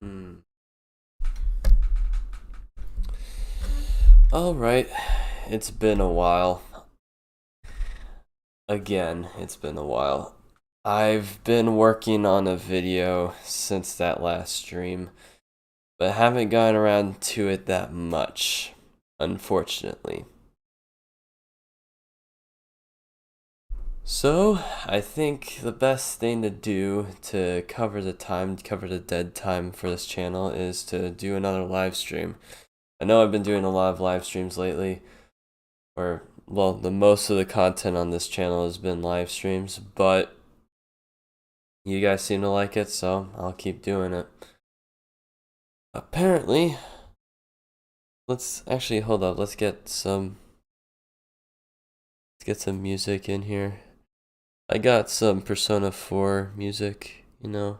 Hmm. All right, it's been a while. Again, it's been a while. I've been working on a video since that last stream, but haven't gotten around to it that much, unfortunately. So, I think the best thing to do to cover the dead time for this channel is to do another live stream. I know I've been doing a lot of live streams lately, or well, the most of the content on this channel has been live streams, but you guys seem to like it, so I'll keep doing it. Apparently, let's actually hold up. Let's get some music in here. I got some Persona 4 music, you know.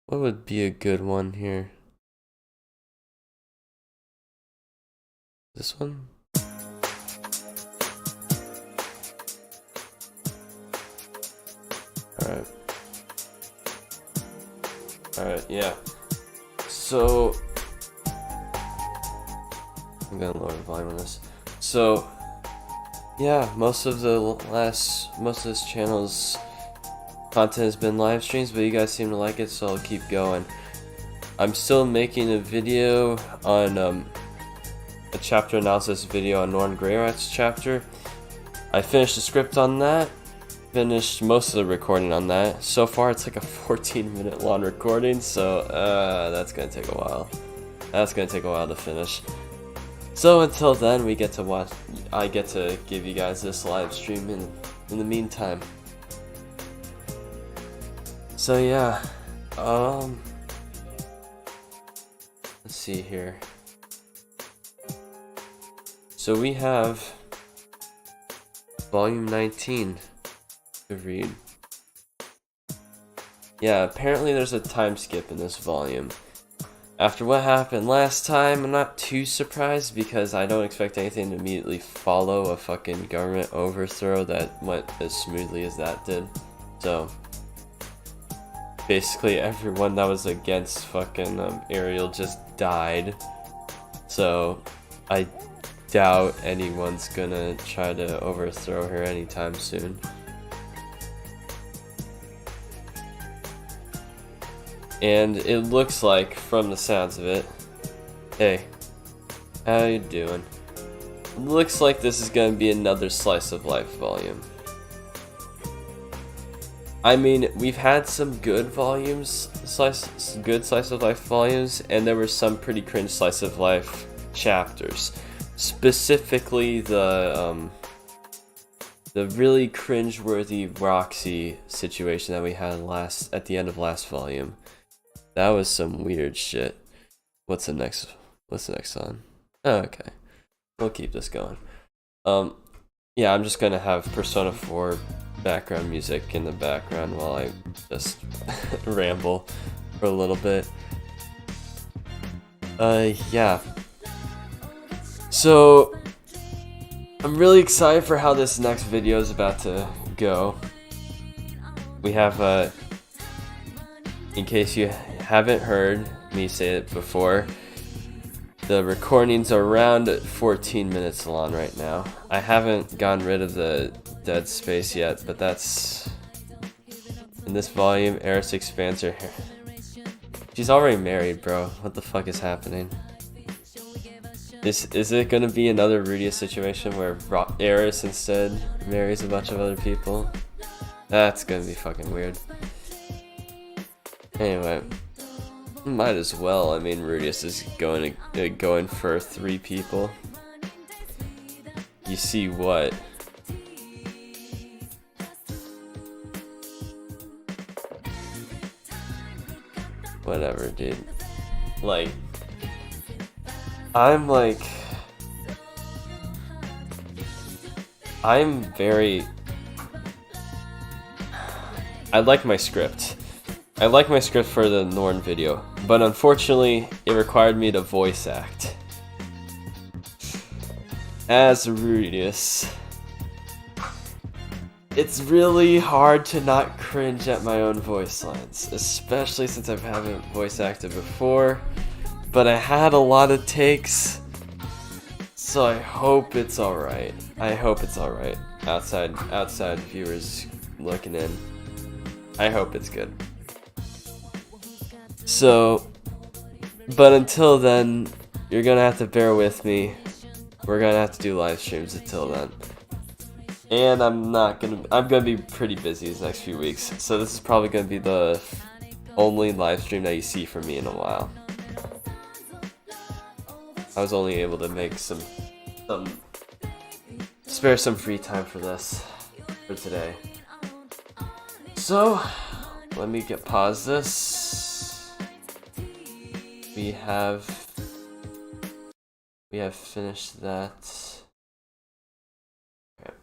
What would be a good one here? This one? Alright. Alright, yeah. So, I'm gonna lower the volume on this. So, yeah, most of this channel's content has been live streams, but you guys seem to like it, so I'll keep going. I'm still making a video on a chapter analysis video on Norn Greyrat's chapter. I finished the script on that, finished most of the recording on that. So far it's like a 14-minute long recording, so that's gonna take a while. That's gonna take a while to finish. So until then, I get to give you guys this live stream in the meantime. So yeah, let's see here. So we have volume 19 to read. Yeah, apparently there's a time skip in this volume. After what happened last time, I'm not too surprised because I don't expect anything to immediately follow a fucking government overthrow that went as smoothly as that did. So, basically everyone that was against fucking Ariel just died. So, I doubt anyone's gonna try to overthrow her anytime soon. And it looks like, from the sounds of it, hey, how you doing? It looks like this is gonna be another slice of life volume. I mean, we've had some good good slice of life volumes, and there were some pretty cringe slice of life chapters. Specifically, the really cringe-worthy Roxy situation that we had at the end of last volume. That was some weird shit. What's the next one? Oh, okay. We'll keep this going. Yeah, I'm just gonna have Persona 4 background music in the background while I just ramble for a little bit. Yeah. So, I'm really excited for how this next video is about to go. We have, in case you haven't heard me say it before, the recording's around 14 minutes long right now. I haven't gotten rid of the dead space yet, but that's... In this volume, Eris expands her hair. She's already married, bro. What the fuck is happening? Is it gonna be another Rudia situation where Eris instead marries a bunch of other people? That's gonna be fucking weird. Anyway, might as well. I mean, Rudius is going for 3 people. You see what? Whatever, dude. Like, I'm very... I like my script. I like my script for the Norn video, but unfortunately, it required me to voice act as Rudius. it's really hard to not cringe at my own voice lines, especially since I haven't voice acted before. But I had a lot of takes, so I hope it's alright. I hope it's alright. Outside viewers looking in. I hope it's good. So, but until then, you're gonna have to bear with me. We're gonna have to do live streams until then. And I'm gonna be pretty busy these next few weeks. So this is probably gonna be the only live stream that you see from me in a while. I was only able to make spare some free time for this, for today. So, let me pause this. We have finished that. Okay.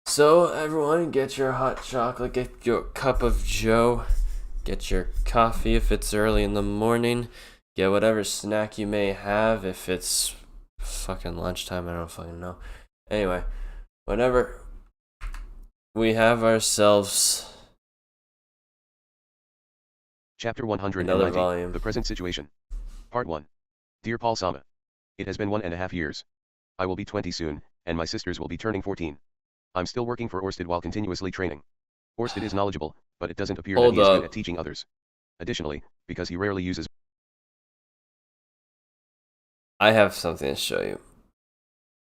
So everyone, get your hot chocolate, get your cup of joe, get your coffee if it's early in the morning, get whatever snack you may have if it's fucking lunchtime, I don't fucking know. Anyway, whenever we have ourselves Chapter 190, another volume. The Present Situation. Part 1. Dear Paul Sama. It has been 1.5 years. I will be 20 soon, and my sisters will be turning 14. I'm still working for Orsted while continuously training. Orsted is knowledgeable, but it doesn't appear that he is good at teaching others. Additionally, because he rarely uses... I have something to show you.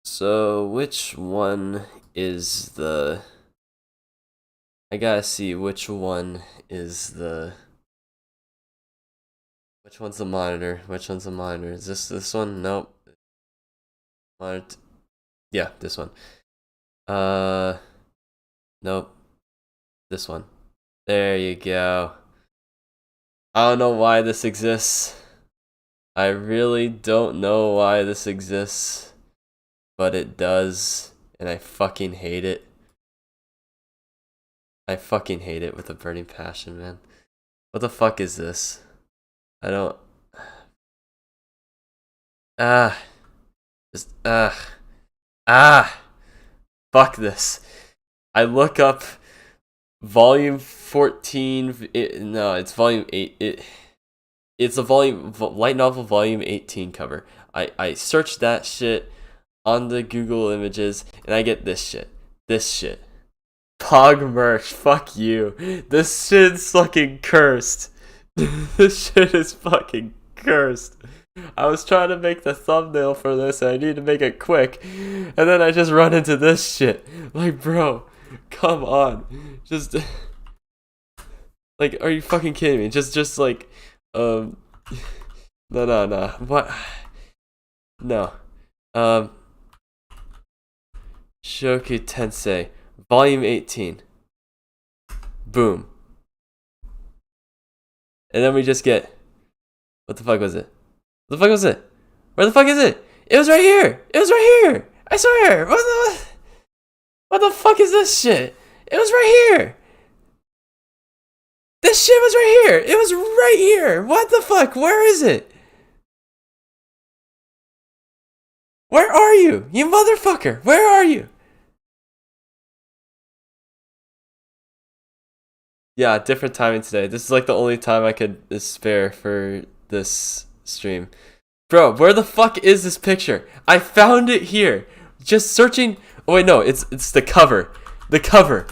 So, which one is the... I gotta see which one is the... Which one's the monitor? Which one's the monitor? Is this one? Nope. Monitor. Yeah, this one. Nope. This one. There you go. I don't know why this exists. I really don't know why this exists. But it does. And I fucking hate it. I fucking hate it with a burning passion, man. What the fuck is this? I don't... Fuck this. I look up volume 14... no, it's volume 8. It's a light novel volume 18 cover. I searched that shit on the Google images, and I get this shit. This shit. Pog merch, fuck you. This shit's fucking cursed. This shit is fucking cursed. I was trying to make the thumbnail for this and I need to make it quick. And then I just run into this shit. Like, bro, come on. Just... Like, are you fucking kidding me? Just like... No. What? No. Mushoku Tensei. Volume 18. Boom. And then we just get... What the fuck was it? What the fuck was it? Where the fuck is it? It was right here! It was right here! I swear! What the fuck is this shit? It was right here! This shit was right here! It was right here! What the fuck? Where is it? Where are you? You motherfucker! Where are you? Yeah, different timing today. This is like the only time I could spare for this stream. Bro, where the fuck is this picture? I found it here. Just searching. Oh wait, no, it's the cover. The cover.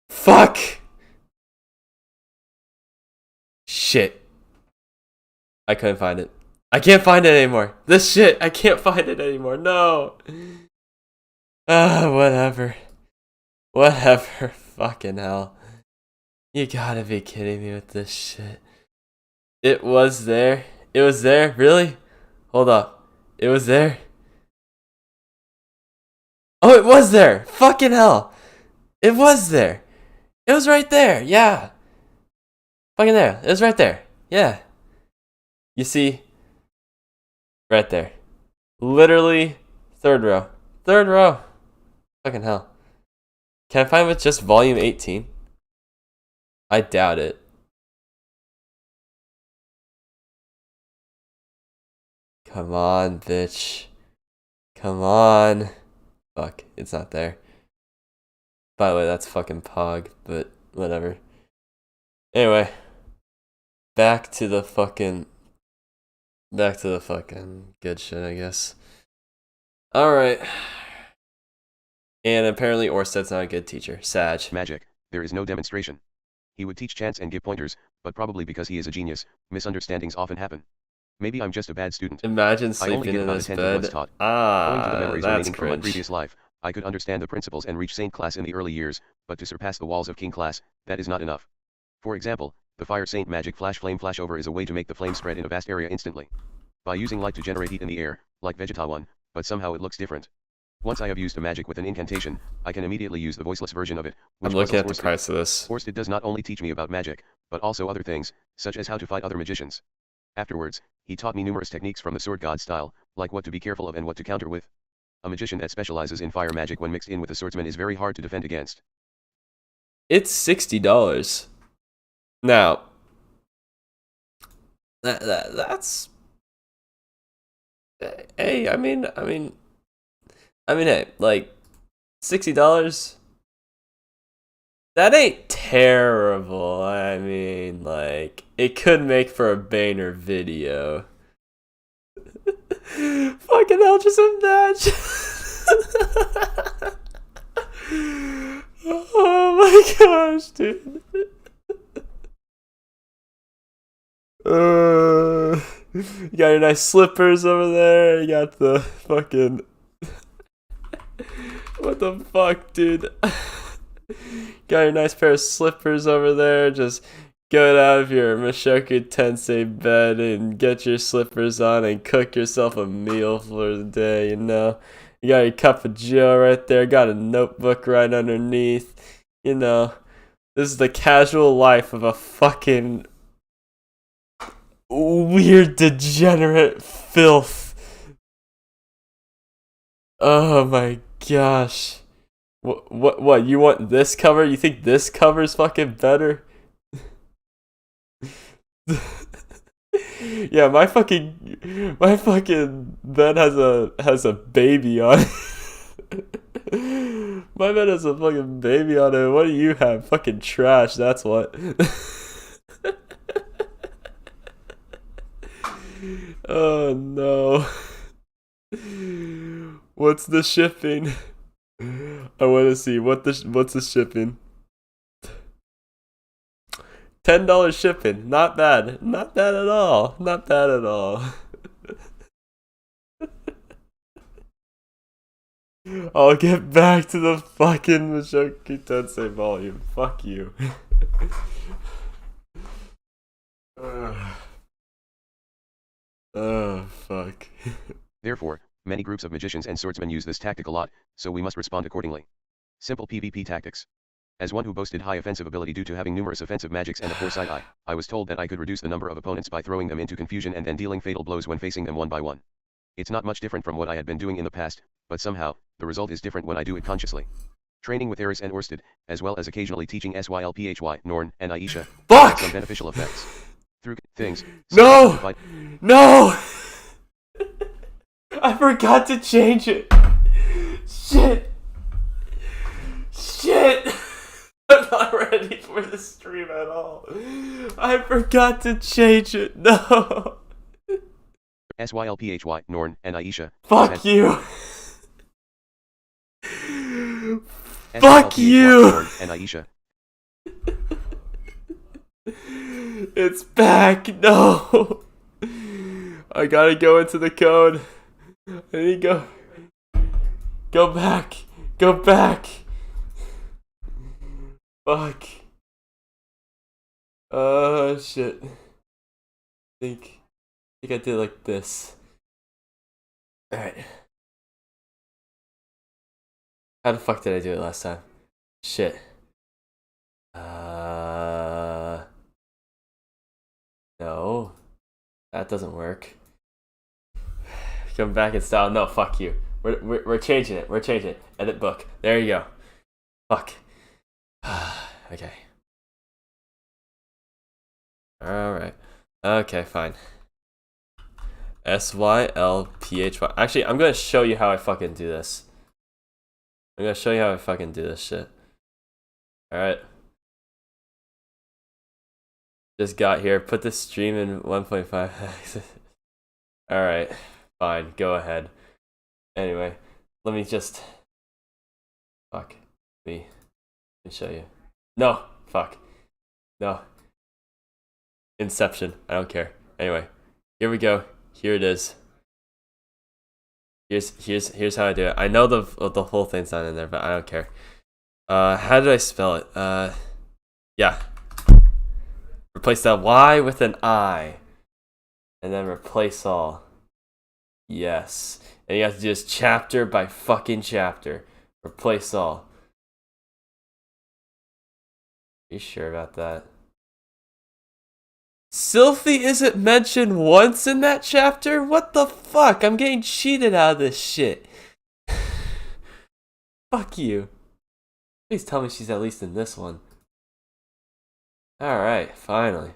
Fuck. Shit. I couldn't find it. I can't find it anymore. This shit, I can't find it anymore. No. Whatever. Whatever. Fucking hell. You gotta be kidding me with this shit. It was there. It was there? Really? Hold up. It was there? Oh, it was there! Fucking hell! It was there! It was right there, yeah! Fucking there. It was right there. Yeah. You see? Right there. Literally, third row. Third row! Fucking hell. Can I find with just volume 18? I doubt it. Come on, bitch. Come on. Fuck, it's not there. By the way, that's fucking Pog, but whatever. Anyway, back to the fucking good shit, I guess. Alright. And apparently Orsted's not a good teacher. Sag. Magic. There is no demonstration. He would teach chants and give pointers, but probably because he is a genius, misunderstandings often happen. Maybe I'm just a bad student. Imagine I only sleeping get in about his a tenth of what's bed. taught. Owing to the memories That's remaining from my cringe. previous life, I could understand the principles and reach Saint class in the early years, but to surpass the walls of King class, that is not enough. For example, the Fire Saint magic flame flashover is a way to make the flame spread in a vast area instantly. By using light to generate heat in the air, like Vegeta 1, but somehow it looks different. Once I have used a magic with an incantation, I can immediately use the voiceless version of it, which I'm looking at the puzzles Orsted. price of this. Orsted does not only teach me about magic, but also other things, such as how to fight other magicians. Afterwards, he taught me numerous techniques from the sword god style, like what to be careful of and what to counter with. A magician that specializes in fire magic when mixed in with a swordsman is very hard to defend against. It's $60. Now, that's. Hey, I mean, hey, like, $60. That ain't terrible. I mean, like, it could make for a banger video. Fucking hell, just imagine. Oh my gosh, dude. You got your nice slippers over there. You got the fucking. What the fuck, dude? Got your nice pair of slippers over there. Just get out of your Mushoku Tensei bed and get your slippers on and cook yourself a meal for the day, you know? You got your cup of joe right there. Got a notebook right underneath. You know, this is the casual life of a fucking weird degenerate filth. Oh my gosh. What, you want this cover? You think this cover's fucking better? Yeah, my fucking bed has a baby on it. My bed has a fucking baby on it. What do you have? Fucking trash, that's what. Oh no. What's the shipping? I want to see what's the shipping. $10 shipping. Not bad. Not bad at all. Not bad at all. I'll get back to the fucking Mushoku Tensei volume. Fuck you. Oh, fuck. Therefore, many groups of magicians and swordsmen use this tactic a lot, so we must respond accordingly. Simple PvP tactics. As one who boasted high offensive ability due to having numerous offensive magics and a foresight eye, I was told that I could reduce the number of opponents by throwing them into confusion and then dealing fatal blows when facing them one by one. It's not much different from what I had been doing in the past, but somehow, the result is different when I do it consciously. Training with Eris and Orsted, as well as occasionally teaching Sylphy, Norn, and Aisha, had some beneficial effects. Through things. No! No! I forgot to change it. Shit. I'm not ready for the stream at all. I forgot to change it. No. Sylphy, Norn, and Aisha. Fuck you. Fuck you. Norn, and Aisha. It's back. No. I gotta go into the code. I need to go back. Go back. Fuck. Shit. I think I did it like this. Alright. How the fuck did I do it last time? Shit. No. That doesn't work. Come back in style. No, fuck you. We're changing it. We're changing it. Edit book. There you go. Fuck. Okay. Alright. Okay, fine. SYLPHY. Actually, I'm gonna show you how I fucking do this. I'm gonna show you how I fucking do this shit. Alright. Just got here. Put the stream in 1.5. Alright. Fine. Go ahead. Anyway. Let me just... Fuck. Let me show you. No! Fuck. No. Inception. I don't care. Anyway. Here we go. Here it is. Here's how I do it. I know the whole thing's not in there, but I don't care. How did I spell it? Yeah. Replace that Y with an I. And then replace all. Yes. And you have to do this chapter by fucking chapter. Replace all. Are you sure about that? Sylphie isn't mentioned once in that chapter? What the fuck? I'm getting cheated out of this shit. Fuck you. Please tell me she's at least in this one. Alright, finally.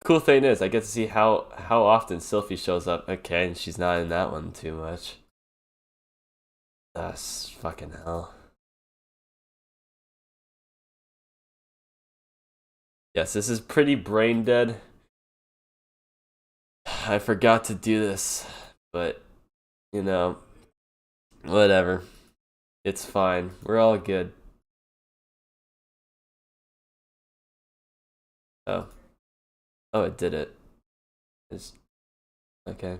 Cool thing is, I get to see how often Sylphie shows up. Okay, and she's not in that one too much. That's fucking hell. Yes, this is pretty brain dead. I forgot to do this, but, you know, whatever. It's fine. We're all good. Oh. Oh, it did it. It's... Okay.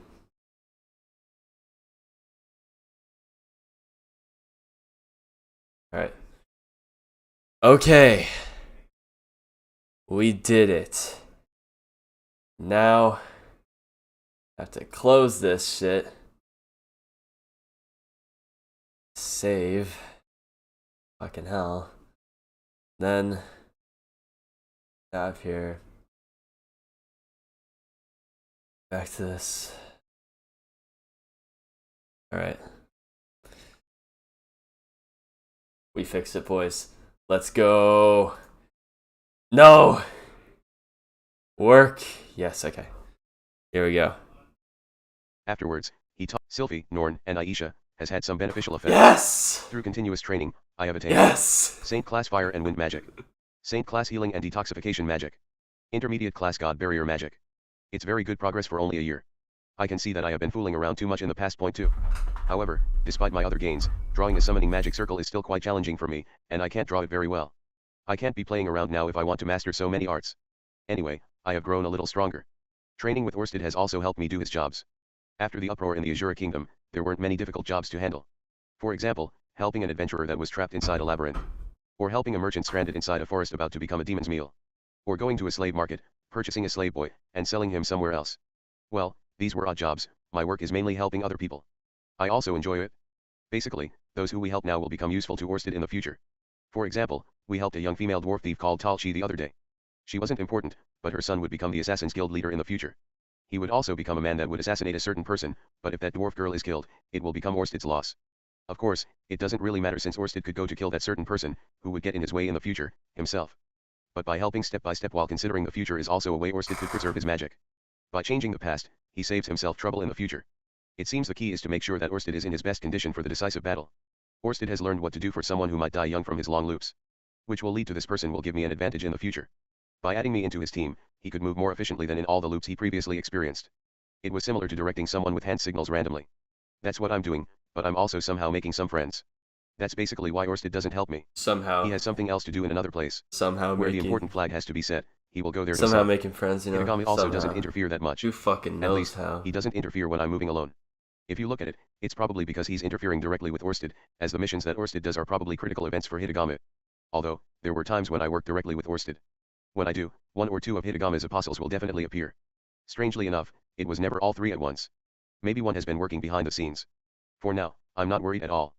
Alright. Okay. We did it. Now, I have to close this shit. Save. Fucking hell. Then, up here. Back to this. Alright. We fixed it, boys. Let's go. No! Work. Yes, okay. Here we go. Afterwards, he taught Sylphie, Norn, and Aisha has had some beneficial effects. Yes! Through continuous training, I have attained Yes! Saint Class Fire and Wind Magic, Saint Class Healing and Detoxification Magic, Intermediate Class God Barrier Magic. It's very good progress for only a year. I can see that I have been fooling around too much in the past. Point 2. However, despite my other gains, drawing a summoning magic circle is still quite challenging for me, and I can't draw it very well. I can't be playing around now if I want to master so many arts. Anyway, I have grown a little stronger. Training with Orsted has also helped me do his jobs. After the uproar in the Azura Kingdom, there weren't many difficult jobs to handle. For example, helping an adventurer that was trapped inside a labyrinth. Or helping a merchant stranded inside a forest about to become a demon's meal. Or going to a slave market, purchasing a slave boy, and selling him somewhere else. Well, these were odd jobs. My work is mainly helping other people. I also enjoy it. Basically, those who we help now will become useful to Orsted in the future. For example, we helped a young female dwarf thief called Talchi the other day. She wasn't important, but her son would become the Assassin's Guild leader in the future. He would also become a man that would assassinate a certain person, but if that dwarf girl is killed, it will become Orsted's loss. Of course, it doesn't really matter since Orsted could go to kill that certain person, who would get in his way in the future, himself. But by helping step by step while considering the future is also a way Orsted could preserve his magic. By changing the past, he saves himself trouble in the future. It seems the key is to make sure that Orsted is in his best condition for the decisive battle. Orsted has learned what to do for someone who might die young from his long loops. Which will lead to this person will give me an advantage in the future. By adding me into his team, he could move more efficiently than in all the loops he previously experienced. It was similar to directing someone with hand signals randomly. That's what I'm doing, but I'm also somehow making some friends. That's basically why Orsted doesn't help me. Somehow. He has something else to do in another place. Somehow where making... the important flag has to be set, he will go there Somehow himself. making friends, you know. Hitagami also somehow. doesn't interfere that much. Who fucking knows At least, how? he doesn't interfere when I'm moving alone. If you look at it, it's probably because he's interfering directly with Orsted, as the missions that Orsted does are probably critical events for Hitagami. Although, there were times when I worked directly with Orsted. When I do, one or two of Hitagami's apostles will definitely appear. Strangely enough, it was never all three at once. Maybe one has been working behind the scenes. For now, I'm not worried at all.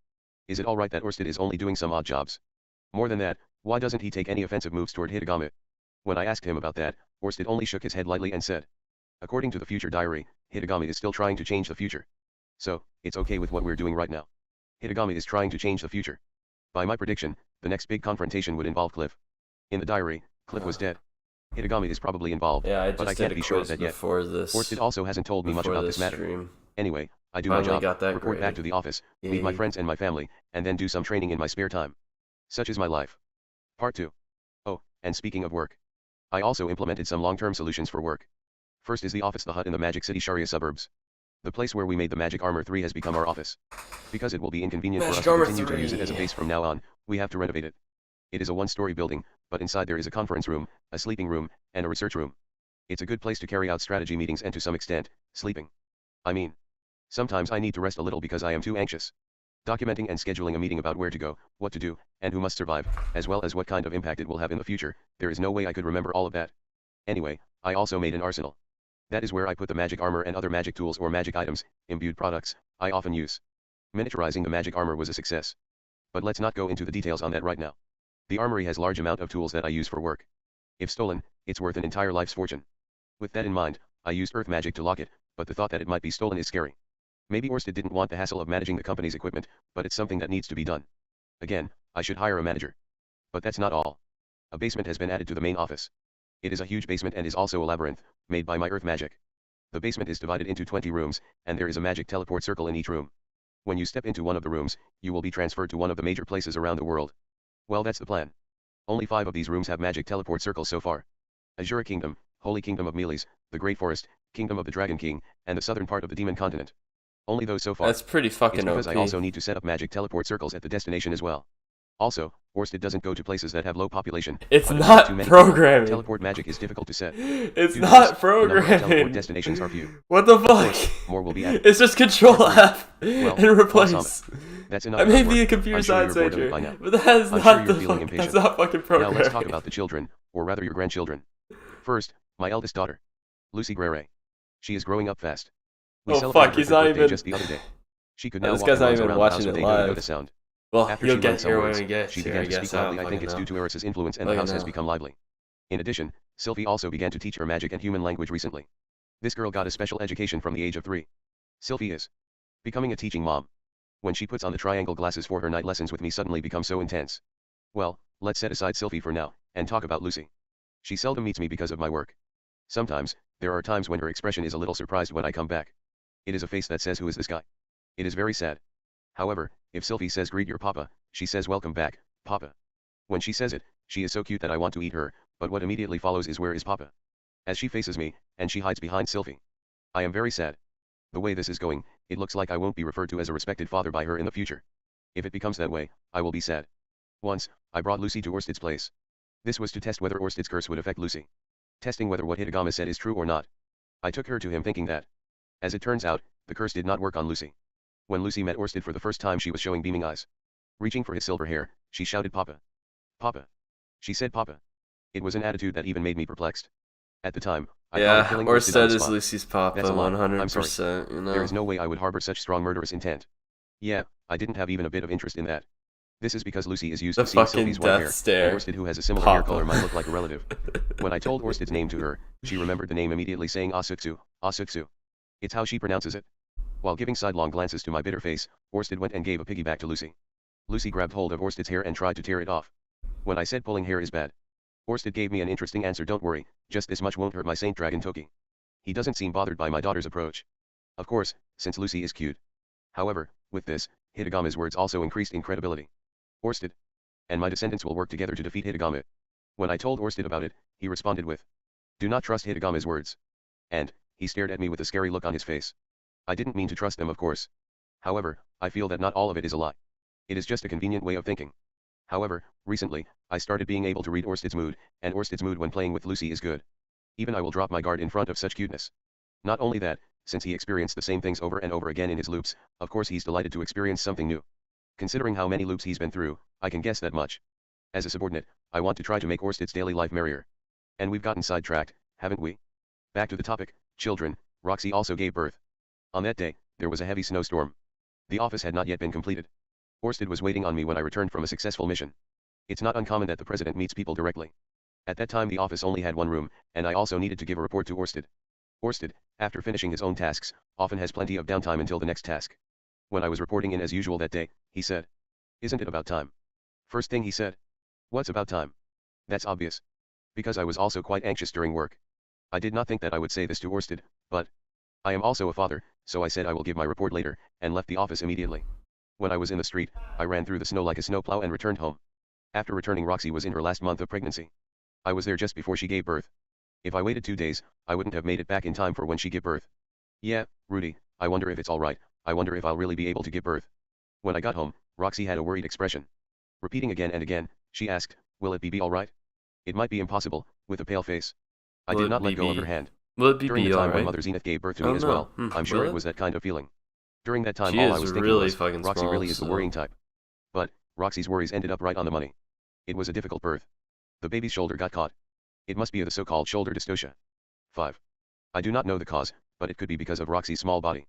Is it alright that Orsted is only doing some odd jobs? More than that, why doesn't he take any offensive moves toward Hitagami? When I asked him about that, Orsted only shook his head lightly and said, according to the future diary, Hitagami is still trying to change the future. So, it's okay with what we're doing right now. Hitagami is trying to change the future. By my prediction, the next big confrontation would involve Cliff. In the diary, Cliff was dead. Hitagami is probably involved, Yeah, I but I just can't did a be sure of quiz that yet. before this. Orsted also hasn't told me much before about this this matter. stream. Anyway, I do my Finally job, got that report back grade. to the office, meet my Yay. friends and my family, and then do some training in my spare time. Such is my life. Part 2. Oh, and speaking of work. I also implemented some long-term solutions for work. First is the office, the hut in the Magic City Sharia suburbs. The place where we made the Magic Armor 3 has become our office. Because it will be inconvenient for us to continue to use it as a base from now on, we have to renovate it. It is a one-story building, but inside there is a conference room, a sleeping room, and a research room. It's a good place to carry out strategy meetings and to some extent, sleeping. I mean, sometimes I need to rest a little because I am too anxious. Documenting and scheduling a meeting about where to go, what to do, and who must survive, as well as what kind of impact it will have in the future, there is no way I could remember all of that. Anyway, I also made an arsenal. That is where I put the magic armor and other magic tools or magic items, imbued products, I often use. Miniaturizing the magic armor was a success. But let's not go into the details on that right now. The armory has large amount of tools that I use for work. If stolen, it's worth an entire life's fortune. With that in mind, I used earth magic to lock it, but the thought that it might be stolen is scary. Maybe Orsted didn't want the hassle of managing the company's equipment, but it's something that needs to be done. Again, I should hire a manager. But that's not all. A basement has been added to the main office. It is a huge basement and is also a labyrinth, made by my earth magic. The basement is divided into 20 rooms, and there is a magic teleport circle in each room. When you step into one of the rooms, you will be transferred to one of the major places around the world. Well, that's the plan. Only 5 of these rooms have magic teleport circles so far. Azura Kingdom, Holy Kingdom of Meles, the Great Forest, Kingdom of the Dragon King, and the southern part of the Demon Continent. Only those so far. That's pretty fucking It's because OP. I also need to set up magic teleport circles at the destination as well. Also, Orsted doesn't go to places that have low population. It's but if not too many programming. people, teleport magic is difficult to set. It's Due to not this, the number of teleport programming. destinations are few. What the Of fuck? course, more will be added. It's just Control F Well, and replace. awesome. That's enough I may about be a work. computer I'm sure science you're bored of it major, by now. but that is I'm not sure the you're feeling fuck. That's impatient. not fucking Now programming. let's talk about the children, or rather your grandchildren. First, my eldest daughter, Lucy Grere. She is growing up fast. We Oh celebrated fuck, her he's not birthday even. just the other day. She could now This walk guy's and not runs even around the house watching with it a no live. notice sound. Well, After you'll she get learned some here when words, we get she here. began I to guess speak I loudly. don't I think it's fucking due know. to Eris's influence and Oh, the yeah, house has no. become lively. In addition, Sylvie also began to teach her magic and human language recently. This girl got a special education from the age of 3. Sylvie is becoming a teaching mom. When she puts on the triangle glasses for her night lessons with me suddenly become so intense. Well, let's set aside Sylvie for now, and talk about Lucy. She seldom meets me because of my work. Sometimes, there are times when her expression is a little surprised when I come back. It is a face that says, "Who is this guy?" It is very sad. However, if Sylvie says, "Greet your papa," she says, "Welcome back, papa." When she says it, she is so cute that I want to eat her, but what immediately follows is, "Where is papa?" As she faces me, and she hides behind Sylvie. I am very sad. The way this is going, it looks like I won't be referred to as a respected father by her in the future. If it becomes that way, I will be sad. Once, I brought Lucy to Orsted's place. This was to test whether Orsted's curse would affect Lucy. Testing whether what Hitagama said is true or not. I took her to him thinking that. As it turns out, the curse did not work on Lucy. When Lucy met Orsted for the first time, she was showing beaming eyes. Reaching for his silver hair, she shouted, "Papa! Papa!" She said "Papa." It was an attitude that even made me perplexed. At the time, I thought of Yeah, killing Orsted on Orsted the is spot. Lucy's papa, That's a lie. I'm sorry. 100%, you know? There is no way I would harbor such strong murderous intent. Yeah, I didn't have even a bit of interest in that. This is because Lucy is used The to seeing fucking Sylvie's white death hair, stare. and Orsted, who has a similar hair Papa. color, might look like a relative. When I told Orsted's name to her, she remembered the name immediately, saying Asutsu, Asutsu. It's how she pronounces it. While giving sidelong glances to my bitter face, Orsted went and gave a piggyback to Lucy. Lucy grabbed hold of Orsted's hair and tried to tear it off. When I said pulling hair is bad, Orsted gave me an interesting answer. "Don't worry, just this much won't hurt my Saint Dragon Toki." He doesn't seem bothered by my daughter's approach. Of course, since Lucy is cute. However, with this, Hitagama's words also increased in credibility. Orsted and my descendants will work together to defeat Hitagama. When I told Orsted about it, he responded with, "Do not trust Hitagama's words." And, he stared at me with a scary look on his face. I didn't mean to trust them, of course. However, I feel that not all of it is a lie. It is just a convenient way of thinking. However, recently, I started being able to read Orsted's mood, and Orsted's mood when playing with Lucy is good. Even I will drop my guard in front of such cuteness. Not only that, since he experienced the same things over and over again in his loops, of course he's delighted to experience something new. Considering how many loops he's been through, I can guess that much. As a subordinate, I want to try to make Orsted's daily life merrier. And we've gotten sidetracked, haven't we? Back to the topic, children. Roxy also gave birth. On that day, there was a heavy snowstorm. The office had not yet been completed. Orsted was waiting on me when I returned from a successful mission. It's not uncommon that the president meets people directly. At that time the office only had one room, and I also needed to give a report to Orsted. Orsted, after finishing his own tasks, often has plenty of downtime until the next task. When I was reporting in as usual that day, he said, "Isn't it about time?" First thing he said. What's about time? That's obvious. Because I was also quite anxious during work. I did not think that I would say this to Orsted, but I am also a father, so I said I will give my report later, and left the office immediately. When I was in the street, I ran through the snow like a snowplow and returned home. After returning, Roxy was in her last month of pregnancy. I was there just before she gave birth. If I waited 2 days, I wouldn't have made it back in time for when she gave birth. Yeah, Rudy, I wonder if it's alright, I wonder if I'll really be able to give birth. When I got home, Roxy had a worried expression. Repeating again and again, she asked, will it be alright? It might be impossible, with a pale face. I Will did it not let go of be her hand. Will it During the be time my alright? mother Zenith gave birth to I me don't as know. well, I'm sure Will it it? was that kind of feeling. During that time She all I is was thinking really was, fucking Roxy small, really is the so- worrying type. But, Roxy's worries ended up right on the money. It was a difficult birth. The baby's shoulder got caught. It must be the so-called shoulder dystocia. 5. I do not know the cause, but it could be because of Roxy's small body.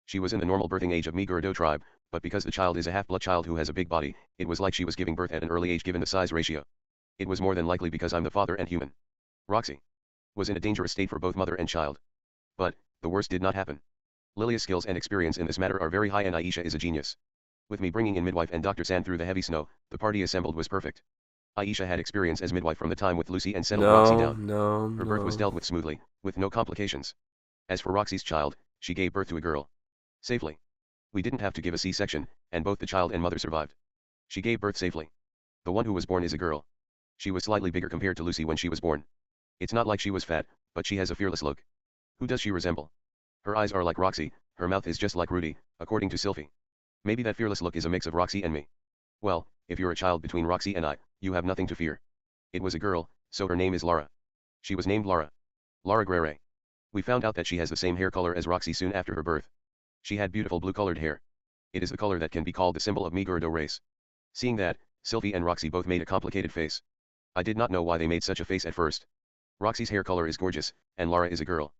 She was in the normal birthing age of Migurado tribe, but because the child is a half-blood child who has a big body, it was like she was giving birth at an early age given the size ratio. It was more than likely because I'm the father and human. Roxy was in a dangerous state for both mother and child. But, the worst did not happen. Lilia's skills and experience in this matter are very high and Aisha is a genius. With me bringing in midwife and Dr. San through the heavy snow, the party assembled was perfect. Aisha had experience as midwife from the time with Lucy and settled Roxy down. Her birth was dealt with smoothly, with no complications. As for Roxy's child, she gave birth to a girl. Safely. We didn't have to give a C-section, and both the child and mother survived. She gave birth safely. The one who was born is a girl. She was slightly bigger compared to Lucy when she was born. It's not like she was fat, but she has a fearless look. Who does she resemble? Her eyes are like Roxy, her mouth is just like Rudy, according to Sylvie. Maybe that fearless look is a mix of Roxy and me. Well, if you're a child between Roxy and I, you have nothing to fear. It was a girl, so her name is Lara. She was named Lara. Lara Grere. We found out that she has the same hair color as Roxy soon after her birth. She had beautiful blue-colored hair. It is the color that can be called the symbol of Migurado race. Seeing that, Sylvie and Roxy both made a complicated face. I did not know why they made such a face at first. Roxy's hair color is gorgeous, and Lara is a girl.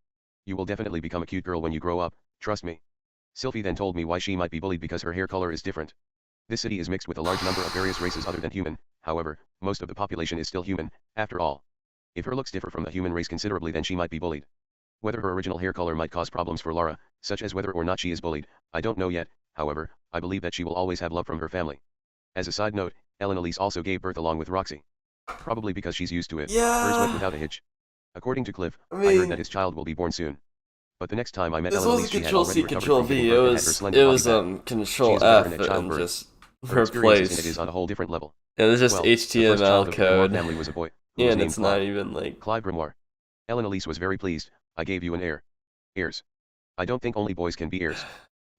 You will definitely become a cute girl when you grow up, trust me. Sylvie then told me why she might be bullied because her hair color is different. This city is mixed with a large number of various races other than human, however, most of the population is still human, after all. If her looks differ from the human race considerably then she might be bullied. Whether her original hair color might cause problems for Lara, such as whether or not she is bullied, I don't know yet, however, I believe that she will always have love from her family. As a side note, Ellen Elise also gave birth along with Roxy. Probably because she's used to it, hers went without a hitch. According to Cliff, I heard that his child will be born soon. But the next time I met This Ellen wasn't Elise she had Control already C, recovered Control from giving V. birth It and had her was slender body back. She Control is a veteran F at and childbirth. just Her experience in it replace. is on a whole different level. And it's just Well, the first HTML child of the Grimoire code, family was a boy, who was and named it's not Clive. even like. Clive Grimoire. Ellen Elise was very pleased. I gave you an heir. Heirs. I don't think only boys can be heirs.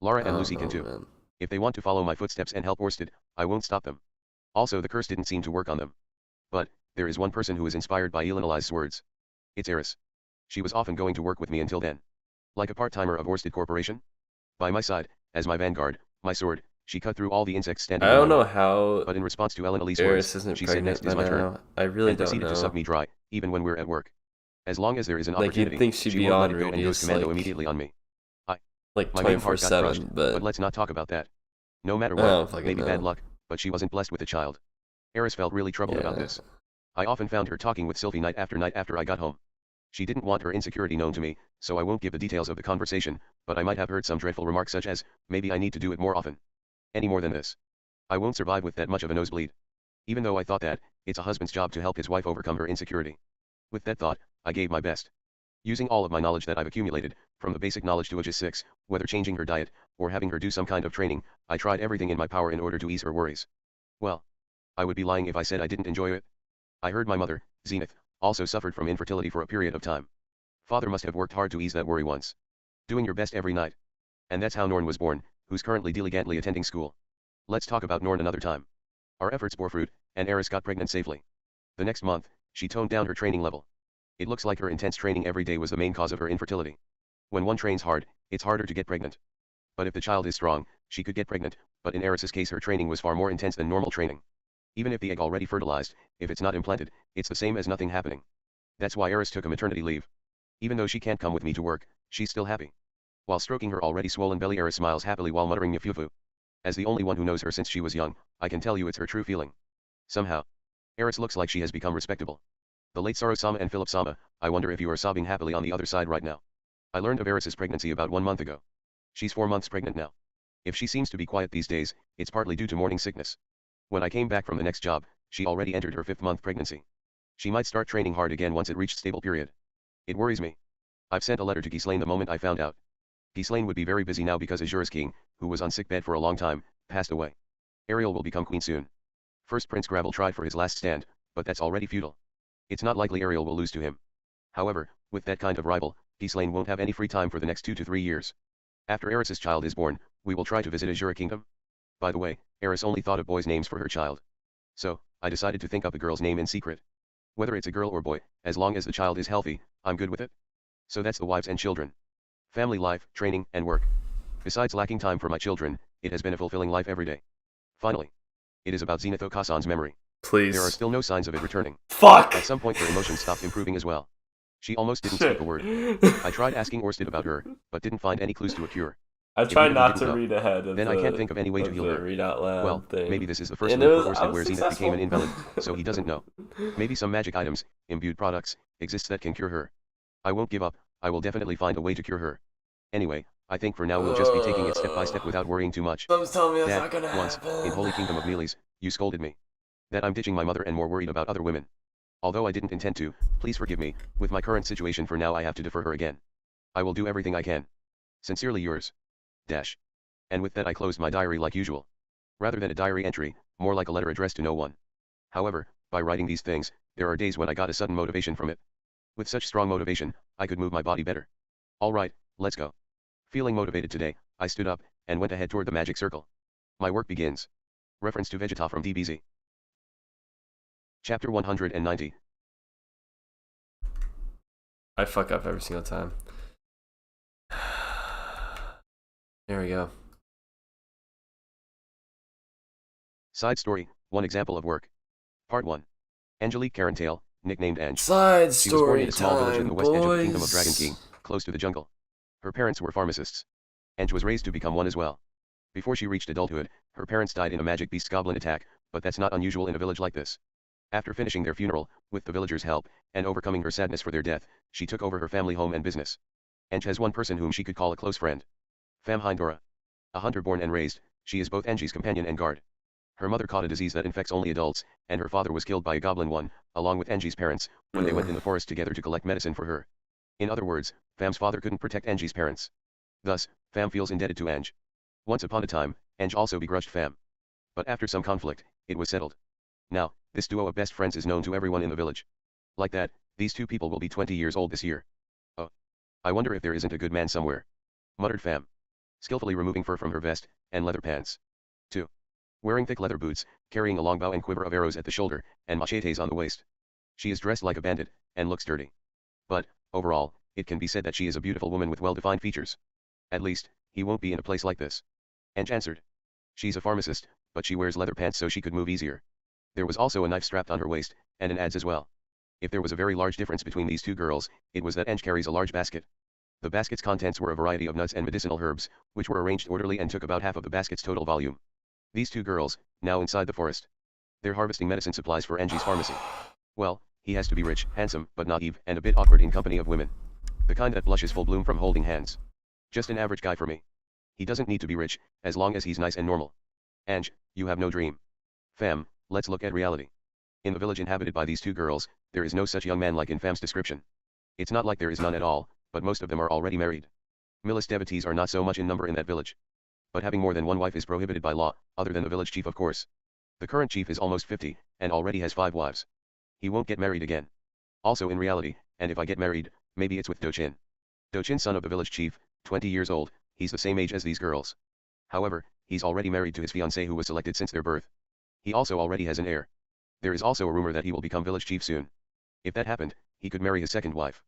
Lara and Lucy can too. Man. If they want to follow my footsteps and help Orsted, I won't stop them. Also the curse didn't seem to work on them. But, there is one person who is inspired by Ellen Elise's words. It's Eris. She was often going to work with me until then. Like a part-timer of Orsted Corporation. By my side, as my vanguard, my sword, she cut through all the insects standing I don't around know me. how But in response to Ellen Elise's Eris words, isn't she said pregnant next is by my turn. now. I really And don't proceeded know. to suck me dry, even when we're at work. As long as there is an Like, you'd opportunity, think she'd she be won't on let it go and goes Rudy's, commando like- immediately on me. Like My main part got crushed, 24/7, but but let's not talk about that. No matter I don't what, fucking maybe bad know. luck, but she wasn't blessed with a child. Eris felt really troubled about Yeah. this. I often found her talking with Sylvie night after I got home. She didn't want her insecurity known to me, so I won't give the details of the conversation, but I might have heard some dreadful remarks such as, maybe I need to do it more often. Any more than this. I won't survive with that much of a nosebleed. Even though I thought that, it's a husband's job to help his wife overcome her insecurity. With that thought, I gave my best. Using all of my knowledge that I've accumulated, from the basic knowledge to ages 6, whether changing her diet, or having her do some kind of training, I tried everything in my power in order to ease her worries. Well, I would be lying if I said I didn't enjoy it. I heard my mother, Zenith, also suffered from infertility for a period of time. Father must have worked hard to ease that worry once. Doing your best every night. And that's how Norn was born, who's currently diligently attending school. Let's talk about Norn another time. Our efforts bore fruit, and Eris got pregnant safely. The next month, she toned down her training level. It looks like her intense training every day was the main cause of her infertility. When one trains hard, it's harder to get pregnant. But if the child is strong, she could get pregnant, but in Eris's case her training was far more intense than normal training. Even if the egg already fertilized, if it's not implanted, it's the same as nothing happening. That's why Eris took a maternity leave. Even though she can't come with me to work, she's still happy. While stroking her already swollen belly, Eris smiles happily while muttering "Nyafufu." As the only one who knows her since she was young, I can tell you it's her true feeling. Somehow, Eris looks like she has become respectable. The late Saro-sama and Philip-sama, I wonder if you are sobbing happily on the other side right now. I learned of Eris's pregnancy about 1 month ago. She's 4 months pregnant now. If she seems to be quiet these days, it's partly due to morning sickness. When I came back from the next job, she already entered her 5th month pregnancy. She might start training hard again once it reached stable period. It worries me. I've sent a letter to Ghislaine the moment I found out. Ghislaine would be very busy now because Azura's king, who was on sickbed for a long time, passed away. Ariel will become queen soon. First Prince Gravel tried for his last stand, but that's already futile. It's not likely Ariel will lose to him. However, with that kind of rival, Ghislaine won't have any free time for the next 2 to 3 years. After Eris's child is born, we will try to visit Azura Kingdom. By the way, Eris only thought of boys' names for her child. So, I decided to think up a girl's name in secret. Whether it's a girl or boy, as long as the child is healthy, I'm good with it. So that's the wives and children. Family life, training, and work. Besides lacking time for my children, it has been a fulfilling life every day. Finally. It is about Zenith Okasan's memory. Please. There are still no signs of it returning. Fuck! At some point her emotions stopped improving as well. She almost didn't speak a word. I tried asking Orsted about her, but didn't find any clues to a cure. I tried not to read ahead of then I can't think of any way to heal her. Read out loud well, thing. Maybe this is the first loop for Orsted where Zenith became an invalid, so he doesn't know. Maybe some magic items, imbued products, exists that can cure her. I won't give up, I will definitely find a way to cure her. Anyway, I think for now we'll just be taking it step by step without worrying too much. Someone's telling me that's Dad, not gonna once, happen. in Holy Kingdom of Mealy's, you scolded me. That I'm ditching my mother and more worried about other women. Although I didn't intend to, please forgive me, with my current situation for now I have to defer her again. I will do everything I can. Sincerely yours. Dash. And with that I closed my diary like usual. Rather than a diary entry, more like a letter addressed to no one. However, by writing these things, there are days when I got a sudden motivation from it. With such strong motivation, I could move my body better. Alright, let's go. Feeling motivated today, I stood up, and went ahead toward the magic circle. My work begins. Reference to Vegeta from DBZ. Chapter 190. I fuck up every single time. There we go. Side story, one example of work. Part 1. Angelique Carantale, nicknamed Ange. Side She was born in story a small village in time, the west edge of the kingdom of boys. Dragon King, close to the jungle. Her parents were pharmacists. Ange was raised to become one as well. Before she reached adulthood, her parents died in a magic beast goblin attack, but that's not unusual in a village like this. After finishing their funeral, with the villagers' help, and overcoming her sadness for their death, she took over her family home and business. Ange has one person whom she could call a close friend. Fam Hindora. A hunter born and raised, she is both Angie's companion and guard. Her mother caught a disease that infects only adults, and her father was killed by a goblin one, along with Angie's parents, when they went in the forest together to collect medicine for her. In other words, Fam's father couldn't protect Angie's parents. Thus, Fam feels indebted to Ange. Once upon a time, Ange also begrudged Fam. But after some conflict, it was settled. Now, this duo of best friends is known to everyone in the village. Like that, these two people will be 20 years old this year. Oh. I wonder if there isn't a good man somewhere. Muttered Fam. Skillfully removing fur from her vest, and leather pants. 2. Wearing thick leather boots, carrying a long bow and quiver of arrows at the shoulder, and machetes on the waist. She is dressed like a bandit, and looks dirty. But, overall, it can be said that she is a beautiful woman with well-defined features. At least, he won't be in a place like this. Ange answered. She's a pharmacist, but she wears leather pants so she could move easier. There was also a knife strapped on her waist, and an adze as well. If there was a very large difference between these two girls, it was that Ange carries a large basket. The basket's contents were a variety of nuts and medicinal herbs, which were arranged orderly and took about half of the basket's total volume. These two girls, now inside the forest. They're harvesting medicine supplies for Angie's pharmacy. Well, he has to be rich, handsome, but naive, and a bit awkward in company of women. The kind that blushes full bloom from holding hands. Just an average guy for me. He doesn't need to be rich, as long as he's nice and normal. Ange, you have no dream. Fam, let's look at reality. In the village inhabited by these two girls, there is no such young man like in Fam's description. It's not like there is none at all, but most of them are already married. Milis devotees are not so much in number in that village. But having more than one wife is prohibited by law, other than the village chief of course. The current chief is almost 50, and already has 5 wives. He won't get married again. Also in reality, and if I get married, maybe it's with Dochin. Dochin, son of the village chief, 20 years old, he's the same age as these girls. However, he's already married to his fiancée who was selected since their birth. He also already has an heir. There is also a rumor that he will become village chief soon. If that happened, he could marry his second wife.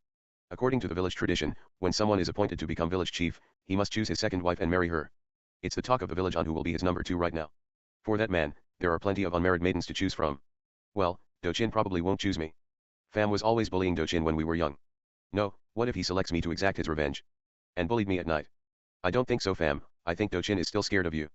According to the village tradition, when someone is appointed to become village chief, he must choose his second wife and marry her. It's the talk of the village on who will be his number 2 right now. For that man, there are plenty of unmarried maidens to choose from. Well, Dochin probably won't choose me. Fam was always bullying Dochin when we were young. No, what if he selects me to exact his revenge? And bullied me at night. I don't think so, Fam. I think Dochin is still scared of you.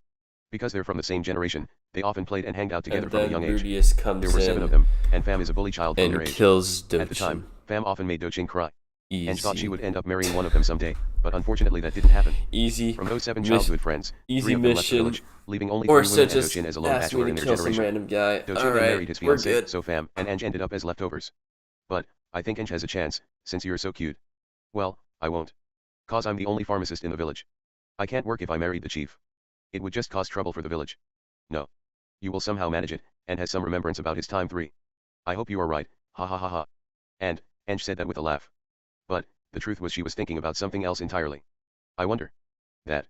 Because they're from the same generation, they often played and hanged out together from a young age. Rudius comes There were 7 of them, and Fam is a bully child from their and age. kills Dochin. At the time, Fam often made Dochin cry. Ange thought she Easy. would end up marrying one of them someday, but unfortunately that didn't happen. Easy. From those 7 childhood friends, 3 Easy of them left the mission. village, leaving only Or 3 so women and just Dochin as a lone ask me bachelor to in their kill some generation. random guy. Dochin then married his We're fiancée, good. so Fam and Ange ended up as leftovers. But, I think Ange has a chance, since you're so cute. Well, I won't. Cause I'm the only pharmacist in the village. I can't work if I married the chief. It would just cause trouble for the village. No. You will somehow manage it, and has some remembrance about his time 3. I hope you are right, ha ha ha ha. And, Ange said that with a laugh. But, the truth was she was thinking about something else entirely. I wonder. That.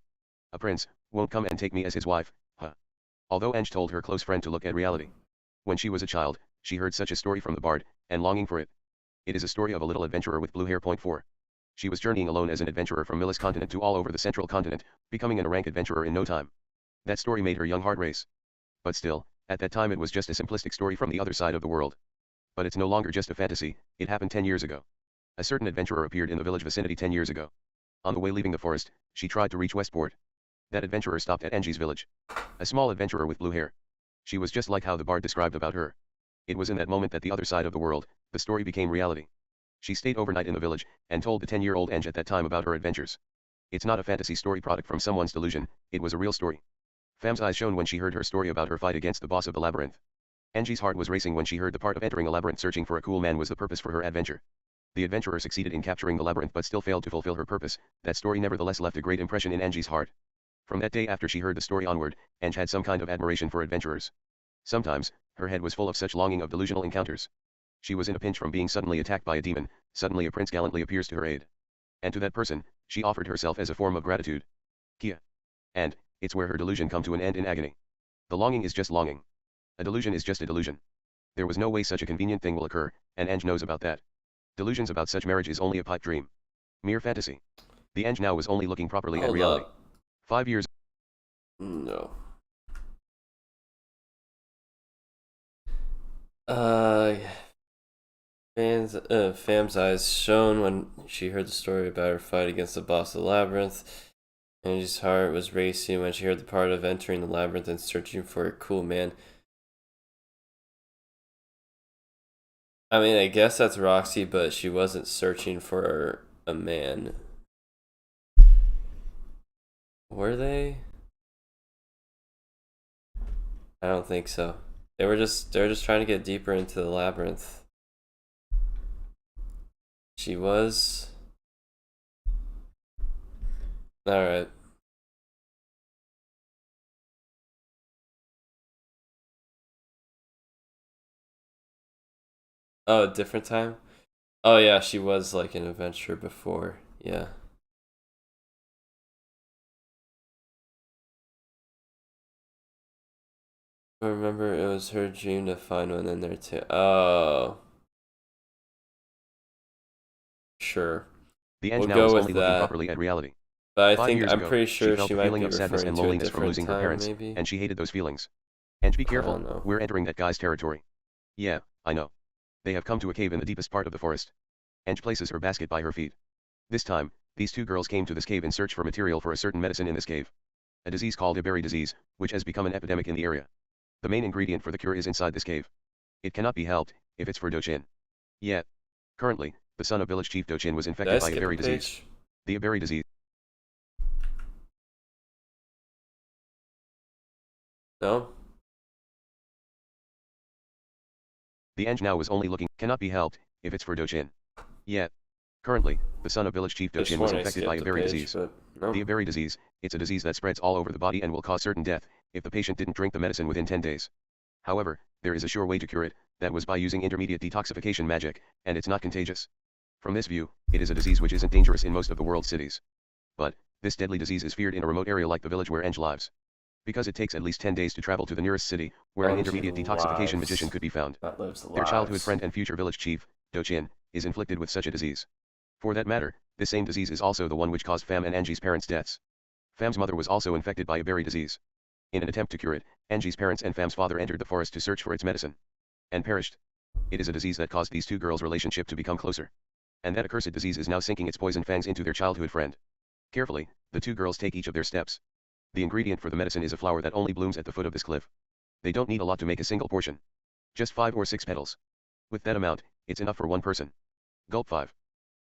A prince, won't come and take me as his wife, huh? Although Ange told her close friend to look at reality. When she was a child, she heard such a story from the bard, and longing for it. It is a story of a little adventurer with blue hair. Point 4. She was journeying alone as an adventurer from Millis continent to all over the central continent, becoming an rank adventurer in no time. That story made her young heart race. But still, at that time it was just a simplistic story from the other side of the world. But it's no longer just a fantasy, it happened 10 years ago. A certain adventurer appeared in the village vicinity 10 years ago. On the way leaving the forest, she tried to reach Westport. That adventurer stopped at Angie's village. A small adventurer with blue hair. She was just like how the bard described about her. It was in that moment that the other side of the world, the story became reality. She stayed overnight in the village, and told the 10-year-old Ange at that time about her adventures. It's not a fantasy story product from someone's delusion, it was a real story. Fam's eyes shone when she heard her story about her fight against the boss of the labyrinth. Angie's heart was racing when she heard the part of entering a labyrinth searching for a cool man was the purpose for her adventure. The adventurer succeeded in capturing the labyrinth but still failed to fulfill her purpose. That story nevertheless left a great impression in Angie's heart. From that day after she heard the story onward, Ange had some kind of admiration for adventurers. Sometimes, her head was full of such longing of delusional encounters. She was in a pinch from being suddenly attacked by a demon, suddenly a prince gallantly appears to her aid. And to that person, she offered herself as a form of gratitude. Kia. And, it's where her delusion come to an end in agony. The longing is just longing. A delusion is just a delusion. There was no way such a convenient thing will occur, and Ange knows about that. Delusions about such marriage is only a pipe dream. Mere fantasy. The Ange now was only looking properly at Hold reality. up. 5 years. No. Fam's eyes shone when she heard the story about her fight against the boss of the labyrinth. Angie's heart was racing when she heard the part of entering the labyrinth and searching for a cool man. I mean, I guess that's Roxy, but she wasn't searching for a man. Were they? I don't think so. They were just trying to get deeper into the labyrinth. She was. Alright. Oh, a different time? Oh yeah, she was like an adventurer before. Yeah. I remember it was her dream to find one in there too. Oh. Sure. The Ange We'll now go was with only looking that. properly at reality. But I 5 think years I'm ago, pretty she sure felt she a might feeling be of sadness referring and to a loneliness from different losing her time, parents, maybe. and she hated those feelings. Ange, be I careful, don't know. we're entering that guy's territory. Yeah, I know. They have come to a cave in the deepest part of the forest. Ange places her basket by her feet. This time, these 2 girls came to this cave in search for material for a certain medicine in this cave. A disease called Iberry disease, which has become an epidemic in the area. The main ingredient for the cure is inside this cave. It cannot be helped, if it's for Dochin. Yet. Currently, the son of village chief Dochin was Did I infected by skip a Iberry disease. page? The Iberry disease. No? The Ange now was only looking, cannot be helped, if it's for Dochin. Yet. Currently, the son of village chief Just Dochin was when I infected by skipped a Iberry page, disease. but no. The Iberry disease, it's a disease that spreads all over the body and will cause certain death, if the patient didn't drink the medicine within 10 days. However, there is a sure way to cure it, that was by using intermediate detoxification magic, and it's not contagious. From this view, it is a disease which isn't dangerous in most of the world's cities. But, this deadly disease is feared in a remote area like the village where Ange lives. Because it takes at least 10 days to travel to the nearest city, where an intermediate detoxification magician could be found. That lives Their childhood lives. friend and future village chief, Dochin, is inflicted with such a disease. For that matter, this same disease is also the one which caused Fam and Angie's parents' deaths. Fam's mother was also infected by Iberry disease. In an attempt to cure it, Angie's parents and Fam's father entered the forest to search for its medicine. And perished. It is a disease that caused these 2 girls' relationship to become closer. And that accursed disease is now sinking its poison fangs into their childhood friend. Carefully, the 2 girls take each of their steps. The ingredient for the medicine is a flower that only blooms at the foot of this cliff. They don't need a lot to make a single portion. Just 5 or 6 petals. With that amount, it's enough for one person. Gulp 5.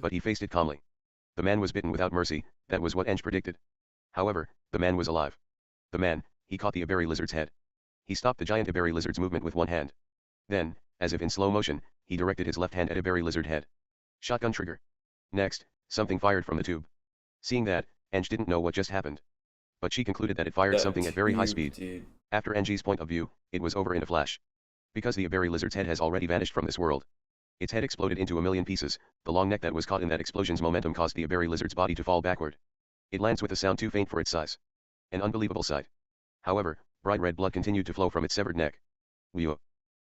But he faced it calmly. The man was bitten without mercy, that was what Eng predicted. However, the man was alive. The man, he caught the Iberi lizard's head. He stopped the giant Iberi lizard's movement with one hand. Then, as if in slow motion, he directed his left hand at Iberi lizard head. Shotgun trigger. Next, something fired from the tube. Seeing that, Eng didn't know what just happened. But she concluded that it fired something at very high speed. Dude. After Eng's point of view, it was over in a flash. Because the Iberi lizard's head has already vanished from this world. Its head exploded into a million pieces, the long neck that was caught in that explosion's momentum caused the Iberi lizard's body to fall backward. It lands with a sound too faint for its size. An unbelievable sight. However, bright red blood continued to flow from its severed neck. Whew.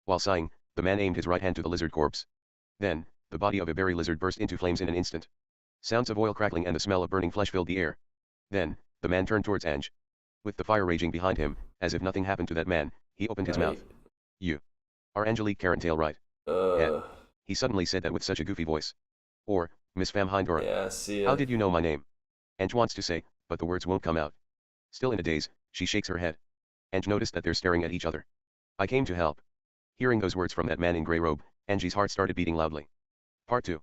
While sighing, the man aimed his right hand to the lizard corpse. Then, the body of Iberi lizard burst into flames in an instant. Sounds of oil crackling and the smell of burning flesh filled the air. Then, the man turned towards Eng. With the fire raging behind him, as if nothing happened to that man, he opened his mouth. You are Angelique Carentail, right? Yeah. He suddenly said that with such a goofy voice. Or, Miss Fam Hindora. Yeah, see ya. How did you know my name? Eng wants to say, but the words won't come out. Still in a daze, she shakes her head. Eng noticed that they're staring at each other. I came to help. Hearing those words from that man in grey robe, Angie's heart started beating loudly. Part 2.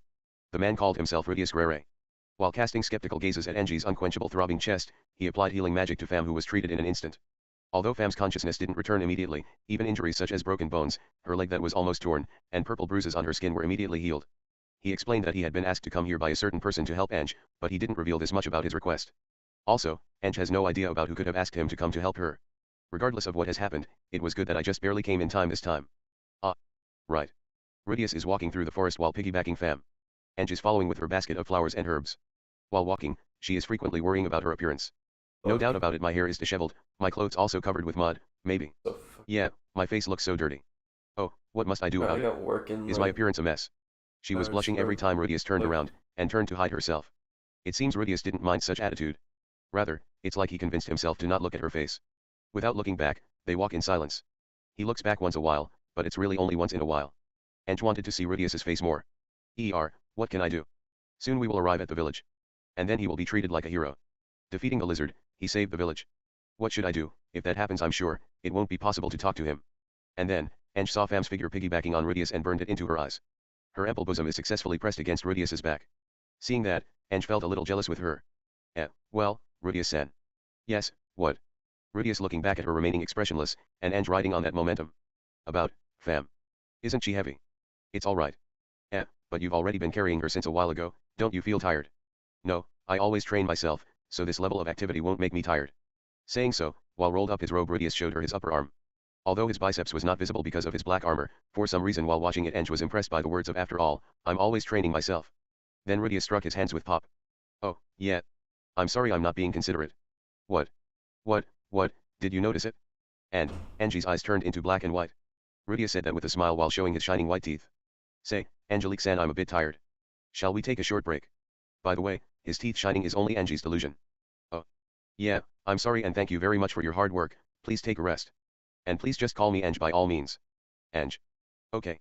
The man called himself Rudius Grere. While casting skeptical gazes at Angie's unquenchable throbbing chest, he applied healing magic to Fam, who was treated in an instant. Although Fam's consciousness didn't return immediately, even injuries such as broken bones, her leg that was almost torn, and purple bruises on her skin were immediately healed. He explained that he had been asked to come here by a certain person to help Eng, but he didn't reveal this much about his request. Also, Eng has no idea about who could have asked him to come to help her. Regardless of what has happened, it was good that I just barely came in time this time. Ah. Right. Rudius is walking through the forest while piggybacking Fam. Eng is following with her basket of flowers and herbs. While walking, she is frequently worrying about her appearance. No doubt about it, my hair is disheveled, my clothes also covered with mud, maybe. Yeah, my face looks so dirty. Oh, what must I do about I it? got working Is my like appearance a mess? She was blushing every time Rudius turned around, and turned to hide herself. It seems Rudius didn't mind such attitude. Rather, it's like he convinced himself to not look at her face. Without looking back, they walk in silence. He looks back once a while, but it's really only once in a while. Ange wanted to see Rudius's face more. What can I do? Soon we will arrive at the village. And then he will be treated like a hero. Defeating the lizard, he saved the village. What should I do? If that happens, I'm sure it won't be possible to talk to him. And then, Ange saw Fam's figure piggybacking on Rudius and burned it into her eyes. Her ample bosom is successfully pressed against Rudius's back. Seeing that, Ange felt a little jealous with her. Well, Rudius-san. Yes, what? Rudius looking back at her remaining expressionless, and Ange riding on that momentum. About, Fam. Isn't she heavy? It's alright. But you've already been carrying her since a while ago, don't you feel tired? No, I always train myself, so this level of activity won't make me tired. Saying so, while rolled up his robe Rudius showed her his upper arm. Although his biceps was not visible because of his black armor, for some reason while watching it Ange was impressed by the words of after all, I'm always training myself. Then Rudius struck his hands with pop. Oh, yeah. I'm sorry I'm not being considerate. What? What, did you notice it? And, Angie's eyes turned into black and white. Rudius said that with a smile while showing his shining white teeth. Say, Angelique-san, I'm a bit tired. Shall we take a short break? By the way, his teeth shining is only Angie's delusion. Oh. Yeah, I'm sorry and thank you very much for your hard work, please take a rest. And please just call me Ange by all means. Ange. Okay.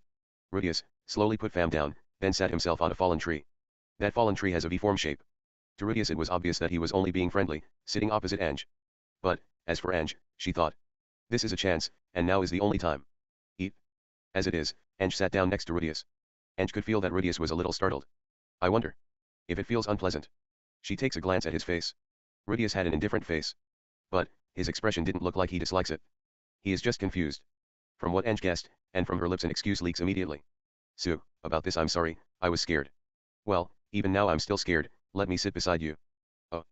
Rudius, slowly put Fam down, then sat himself on a fallen tree. That fallen tree has a V-form shape. To Rudius it was obvious that he was only being friendly, sitting opposite Ange. But, as for Ange, she thought. This is a chance, and now is the only time. Eat. As it is, Ange sat down next to Rudius. Ange could feel that Rudius was a little startled. I wonder if it feels unpleasant. She takes a glance at his face. Rudius had an indifferent face. But, his expression didn't look like he dislikes it. He is just confused. From what Ange guessed, and from her lips an excuse leaks immediately. Sue, about this I'm sorry, I was scared. Well, even now I'm still scared, let me sit beside you. Oh.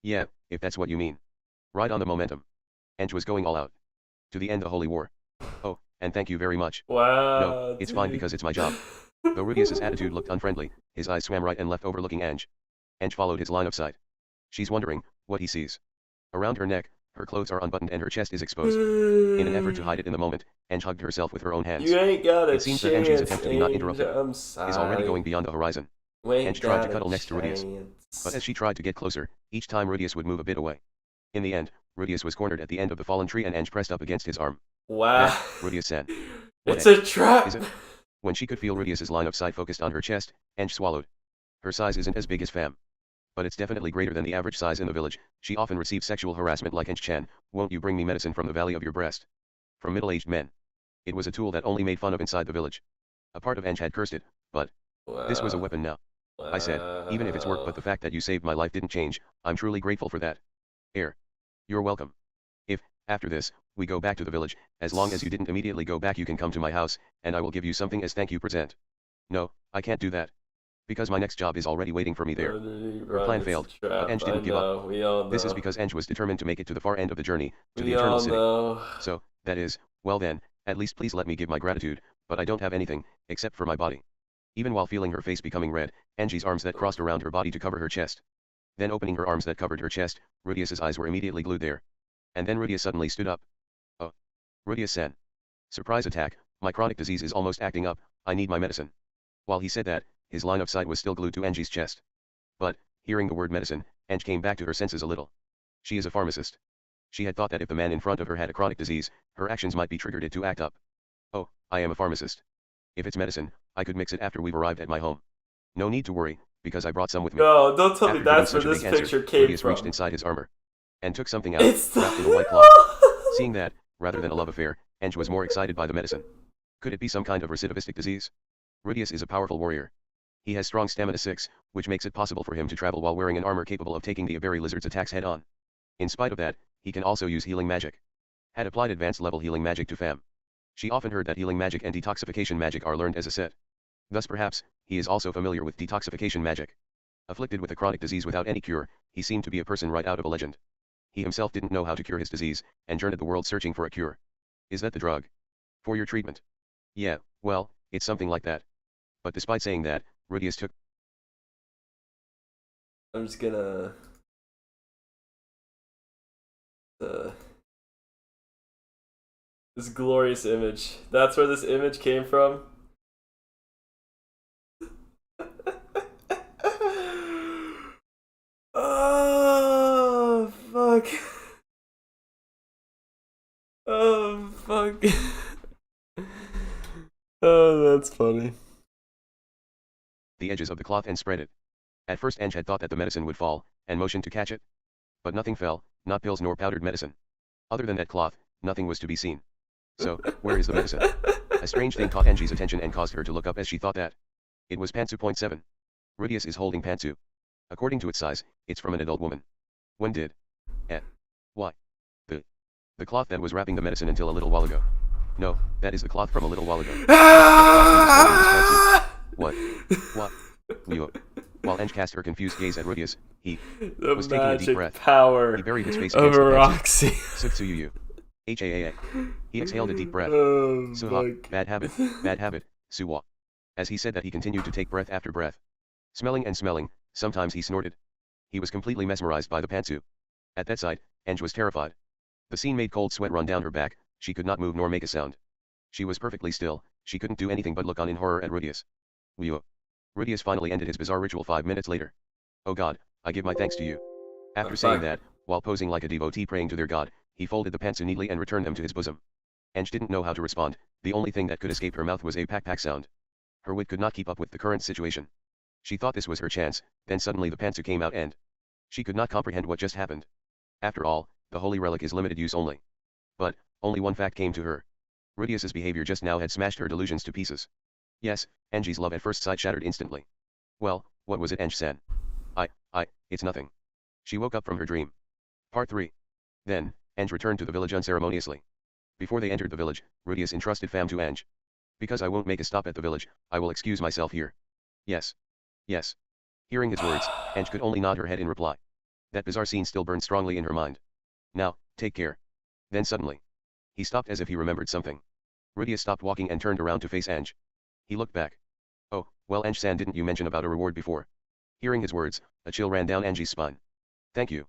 Yeah, if that's what you mean. Ride on the momentum. Ange was going all out. To the end the holy war. Oh, and thank you very much. No, wow, it's dude. fine because it's my job. Though Rudius's attitude looked unfriendly, his eyes swam right and left overlooking Ange. Ange followed his line of sight. She's wondering what he sees. Around her neck, her clothes are unbuttoned and her chest is exposed. In an effort to hide it in the moment, Ange hugged herself with her own hands. You ain't got a It seems that Angie's chance, attempt to be not Ange. interrupted I'm is already sorry. going beyond the horizon. We ain't Ange tried to got a cuddle next to Rudius. chance. But as she tried to get closer, each time Rudius would move a bit away. In the end, Rudius was cornered at the end of the fallen tree and Ange pressed up against his arm. Wow. Rudius-san. It's a trap. Is it? When she could feel Rudius's line of sight focused on her chest, Ange swallowed. Her size isn't as big as Fam. But it's definitely greater than the average size in the village. She often receives sexual harassment like Ange-chan, won't you bring me medicine from the valley of your breast? From middle-aged men. It was a tool that only made fun of inside the village. A part of Ange had cursed it, but this was a weapon now. I said, even if it's work but the fact that you saved my life didn't change, I'm truly grateful for that. You're welcome. If, after this, we go back to the village, as long as you didn't immediately go back you can come to my house, and I will give you something as thank you present. No, I can't do that. Because my next job is already waiting for me there. Her plan failed, but Ange didn't give up. We all know. This is because Ange was determined to make it to the far end of the journey, to the we Eternal all City. know. So, that is, well then, at least please let me give my gratitude, but I don't have anything, except for my body. Even while feeling her face becoming red, Angie's arms that crossed around her body to cover her chest. Then opening her arms that covered her chest, Rudius's eyes were immediately glued there. And then Rudius suddenly stood up. Oh. Rudius-san. Surprise attack, my chronic disease is almost acting up, I need my medicine. While he said that, his line of sight was still glued to Angie's chest. But, hearing the word medicine, Ange came back to her senses a little. She is a pharmacist. She had thought that if the man in front of her had a chronic disease, her actions might be triggered it to act up. Oh, I am a pharmacist. If it's medicine, I could mix it after we've arrived at my home. No need to worry, because I brought some with me. No, don't tell me After that's giving where such a this big picture answer, came Rudius from. reached inside his armor. And took something out, It's wrapped in a white cloth. Seeing that, rather than a love affair, Ange was more excited by the medicine. Could it be some kind of recidivistic disease? Rudius is a powerful warrior. He has strong stamina 6, which makes it possible for him to travel while wearing an armor capable of taking the Aberi lizard's attacks head-on. In spite of that, he can also use healing magic. Had applied advanced level healing magic to Fam. She often heard that healing magic and detoxification magic are learned as a set. Thus perhaps, he is also familiar with detoxification magic. Afflicted with a chronic disease without any cure, he seemed to be a person right out of a legend. He himself didn't know how to cure his disease, and journeyed the world searching for a cure. Is that the drug? For your treatment? Yeah, well, it's something like that. But despite saying that, Rudius took... I'm just gonna... This glorious image. That's where this image came from. Oh, fuck. Oh, fuck. Oh, that's funny. The edges of the cloth and spread it. At first Ange had thought that the medicine would fall, and motioned to catch it. But nothing fell, not pills nor powdered medicine. Other than that cloth, nothing was to be seen. So, where is the medicine? A strange thing caught Angie's attention and caused her to look up as she thought that. It was Pantsu.7. Rudius is holding Pantsu. According to its size, it's from an adult woman. When did? Why? The cloth that was wrapping the medicine until a little while ago. No, that is the cloth from a little while ago. What? Leo. While Ange cast her confused gaze at Rudius, he was taking a deep breath. Power he buried his face of against the Roxy. Suksuyu. HAAA. He exhaled a deep breath. Oh, Suha, bad habit, Suwa. As he said that, he continued to take breath after breath. Smelling and smelling, sometimes he snorted. He was completely mesmerized by the pantsu. At that sight, Ange was terrified. The scene made cold sweat run down her back, she could not move nor make a sound. She was perfectly still, she couldn't do anything but look on in horror at Rudius. Leo. Rudius finally ended his bizarre ritual 5 minutes later. Oh God, I give my thanks to you. After saying that, while posing like a devotee praying to their God, he folded the pantsu neatly and returned them to his bosom. Ange didn't know how to respond, the only thing that could escape her mouth was a pack sound. Her wit could not keep up with the current situation. She thought this was her chance, then suddenly the pantsu came out and she could not comprehend what just happened. After all, the holy relic is limited use only. But, only one fact came to her. Rudius's behavior just now had smashed her delusions to pieces. Yes, Angie's love at first sight shattered instantly. Well, what was it? Ange said. It's nothing. She woke up from her dream. Part 3. Then, Ange returned to the village unceremoniously. Before they entered the village, Rudius entrusted Fam to Ange. Because I won't make a stop at the village, I will excuse myself here. Yes. Hearing his words, Ange could only nod her head in reply. That bizarre scene still burned strongly in her mind. Now, take care. Then suddenly, he stopped as if he remembered something. Rudius stopped walking and turned around to face Ange. He looked back. Oh, well, Ange-san, didn't you mention about a reward before? Hearing his words, a chill ran down Angie's spine. Thank you.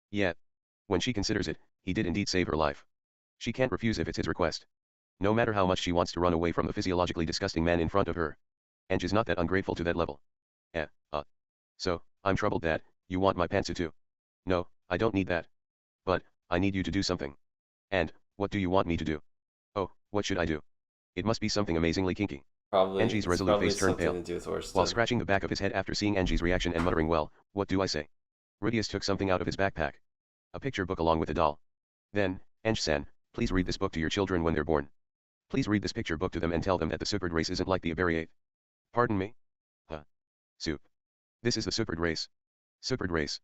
Yeah. When she considers it, he did indeed save her life. She can't refuse if it's his request. No matter how much she wants to run away from the physiologically disgusting man in front of her. Ange is not that ungrateful to that level. So, I'm troubled that, you want my pantsu too. No, I don't need that. But, I need you to do something. And, what do you want me to do? Oh, what should I do? It must be something amazingly kinky. Angie's resolute face turned pale, while scratching the back of his head after seeing Angie's reaction and muttering, well, what do I say? Rudius took something out of his backpack. A picture book along with a doll. Then, Ange-san, please read this book to your children when they're born. Please read this picture book to them and tell them that the supered race isn't like the Aberiate. Pardon me? Soup. This is the supered race. Supered race.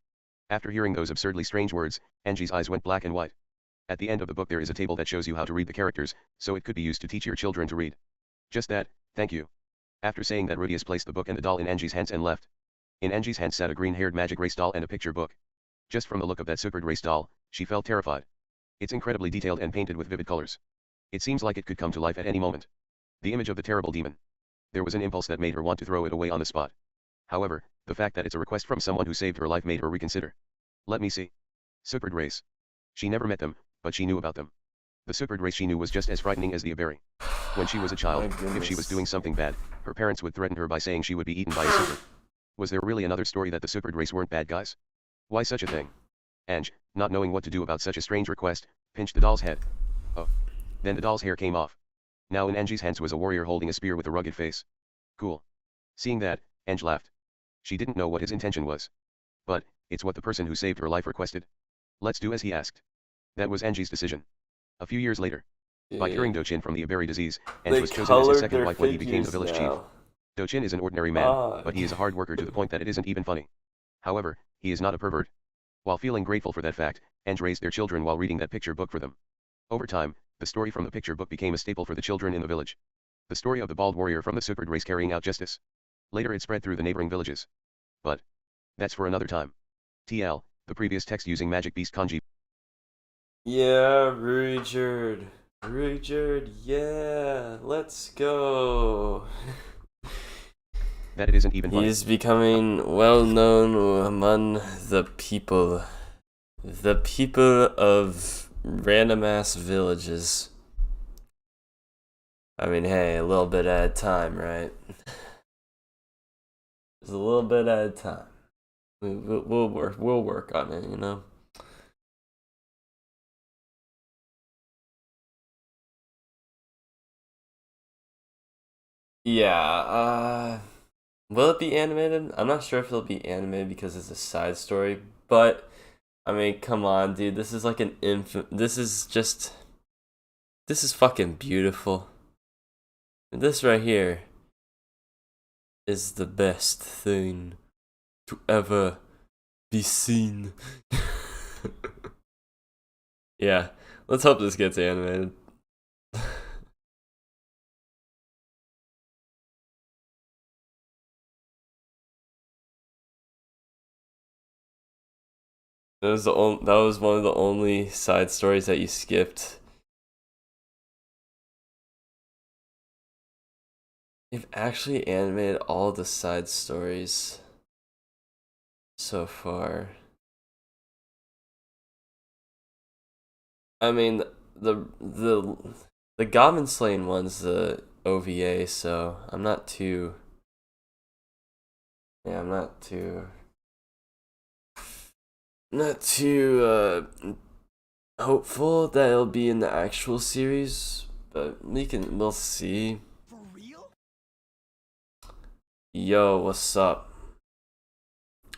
After hearing those absurdly strange words, Angie's eyes went black and white. At the end of the book there is a table that shows you how to read the characters, so it could be used to teach your children to read. Just that, thank you. After saying that, Rudius placed the book and the doll in Angie's hands and left. In Angie's hands sat a green-haired magic race doll and a picture book. Just from the look of that supered race doll, she felt terrified. It's incredibly detailed and painted with vivid colors. It seems like it could come to life at any moment. The image of the terrible demon. There was an impulse that made her want to throw it away on the spot. However, the fact that it's a request from someone who saved her life made her reconsider. Let me see. Supered race. She never met them, but she knew about them. The supered race she knew was just as frightening as the Aberi. When she was a child, if she was doing something bad, her parents would threaten her by saying she would be eaten by a super. Was there really another story that the supered race weren't bad guys? Why such a thing? Ange, not knowing what to do about such a strange request, pinched the doll's head. Oh. Then the doll's hair came off. Now in Angie's hands was a warrior holding a spear with a rugged face. Cool. Seeing that, Ange laughed. She didn't know what his intention was. But, it's what the person who saved her life requested. Let's do as he asked. That was Angie's decision. A few years later, by curing Dochin from the Aberi disease, Ange was chosen as his second wife when he became the village chief. Dochin is an ordinary man, but he is a hard worker to the point that it isn't even funny. However, he is not a pervert. While feeling grateful for that fact, Ange raised their children while reading that picture book for them. Over time, the story from the picture book became a staple for the children in the village. The story of the bald warrior from the supered race carrying out justice. Later it spread through the neighboring villages. But, that's for another time. TL, the previous text using magic beast kanji. Yeah, Ruijerd. Ruijerd, yeah, let's go. That it isn't even funny. He's becoming well known among the people. The people of random ass villages. I mean, hey, a little bit at a time, right? Just a little bit at a time. We'll work on it, you know. Yeah. Will it be animated? I'm not sure if it'll be animated because it's a side story, but I mean, come on, dude. This is like an infant. This is fucking beautiful. This right here is the best thing to ever be seen. Yeah, let's hope this gets animated. That was one of the only side stories that you skipped. They've actually animated all the side stories so far. I mean, the the Goblin Slaying one's the OVA, so I'm not too. Yeah, I'm not too hopeful that it'll be in the actual series, but we'll see. For real? Yo, what's up?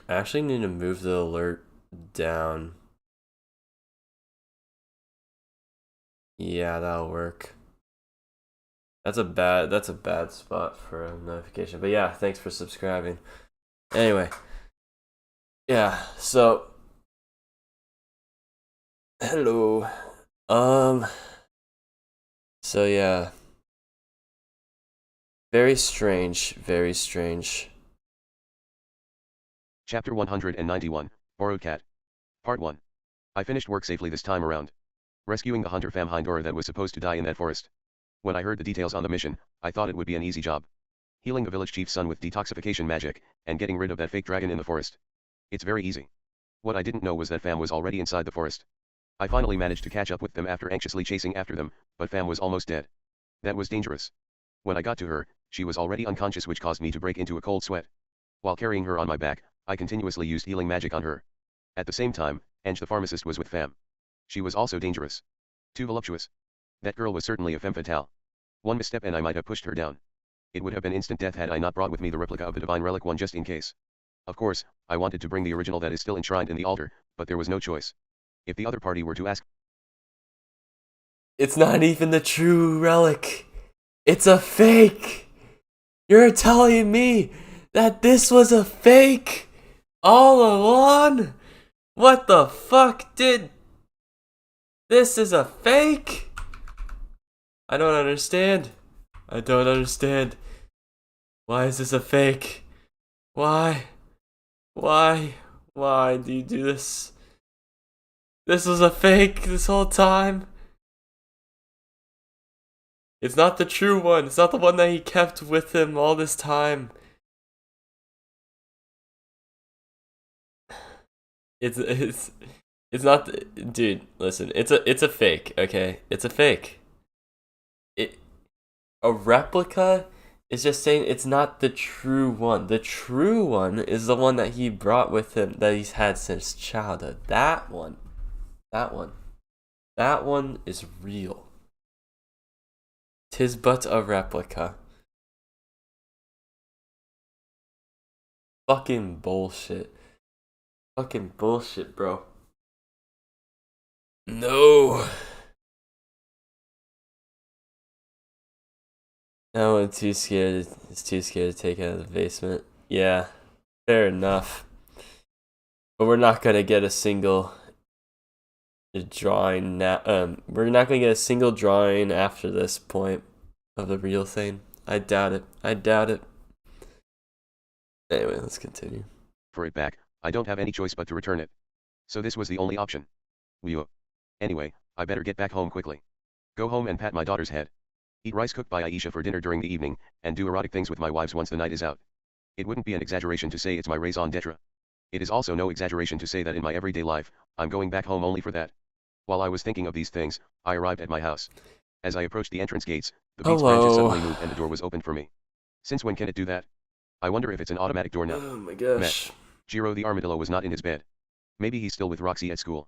I actually need to move the alert down. Yeah, that'll work. That's a bad spot for a notification. But yeah, thanks for subscribing. Anyway. Yeah, so hello. So yeah. Very strange, very strange. Chapter 191, Borrowed Cat. Part 1. I finished work safely this time around. Rescuing the hunter fam Hindora that was supposed to die in that forest. When I heard the details on the mission, I thought it would be an easy job. Healing the village chief's son with detoxification magic, and getting rid of that fake dragon in the forest. It's very easy. What I didn't know was that fam was already inside the forest. I finally managed to catch up with them after anxiously chasing after them, but fam was almost dead. That was dangerous. When I got to her, she was already unconscious, which caused me to break into a cold sweat. While carrying her on my back, I continuously used healing magic on her. At the same time, Ange the pharmacist was with fam. She was also dangerous. Too voluptuous. That girl was certainly a femme fatale. One misstep and I might have pushed her down. It would have been instant death had I not brought with me the replica of the divine relic one just in case. Of course, I wanted to bring the original that is still enshrined in the altar, but there was no choice. If the other party were to ask, It's not even the true relic. It's a fake. You're telling me that this was a fake all along? What the fuck did... This is a fake? I don't understand. I don't understand. Why is this a fake? Why? Why? Why do you do this? This was a fake this whole time. It's not the true one. It's not the one that he kept with him all this time. It's not, dude, listen. It's a fake, okay? It's a fake. A replica is just saying it's not the true one. The true one is the one that he brought with him that he's had since childhood. That one is real. 'Tis but a replica. Fucking bullshit. Fucking bullshit, bro. No. No one too scared. Is too scared to take it out of the basement. Yeah, fair enough. But we're not gonna get a single drawing now. We're not gonna get a single drawing after this point of the real thing. I doubt it. I doubt it. Anyway, let's continue. for it back, I don't have any choice but to return it. So this was the only option. Anyway, I better get back home quickly. Go home and pat my daughter's head. Eat rice cooked by Aisha for dinner during the evening, and do erotic things with my wives once the night is out. It wouldn't be an exaggeration to say it's my raison d'etre. It is also no exaggeration to say that in my everyday life, I'm going back home only for that. While I was thinking of these things, I arrived at my house. As I approached the entrance gates, The beats branches Hello. suddenly moved and the door was opened for me. Since when can it do that? I wonder if it's an automatic door now. Oh my Meh. gosh. Jiro the armadillo was not in his bed. Maybe he's still with Roxy at school.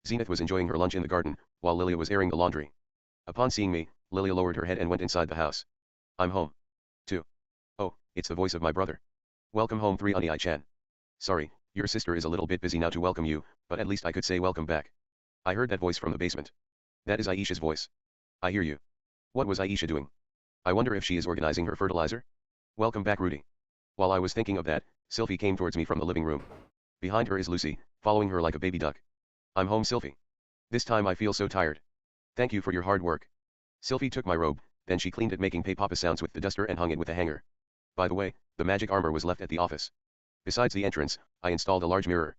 Zenith was enjoying her lunch in the garden, while Lilia was airing the laundry. Upon seeing me, Lilia lowered her head and went inside the house. I'm home. 2. Oh, it's the voice of my brother. Welcome home 3 Ani-chan. Sorry, your sister is a little bit busy now to welcome you, but at least I could say welcome back. I heard that voice from the basement. That is Aisha's voice. I hear you. What was Aisha doing? I wonder if she is organizing her fertilizer? Welcome back, Rudy. While I was thinking of that, Sylvie came towards me from the living room. Behind her is Lucy, following her like a baby duck. I'm home, Sylvie. This time I feel so tired. Thank you for your hard work. Sylvie took my robe, then she cleaned it making papa sounds with the duster and hung it with a hanger. By the way, the magic armor was left at the office. Besides the entrance, I installed a large mirror.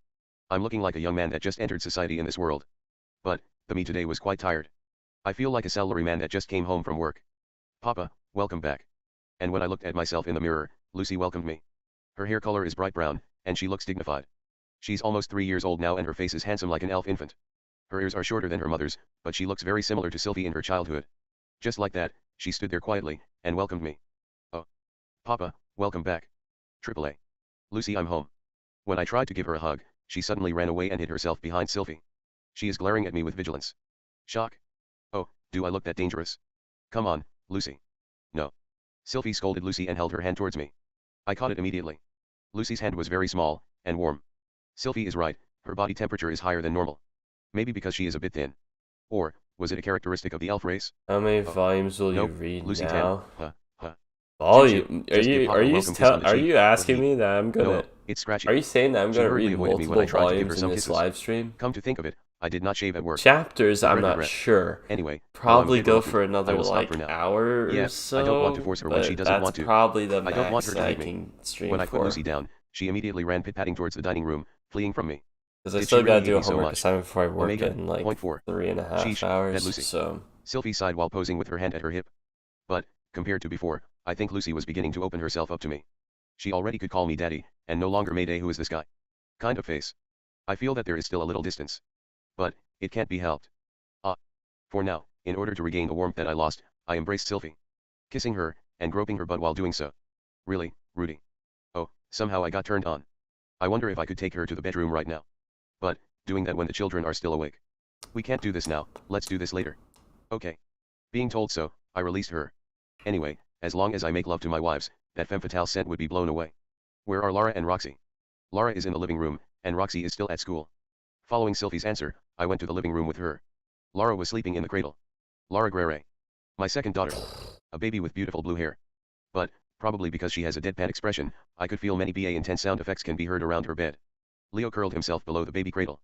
I'm looking like a young man that just entered society in this world. But, the me today was quite tired. I feel like a salaryman that just came home from work. Papa, welcome back. And when I looked at myself in the mirror, Lucy welcomed me. Her hair color is bright brown, and she looks dignified. She's almost 3 years old now and her face is handsome like an elf infant. Her ears are shorter than her mother's, but she looks very similar to Sylvie in her childhood. Just like that, she stood there quietly, and welcomed me. Oh. Papa, welcome back. AAA. Lucy, I'm home. When I tried to give her a hug, she suddenly ran away and hid herself behind Sylvie. She is glaring at me with vigilance. Shock. Oh, do I look that dangerous? Come on, Lucy. No. Sylvie scolded Lucy and held her hand towards me. I caught it immediately. Lucy's hand was very small, and warm. Sylvie is right, her body temperature is higher than normal. Maybe because she is a bit thin. Or, was it a characteristic of the elf race? How many Oh. volumes will Nope, you read Lucy now? Tan. Volume? Just give Papa a welcome kiss on the Are cheek, you but asking he... me that I'm gonna? No, it's scratchy. Are you saying that I'm She gonna hurriedly read avoided me when I multiple tried to give her volumes in some this kisses. live stream? Come to think of it, I did not shave at work. Chapters, I'm not Regret. sure. Anyway, Probably I'm go reluctant. for I another will stop for like now. hour Yeah, or so. I don't want to force her when she but doesn't that's want to. probably the I don't want max her to I leave me. can stream When I put for. Lucy down, she immediately ran pit-patting towards the dining room, fleeing from me. Because I Did still she really gotta do hate a me so homework much? assignment before I work Omega, in like point 4. 3.5 Sheesh, hours. that Lucy. So Sylvie sighed while posing with her hand at her hip. But, compared to before, I think Lucy was beginning to open herself up to me. She already could call me daddy, and no longer made a who is this guy kind of face. I feel that there is still a little distance. But, it can't be helped. For now, in order to regain the warmth that I lost, I embraced Sylvie. Kissing her, and groping her butt while doing so. Really, Rudy. Oh, somehow I got turned on. I wonder if I could take her to the bedroom right now. But, doing that when the children are still awake. We can't do this now, let's do this later. Okay. Being told so, I released her. Anyway, as long as I make love to my wives, that femme fatale scent would be blown away. Where are Lara and Roxy? Lara is in the living room, and Roxy is still at school. Following Sylvie's answer, I went to the living room with her. Lara was sleeping in the cradle. Lara Grere. My second daughter. A baby with beautiful blue hair. But, probably because she has a deadpan expression, I could feel many intense sound effects can be heard around her bed. Leo curled himself below the baby cradle.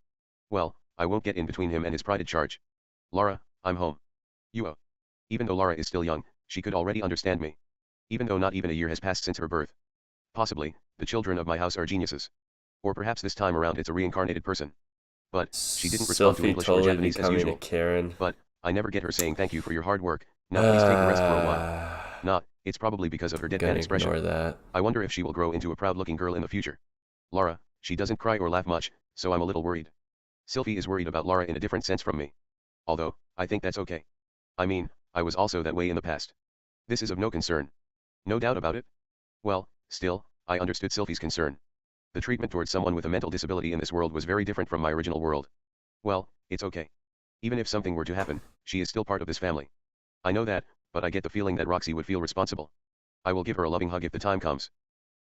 Well, I won't get in between him and his prided charge. Lara, I'm home. You. Even though Lara is still young, she could already understand me. Even though not even a year has passed since her birth. Possibly, the children of my house are geniuses. Or perhaps this time around it's a reincarnated person. But, she didn't respond to English or Japanese as usual. Karen. But, I never get her saying thank you for your hard work, now please take a rest for a while. Nah, it's probably because of her deadpan expression. Ignore that. I wonder if she will grow into a proud-looking girl in the future. Lara, she doesn't cry or laugh much, so I'm a little worried. Sylvie is worried about Lara in a different sense from me. Although, I think that's okay. I mean, I was also that way in the past. This is of no concern. No doubt about it. Well, still, I understood Sylvie's concern. The treatment towards someone with a mental disability in this world was very different from my original world. Well, it's okay. Even if something were to happen, she is still part of this family. I know that, but I get the feeling that Roxy would feel responsible. I will give her a loving hug if the time comes.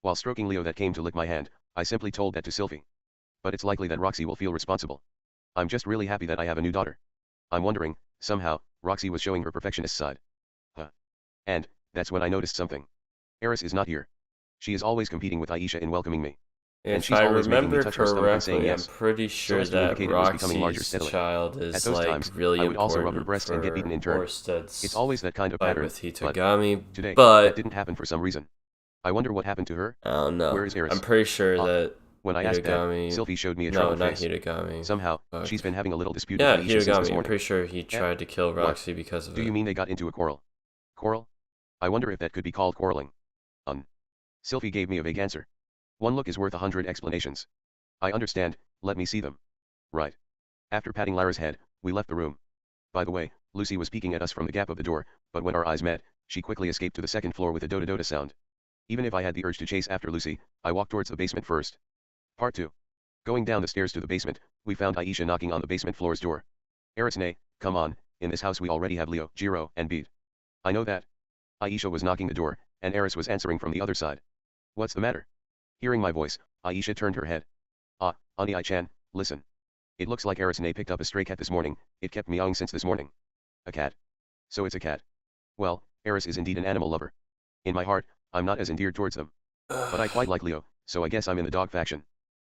While stroking Leo that came to lick my hand, I simply told that to Sylvie. But it's likely that Roxy will feel responsible. I'm just really happy that I have a new daughter. I'm wondering, somehow, Roxy was showing her perfectionist side. And, that's when I noticed something. Eris is not here. She is always competing with Aisha in welcoming me. And If she's I always making me remember touch her stomach and saying correctly, I'm yes. pretty So sure as to that indicate it was becoming larger Roxy's steadily. child is At those like times, really I would also rub her important breast and get beaten in turn. Orsted's It's always that kind of fight pattern, with but Hitogami, today, but that didn't happen for some reason. I wonder what happened to her. I don't know. Where is Eris? I'm pretty sure that When I asked that, Hitogami. Sylvie showed me a No, troubled not face. Hitogami. Somehow, Fuck. she's been having a little dispute Yeah, with Aisha since this Hitogami. I'm morning. pretty sure he tried to kill What? Roxy because of Do it. you mean they got into a quarrel? Quarrel? I wonder if that could be called quarreling. Sylvie gave me a vague answer. One look is worth 100 explanations. I understand, let me see them. Right. After patting Lara's head, we left the room. By the way, Lucy was peeking at us from the gap of the door, but when our eyes met, She quickly escaped to the second floor with a dota-dota sound. Even if I had the urge to chase after Lucy, I walked towards the basement first. Part 2. Going down the stairs to the basement, we found Aisha knocking on the basement floor's door. Erisne, come on, in this house we already have Leo, Jiro, and Beat. I know that. Aisha was knocking the door, and Eris was answering from the other side. What's the matter? Hearing my voice, Aisha turned her head. Ah, Ani-chan, listen. It looks like Erisne picked up a stray cat this morning, it kept meowing since this morning. A cat? So it's a cat. Well, Eris is indeed an animal lover. In my heart, I'm not as endeared towards them. But I quite like Leo, so I guess I'm in the dog faction.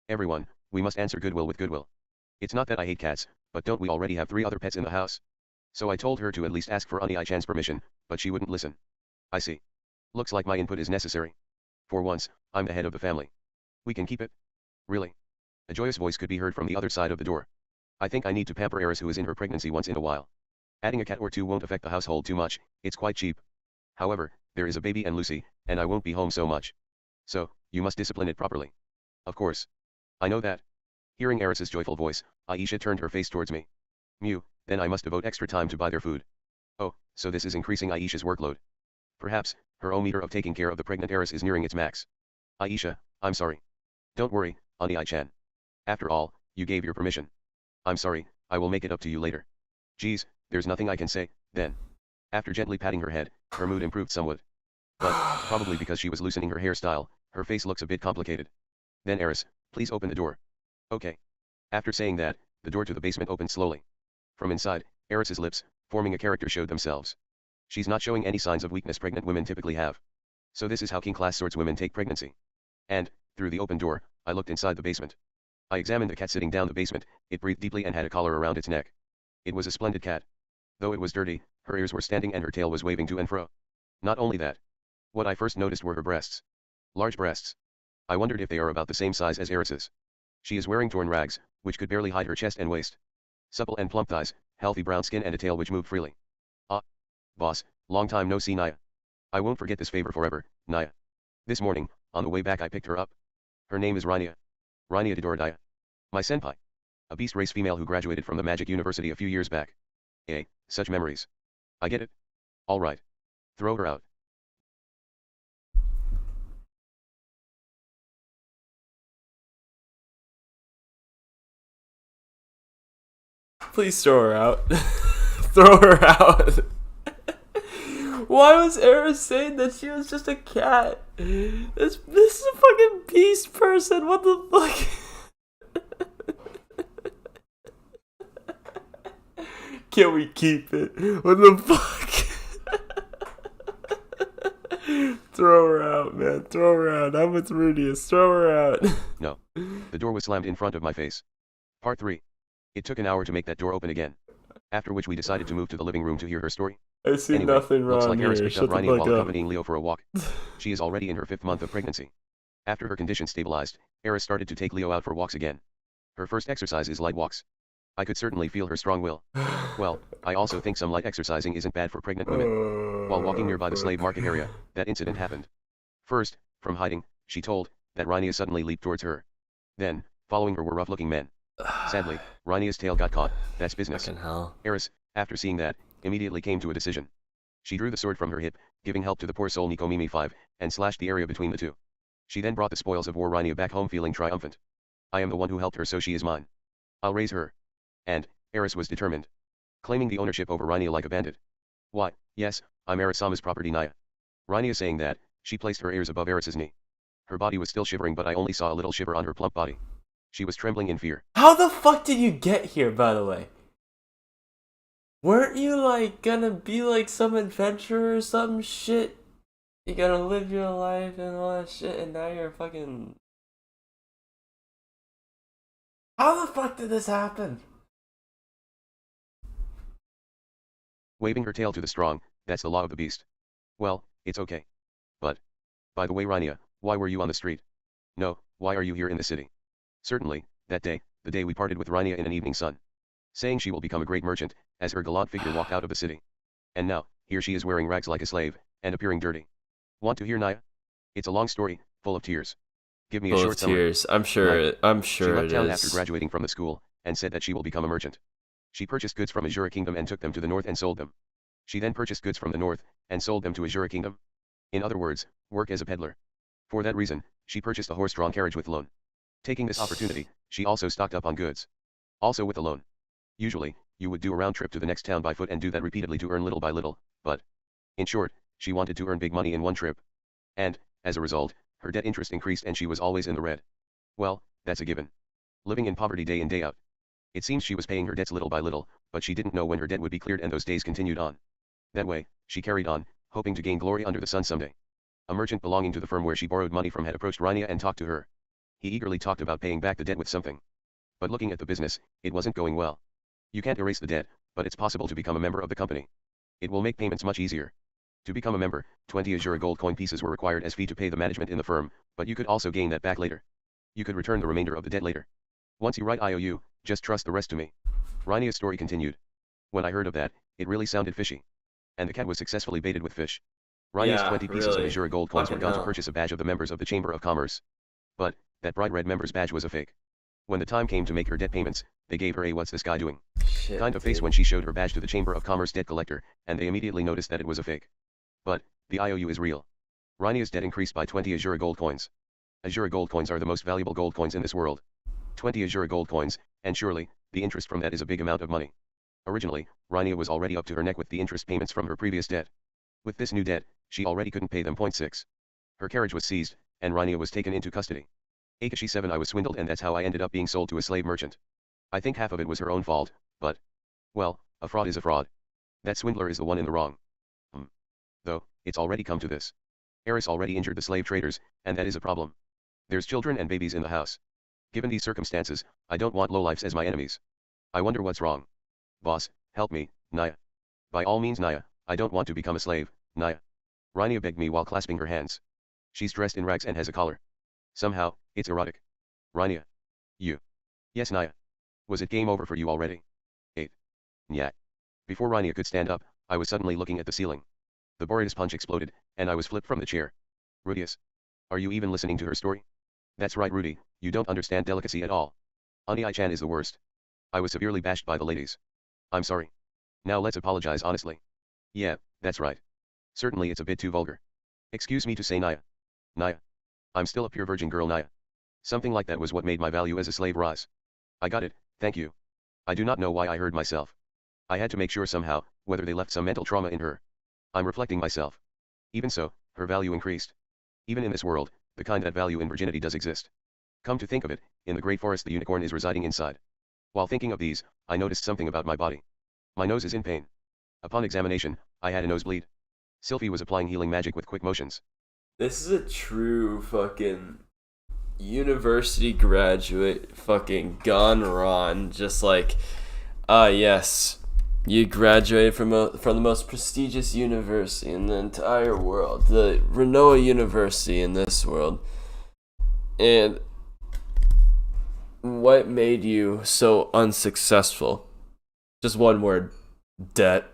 Everyone, we must answer goodwill with goodwill. It's not that I hate cats, but don't we already have 3 other pets in the house? So I told her to at least ask for Ani-chan's permission, but she wouldn't listen. I see. Looks like my input is necessary. For once, I'm the head of the family. We can keep it? Really? A joyous voice could be heard from the other side of the door. I think I need to pamper Eris, who is in her pregnancy, once in a while. Adding a cat or 2 won't affect the household too much, it's quite cheap. However, there is a baby and Lucy, and I won't be home so much. So, you must discipline it properly. Of course. I know that. Hearing Eris's joyful voice, Aisha turned her face towards me. Mew, then I must devote extra time to buy their food. Oh, so this is increasing Aisha's workload. Perhaps, her meter of taking care of the pregnant Eris is nearing its max. Aisha, I'm sorry. Don't worry, Ani-chan. After all, you gave your permission. I'm sorry, I will make it up to you later. Geez, there's nothing I can say, then. After gently patting her head, her mood improved somewhat. But, probably because she was loosening her hairstyle, her face looks a bit complicated. Then Eris, please open the door. Okay. After saying that, the door to the basement opened slowly. From inside, Eris's lips, forming a character, showed themselves. She's not showing any signs of weakness pregnant women typically have. So this is how king-class swordswomen take pregnancy. And, through the open door, I looked inside the basement. I examined the cat sitting down the basement, it breathed deeply and had a collar around its neck. It was a splendid cat. Though it was dirty, her ears were standing and her tail was waving to and fro. Not only that. What I first noticed were her breasts. Large breasts. I wondered if they are about the same size as Eris's. She is wearing torn rags, which could barely hide her chest and waist. Supple and plump thighs, healthy brown skin and a tail which moved freely. Ah. Boss, long time no see Naya. I won't forget this favor forever, Naya. This morning, on the way back I picked her up. Her name is Rania. Rania Dodorodaya. My senpai. A beast race female who graduated from the Magic University a few years back. Such memories. I get it. Alright. Throw her out. Please throw her out. Throw her out. Why was Eris saying that she was just a cat? This is a fucking beast person. What the fuck? Can we keep it? What the fuck? Throw her out, man. Throw her out. I'm with Rudius. Throw her out. No. The door was slammed in front of my face. Part 3. It took an hour to make that door open again. After which we decided to move to the living room to hear her story. I see Anyway, nothing looks wrong like Eris here. picked up Shut the Rania fuck while up. accompanying Leo for a walk. She is already in her 5th month of pregnancy. After her condition stabilized, Eris started to take Leo out for walks again. Her first exercise is light walks. I could certainly feel her strong will. Well, I also think some light exercising isn't bad for pregnant women. While walking nearby the slave market area, that incident happened. First, from hiding, she told, that Rania suddenly leaped towards her. Then, following her were rough-looking men. Sadly, Rania's tail got caught, that's business. Fucking hell. Eris, after seeing that, immediately came to a decision. She drew the sword from her hip, giving help to the poor soul Nikomimi 5, and slashed the area between the two. She then brought the spoils of war Rania back home feeling triumphant. I am the one who helped her, so she is mine. I'll raise her. And, Eris was determined. Claiming the ownership over Rania like a bandit. Why, yes, I'm Eris-sama's property Naya. Rania saying that, she placed her ears above Eris's knee. Her body was still shivering, but I only saw a little shiver on her plump body. She was trembling in fear. How the fuck did you get here, by the way? Weren't you, like, gonna be, like, some adventurer or some shit? You gotta live your life and all that shit, and now you're fucking... How the fuck did this happen? Waving her tail to the strong, that's the law of the beast. Well, it's okay. But, by the way Rania, why were you on the street? No, why are you here in the city? Certainly, that day, the day we parted with Rania in an evening sun. Saying she will become a great merchant, as her gallant figure walked out of the city. And now, here she is wearing rags like a slave, and appearing dirty. Want to hear Naya? It's a long story, full of tears. Give me a short summary. Tears. I'm sure. I'm sure she left it town is. after graduating from the school, and said that she will become a merchant. She purchased goods from Azura Kingdom and took them to the north and sold them. She then purchased goods from the north, and sold them to Azura Kingdom. In other words, work as a peddler. For that reason, she purchased a horse-drawn carriage with loan. Taking this opportunity, she also stocked up on goods. Also with a loan. Usually, you would do a round trip to the next town by foot and do that repeatedly to earn little by little, but, in short, she wanted to earn big money in one trip. And, as a result, her debt interest increased and she was always in the red. Well, that's a given. Living in poverty day in day out. It seems she was paying her debts little by little, but she didn't know when her debt would be cleared, and those days continued on. That way, she carried on, hoping to gain glory under the sun someday. A merchant belonging to the firm where she borrowed money from had approached Rania and talked to her. He eagerly talked about paying back the debt with something. But looking at the business, it wasn't going well. You can't erase the debt, but it's possible to become a member of the company. It will make payments much easier. To become a member, 20 Azura gold coin pieces were required as fee to pay the management in the firm, but you could also gain that back later. You could return the remainder of the debt later. Once you write IOU, just trust the rest to me. Rania's story continued. When I heard of that, it really sounded fishy. And the cat was successfully baited with fish. Rania's 20 pieces of Azura gold coins were gone to purchase a badge of the members of the Chamber of Commerce. But, that bright red member's badge was a fake. When the time came to make her debt payments, they gave her a "what's this guy doing?" kind of face when she showed her badge to the Chamber of Commerce debt collector, and they immediately noticed that it was a fake. But, the IOU is real. Rania's debt increased by 20 Azura gold coins. Azura gold coins are the most valuable gold coins in this world. 20 Azura gold coins, and surely, the interest from that is a big amount of money. Originally, Rania was already up to her neck with the interest payments from her previous debt. With this new debt, she already couldn't pay them. 6. Her carriage was seized, and Rania was taken into custody. Akashi 7 I was swindled, and that's how I ended up being sold to a slave merchant. I think half of it was her own fault, but, well, a fraud is a fraud. That swindler is the one in the wrong. Though, it's already come to this. Eris already injured the slave traders, and that is a problem. There's children and babies in the house. Given these circumstances, I don't want lowlifes as my enemies. I wonder what's wrong. Boss, help me, Naya. By all means, Naya, I don't want to become a slave, Naya. Rania begged me while clasping her hands. She's dressed in rags and has a collar. Somehow, it's erotic. Rania. You. Yes, Naya. Was it game over for you already? 8. Nyat. Before Rania could stand up, I was suddenly looking at the ceiling. The Boreas punch exploded, and I was flipped from the chair. Rudius. Are you even listening to her story? That's right, Rudy, you don't understand delicacy at all. Ani-chan is the worst. I was severely bashed by the ladies. I'm sorry. Now let's apologize honestly. Yeah, that's right. Certainly it's a bit too vulgar. Excuse me to say, Naya. Naya. I'm still a pure virgin girl, Naya. Something like that was what made my value as a slave rise. I got it, thank you. I do not know why I heard myself. I had to make sure somehow, whether they left some mental trauma in her. I'm reflecting myself. Even so, her value increased. Even in this world, the kind that value in virginity does exist. Come to think of it, in the great forest the unicorn is residing inside. While thinking of these, I noticed something about my body. My nose is in pain. Upon examination, I had a nosebleed. Sylphie was applying healing magic with quick motions. This is a true fucking university graduate fucking gone wrong. Just like, yes, you graduated from the most prestigious university in the entire world, the Renoa University in this world. And what made you so unsuccessful? Just one word. Debt.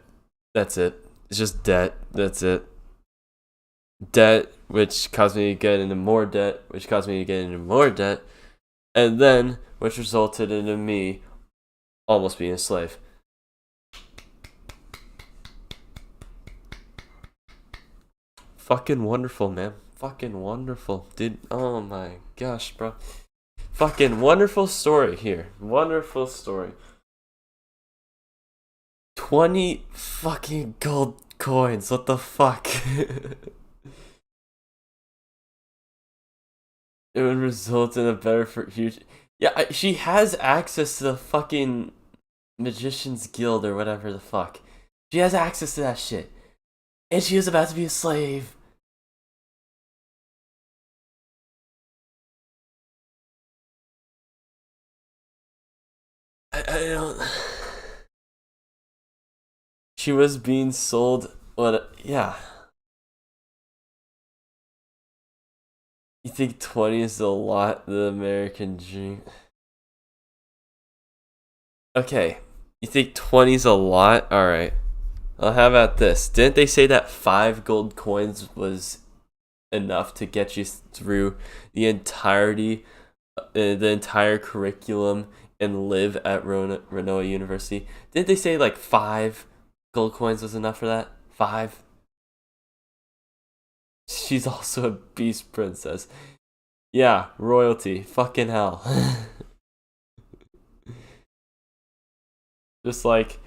That's it. It's just debt. That's it. Debt, which caused me to get into more debt, which caused me to get into more debt, and then which resulted into me almost being a slave. Fucking wonderful, man. Fucking wonderful. Dude, oh my gosh, bro. Fucking wonderful story here. Wonderful story. 20 fucking gold coins. What the fuck? It would result in a better future. Yeah, she has access to the fucking Magician's Guild or whatever the fuck. She has access to that shit. And she was about to be a slave. I don't... She was being sold... What? Yeah. You think 20 is a lot, the American dream? Okay. You think 20 is a lot? Alright. Well, how about this? Didn't they say that 5 gold coins was enough to get you through the entirety, the entire curriculum and live at Renoa University? Didn't they say like 5 gold coins was enough for that? 5? She's also a beast princess. Yeah, royalty. Fucking hell. Just like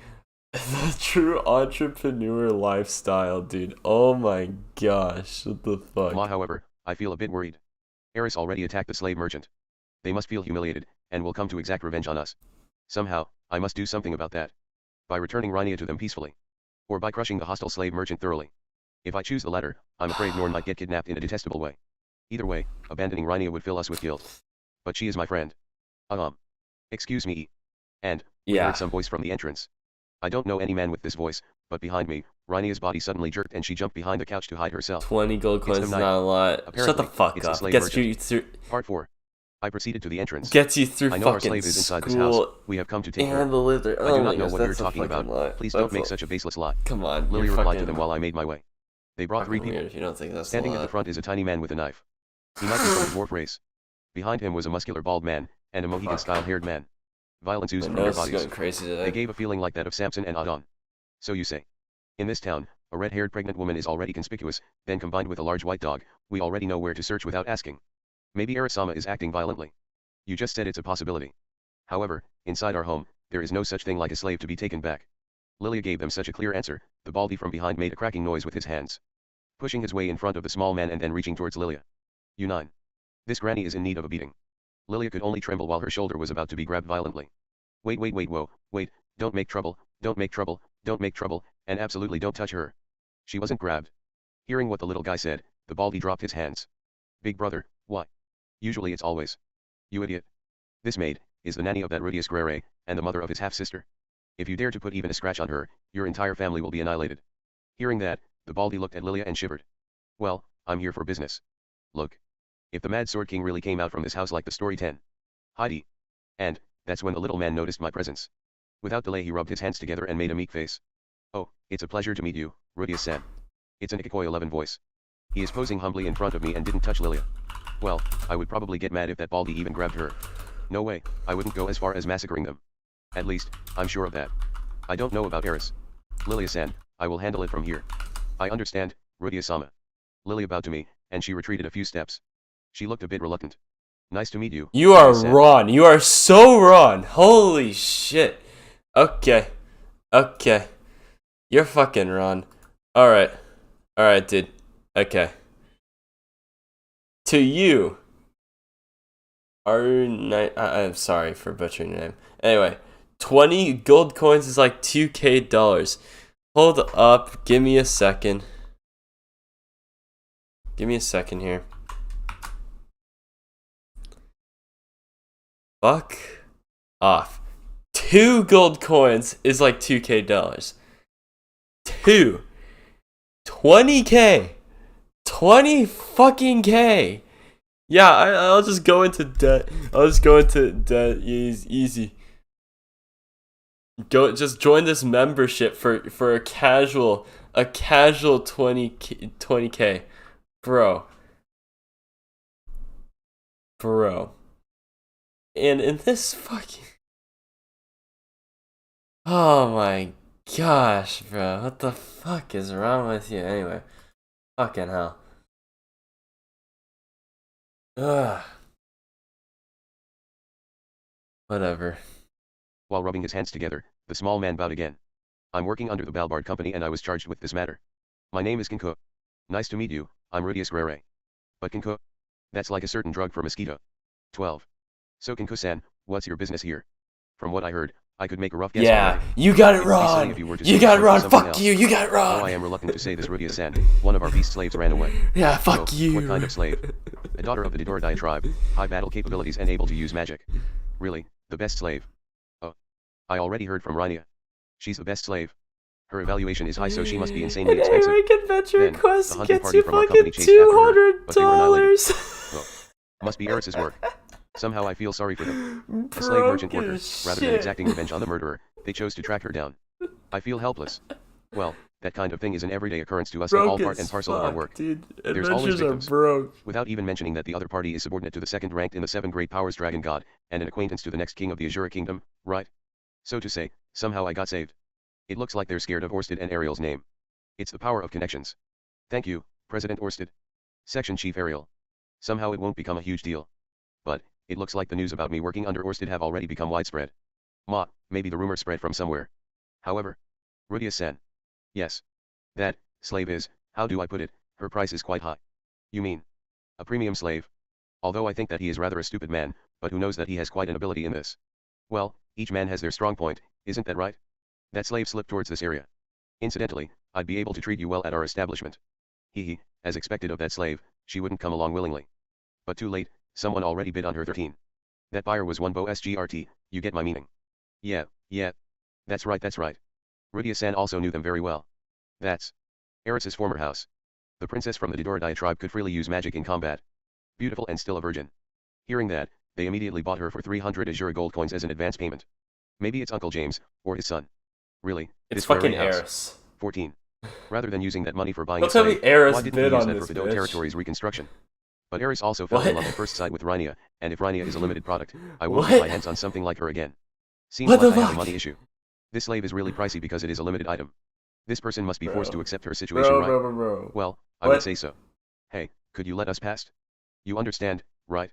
the true entrepreneur lifestyle, dude. Oh my gosh. What the fuck? Ma, however, I feel a bit worried. Eris already attacked the slave merchant. They must feel humiliated, and will come to exact revenge on us. Somehow, I must do something about that. By returning Rania to them peacefully. Or by crushing the hostile slave merchant thoroughly. If I choose the latter, I'm afraid Norn might get kidnapped in a detestable way. Either way, abandoning Rania would fill us with guilt. But she is my friend. Excuse me. And, we heard some voice from the entrance. I don't know any man with this voice, but behind me, Rania's body suddenly jerked and she jumped behind the couch to hide herself. 20 gold coins is not a lot. Shut the fuck up. Gets you through. Part 4. I proceeded to the entrance. Gets you through I know fucking our slave is inside this school house. We have come to take her. and the litter. I do not know what you're talking about. Lie. Please That's don't make such a baseless lie. Come on. Lily you're replied fucking to them while I made my way. They brought 3 people. If you don't think that's Standing a at lot. the front is a tiny man with a knife. He might be from the dwarf race. Behind him was a muscular bald man, and a Mohican-style haired man. Violence oozed My from their nose is bodies. going crazy today. They gave a feeling like that of Samson and Adon. So you say. In this town, a red-haired pregnant woman is already conspicuous, then combined with a large white dog, we already know where to search without asking. Maybe Arisama is acting violently. You just said it's a possibility. However, inside our home, there is no such thing like a slave to be taken back. Lilia gave them such a clear answer, the baldy from behind made a cracking noise with his hands. Pushing his way in front of the small man and then reaching towards Lilia. You 9. This granny is in need of a beating. Lilia could only tremble while her shoulder was about to be grabbed violently. Wait, whoa, wait, don't make trouble, and absolutely don't touch her. She wasn't grabbed. Hearing what the little guy said, the baldy dropped his hands. Big brother, why? Usually it's always. You idiot. This maid is the nanny of that Rudius Grere, and the mother of his half-sister. If you dare to put even a scratch on her, your entire family will be annihilated. Hearing that, the baldy looked at Lilia and shivered. Well, I'm here for business. Look. If the Mad Sword King really came out from this house like the story 10. Heidi. And, that's when the little man noticed my presence. Without delay he rubbed his hands together and made a meek face. Oh, it's a pleasure to meet you, Rudius-san. It's an Ikikoi 11 voice. He is posing humbly in front of me and didn't touch Lilia. Well, I would probably get mad if that baldy even grabbed her. No way, I wouldn't go as far as massacring them. At least, I'm sure of that. I don't know about Eris. Lilia-san, I will handle it from here. I understand, Rudius-sama. Lilia bowed to me, and she retreated a few steps. She looked a bit reluctant. Nice to meet you. You are wrong. You are so wrong. Holy shit. Okay. You're fucking wrong. Alright, dude. Okay. To you. I'm sorry for butchering your name. Anyway, 20 gold coins is like $2,000. Hold up. Give me a second. Give me a second here. Fuck off. 2 gold coins is like $2,000. 2. 20K. 20 fucking K. Yeah, I'll just go into debt. Easy. Just join this membership for a casual 20K. Bro. And in this fucking... Oh my gosh, bro. What the fuck is wrong with you? Anyway. Fucking hell. Ugh. Whatever. While rubbing his hands together, the small man bowed again. I'm working under the Balbard Company and I was charged with this matter. My name is Kinko. Nice to meet you, I'm Rudius Grere. But Kinko? That's like a certain drug for mosquito. 12. So Kinko-san, what's your business here? From what I heard, I could make a rough guess. Yeah, you got it wrong. You got it wrong. Fuck you. You got it wrong. Oh, I am reluctant to say this, Rudius-san. One of our beast slaves ran away. Yeah, fuck you. What kind of slave? A daughter of the Didoradai tribe, high battle capabilities and able to use magic. Really, the best slave. Oh. I already heard from Rania. She's the best slave. Her evaluation is high, so she must be insanely expensive. Eric Adventure Then, Quest the hunting gets party you from our fucking company chased after her, but they were annihilated. $200. Oh. Must be Eris's work. Somehow I feel sorry for them. A slave merchant worker, rather than exacting revenge on the murderer, they chose to track her down. I feel helpless. Well, that kind of thing is an everyday occurrence to us and all part and parcel of our work. Dude. There's always victims. Broke. Without even mentioning that the other party is subordinate to the second ranked in the 7 great powers dragon god, and an acquaintance to the next king of the Azura kingdom, right? So to say, somehow I got saved. It looks like they're scared of Orsted and Ariel's name. It's the power of connections. Thank you, President Orsted. Section Chief Ariel. Somehow it won't become a huge deal. But, it looks like the news about me working under Orsted have already become widespread. Maybe the rumor spread from somewhere. However. Rudia-san. Yes. That, slave is, how do I put it, her price is quite high. You mean? A premium slave? Although I think that he is rather a stupid man, but who knows that he has quite an ability in this. Well, each man has their strong point, isn't that right? That slave slipped towards this area. Incidentally, I'd be able to treat you well at our establishment. As expected of that slave, she wouldn't come along willingly. But too late, someone already bid on her 13. That buyer was one Bo SGRT, you get my meaning. Yeah. That's right. Rudia-san also knew them very well. That's Eris's former house. The princess from the Dodoradaya tribe could freely use magic in combat. Beautiful and still a virgin. Hearing that, they immediately bought her for 300 Azure gold coins as an advance payment. Maybe it's Uncle James, or his son. Really? It's this fucking very house? Eris. 14. Rather than using that money for buying Don't a tell slave, me Eris why didn't bid he use on that this for Fido bitch. territory's reconstruction? But Eris also fell in What? love at first sight with Rainia, and if Rainia is a limited product, I won't What? get my hands on something like her again. Seems What like the I have a fuck? money issue. This slave is really pricey because it is a limited item. This person must be Bro. forced to accept her situation, right? Bro. Well, I What? would say so. Hey, could you let us past? You understand, right?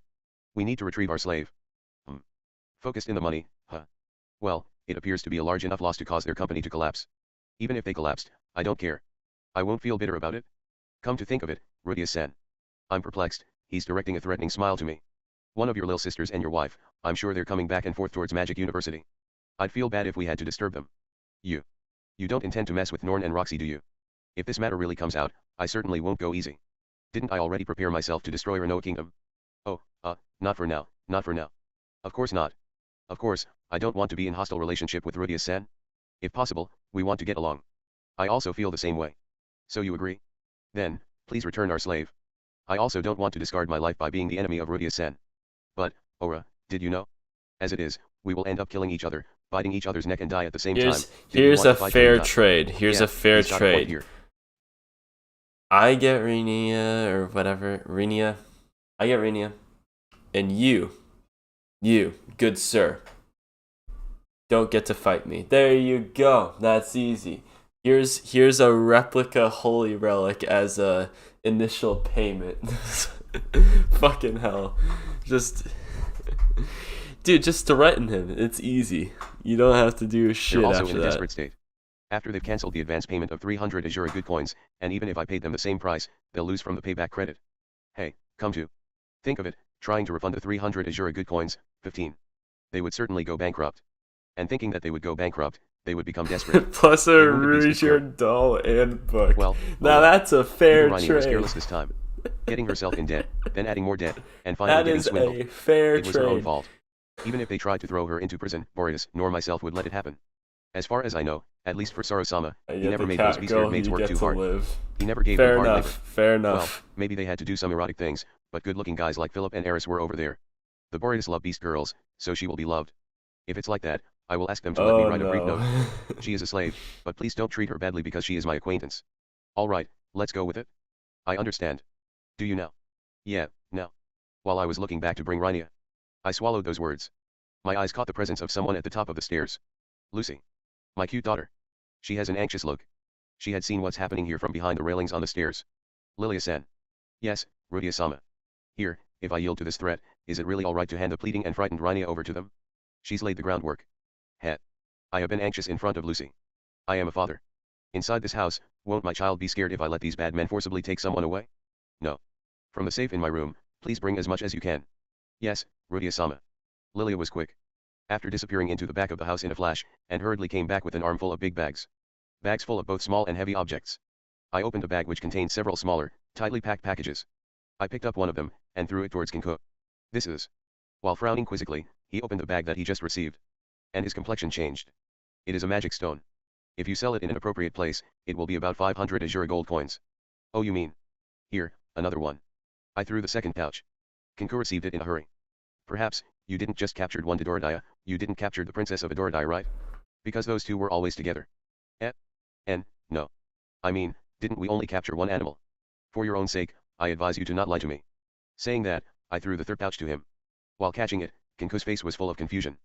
We need to retrieve our slave. Focused in the money, huh? Well, it appears to be a large enough loss to cause their company to collapse. Even if they collapsed, I don't care. I won't feel bitter about it. Come to think of it, Rudia-san. I'm perplexed, he's directing a threatening smile to me. One of your little sisters and your wife, I'm sure they're coming back and forth towards Magic University. I'd feel bad if we had to disturb them. You don't intend to mess with Norn and Roxy, do you? If this matter really comes out, I certainly won't go easy. Didn't I already prepare myself to destroy Renoa Kingdom? Oh, not for now. Of course not. Of course, I don't want to be in hostile relationship with Rudia-san. If possible, we want to get along. I also feel the same way. So you agree? Then, please return our slave. I also don't want to discard my life by being the enemy of Rudia-san. But, Ora, did you know? As it is, we will end up killing each other, biting each other's neck and die at the same time. Here's a fair trade. He's got a point here. I get Renia, or whatever, Renia. I get Renia. And you, good sir, don't get to fight me. There you go. That's easy. Here's a replica holy relic as a initial payment. Fucking hell. Dude, just threaten him. It's easy. You don't have to do shit They're also after in a that. desperate state. After they've cancelled the advance payment of 300 Azure good coins, and even if I paid them the same price, they'll lose from the payback credit. Hey, come to think of it, trying to refund the 300 Azure good coins, 15. They would certainly go bankrupt. And thinking that they would go bankrupt, they would become desperate. Plus a Rouge doll and book. Well, now that's a fair Rania trade. was careless this time. Getting herself in debt, then adding more debt, and finally getting swindled. That is a fair It was trade. her own fault. Even if they tried to throw her into prison, Boreas nor myself would let it happen. As far as I know, at least for Saro-sama, he never made those beast-eared maids work too hard. He never gave them hard labor. Fair enough. Well, maybe they had to do some erotic things, but good-looking guys like Philip and Eris were over there. The Boreas love beast girls, so she will be loved. If it's like that, I will ask them to let me write a brief note. She is a slave, but please don't treat her badly because she is my acquaintance. Alright, let's go with it. I understand. Do you now? Yeah, now. While I was looking back to bring Rania, I swallowed those words. My eyes caught the presence of someone at the top of the stairs. Lucy. My cute daughter. She has an anxious look. She had seen what's happening here from behind the railings on the stairs. Lilia-san. Yes, Rudia-sama. Here, if I yield to this threat, is it really alright to hand the pleading and frightened Rania over to them? She's laid the groundwork. Het. I have been anxious in front of Lucy. I am a father. Inside this house, won't my child be scared if I let these bad men forcibly take someone away? No. From the safe in my room, please bring as much as you can. Yes, Rudia-sama. Lilia was quick. After disappearing into the back of the house in a flash, and hurriedly came back with an armful of big bags. Bags full of both small and heavy objects. I opened a bag which contained several smaller, tightly packed packages. I picked up one of them, and threw it towards Kinko. This is. While frowning quizzically, he opened the bag that he just received. And his complexion changed. It is a magic stone. If you sell it in an appropriate place, it will be about 500 Azure gold coins. Oh, you mean? Here, another one. I threw the second pouch. Kinko received it in a hurry. Perhaps, you didn't just captured one Dodoradaya, you didn't capture the princess of Adoradaya, right? Because those two were always together. No. I mean, didn't we only capture one animal? For your own sake, I advise you to not lie to me. Saying that, I threw the third pouch to him. While catching it, Kinko's face was full of confusion.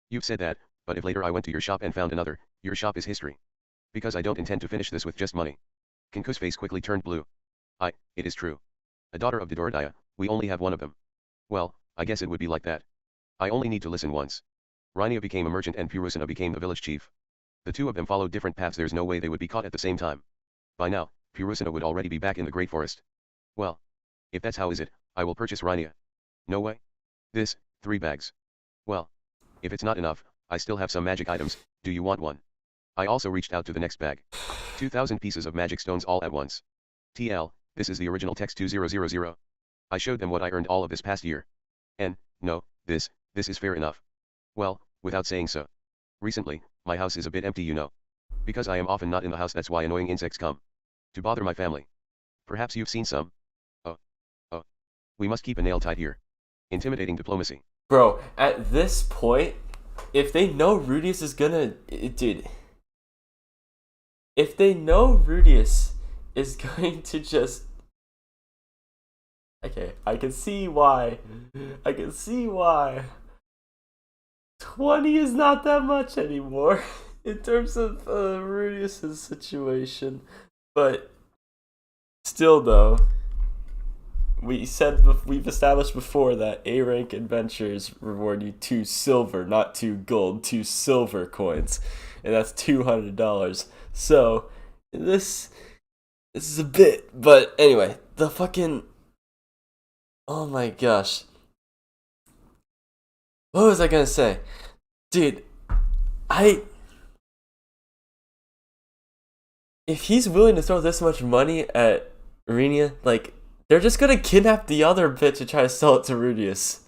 You've said that, but if later I went to your shop and found another, your shop is history. Because I don't intend to finish this with just money. Kinko's face quickly turned blue. It is true. A daughter of Dodorodaya, we only have one of them. Well, I guess it would be like that. I only need to listen once. Rainia became a merchant and Purusana became the village chief. The two of them followed different paths, there's no way they would be caught at the same time. By now, Purusana would already be back in the Great Forest. Well, if that's how is it, I will purchase Rainia. No way? This, 3 bags. Well, if it's not enough, I still have some magic items, do you want one? I also reached out to the next bag. 2,000 pieces of magic stones all at once. TL, this is the original text 2000. I showed them what I earned all of this past year. And, no, this is fair enough. Well, without saying so. Recently, my house is a bit empty, you know. Because I am often not in the house, that's why annoying insects come. To bother my family. Perhaps you've seen some? Oh. We must keep a nail tight here. Intimidating diplomacy. Bro, at this point, if they know Rudius is gonna... Dude. If they know Rudius is going to just... Okay, I can see why. 20 is not that much anymore in terms of Rudius' situation. But still, though, we've established before that A rank adventures reward you 2 silver, not 2 gold, 2 silver coins, and that's $200. So this is a bit, but anyway, the fucking, oh my gosh, what was I gonna say, dude? If he's willing to throw this much money at Rainia, like, they're just gonna kidnap the other bitch and try to sell it to Rudius.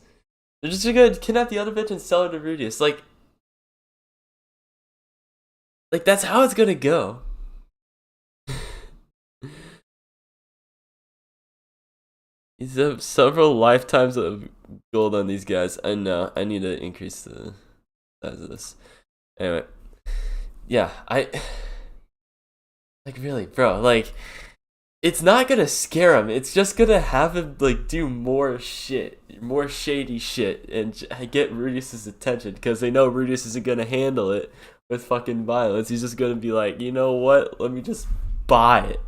They're just gonna kidnap the other bitch and sell it to Rudius. Like that's how it's gonna go. He's have several lifetimes of gold on these guys. I know. I need to increase the size of this. Anyway, yeah, like, really, bro, like, it's not gonna scare him. It's just gonna have him, like, do more shit, more shady shit, and get Rudius' attention, because they know Rudius isn't gonna handle it with fucking violence. He's just gonna be like, you know what? Let me just buy it.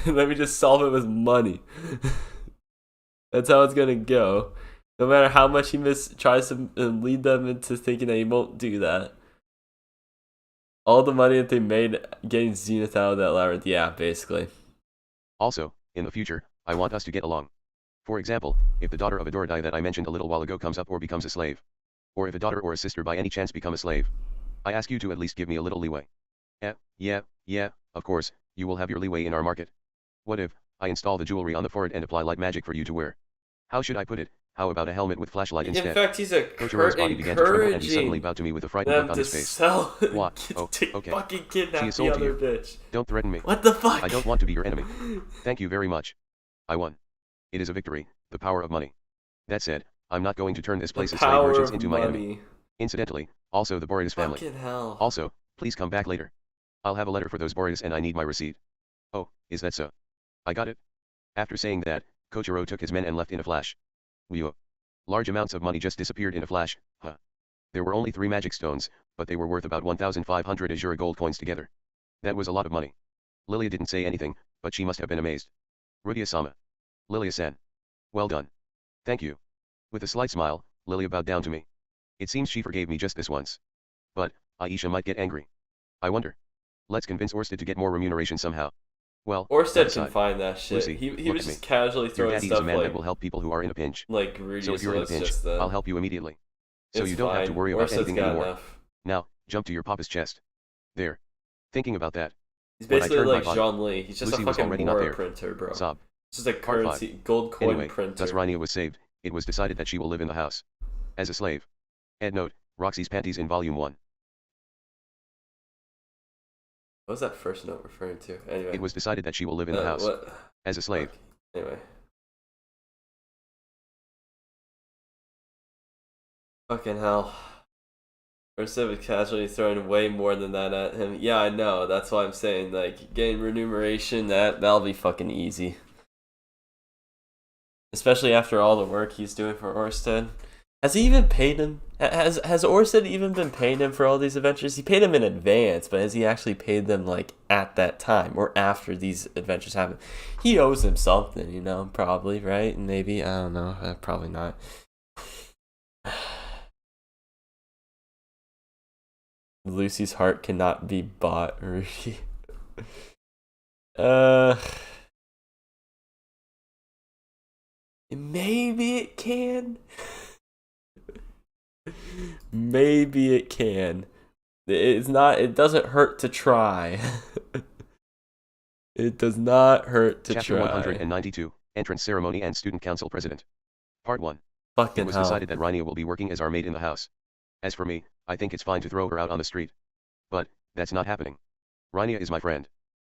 Let me just solve it with money. That's how it's gonna go. No matter how much he tries to lead them into thinking that he won't do that. All the money that they made getting Zenith out of that labyrinth, yeah, basically. Also, in the future, I want us to get along. For example, if the daughter of a Dorodai that I mentioned a little while ago comes up or becomes a slave. Or if a daughter or a sister by any chance become a slave. I ask you to at least give me a little leeway. Yeah, of course, you will have your leeway in our market. What if I install the jewelry on the forehead and apply light magic for you to wear? How should I put it? How about a helmet with flashlight instead? In fact, he's Kojiro's body began to tremble and he suddenly bowed to me with a frightened look on his face. What? Oh, okay. Fucking kidnap She is sold the to you. other bitch. Don't threaten me. What the fuck? I don't want to be your enemy. Thank you very much. I won. It is a victory, the power of money. That said, I'm not going to turn this place's slave merchants into my enemy. Incidentally, also the Boreas family. Fucking hell. Also, please come back later. I'll have a letter for those Boreas and I need my receipt. Oh, is that so? I got it. After saying that, Kojiro took his men and left in a flash. Whew. Large amounts of money just disappeared in a flash, huh? There were only 3 magic stones, but they were worth about 1,500 Azure gold coins together. That was a lot of money. Lilia didn't say anything, but she must have been amazed. Rudia-sama. Lilia-san. Well done. Thank you. With a slight smile, Lilia bowed down to me. It seems she forgave me just this once. But, Aisha might get angry. I wonder. Let's convince Orsted to get more remuneration somehow. Well, Orsted can find that shit. Lucy, he was just casually throwing your daddy stuff is a man like... that will help people who are in a pinch. Like Rudy, so if you're in a pinch, I'll help you immediately. So you don't have to worry about anything anymore. Enough. Now, jump to your papa's chest. There. Thinking about that. He's basically like Jean Lee. He's just Lucy a fucking war printer, bro. Sob. It's just a currency, gold coin anyway, printer. Thus Rainia was saved. It was decided that she will live in the house. As a slave. Head note, Roxy's panties in volume 1. What was that first note referring to? Anyway. It was decided that she will live in the house. What? As a slave. Okay. Anyway. Fucking hell. Ursula was casually throwing way more than that at him. Yeah, I know. That's why I'm saying, like, getting remuneration, that'll be fucking easy. Especially after all the work he's doing for Orsted. Has he even paid him? Has Orsted even been paying him for all these adventures? He paid him in advance, but has he actually paid them like at that time or after these adventures happen? He owes him something, you know, probably, right? Maybe, I don't know, probably not. Lucy's heart cannot be bought, Rudy. Maybe it can. Maybe it can. It's not. It doesn't hurt to try. It does not hurt to Chapter try. 192, Entrance Ceremony and Student Council President. Part 1. Fucking It was hell. decided that Rania will be working as our maid in the house. As for me, I think it's fine to throw her out on the street. But, that's not happening. Rania is my friend.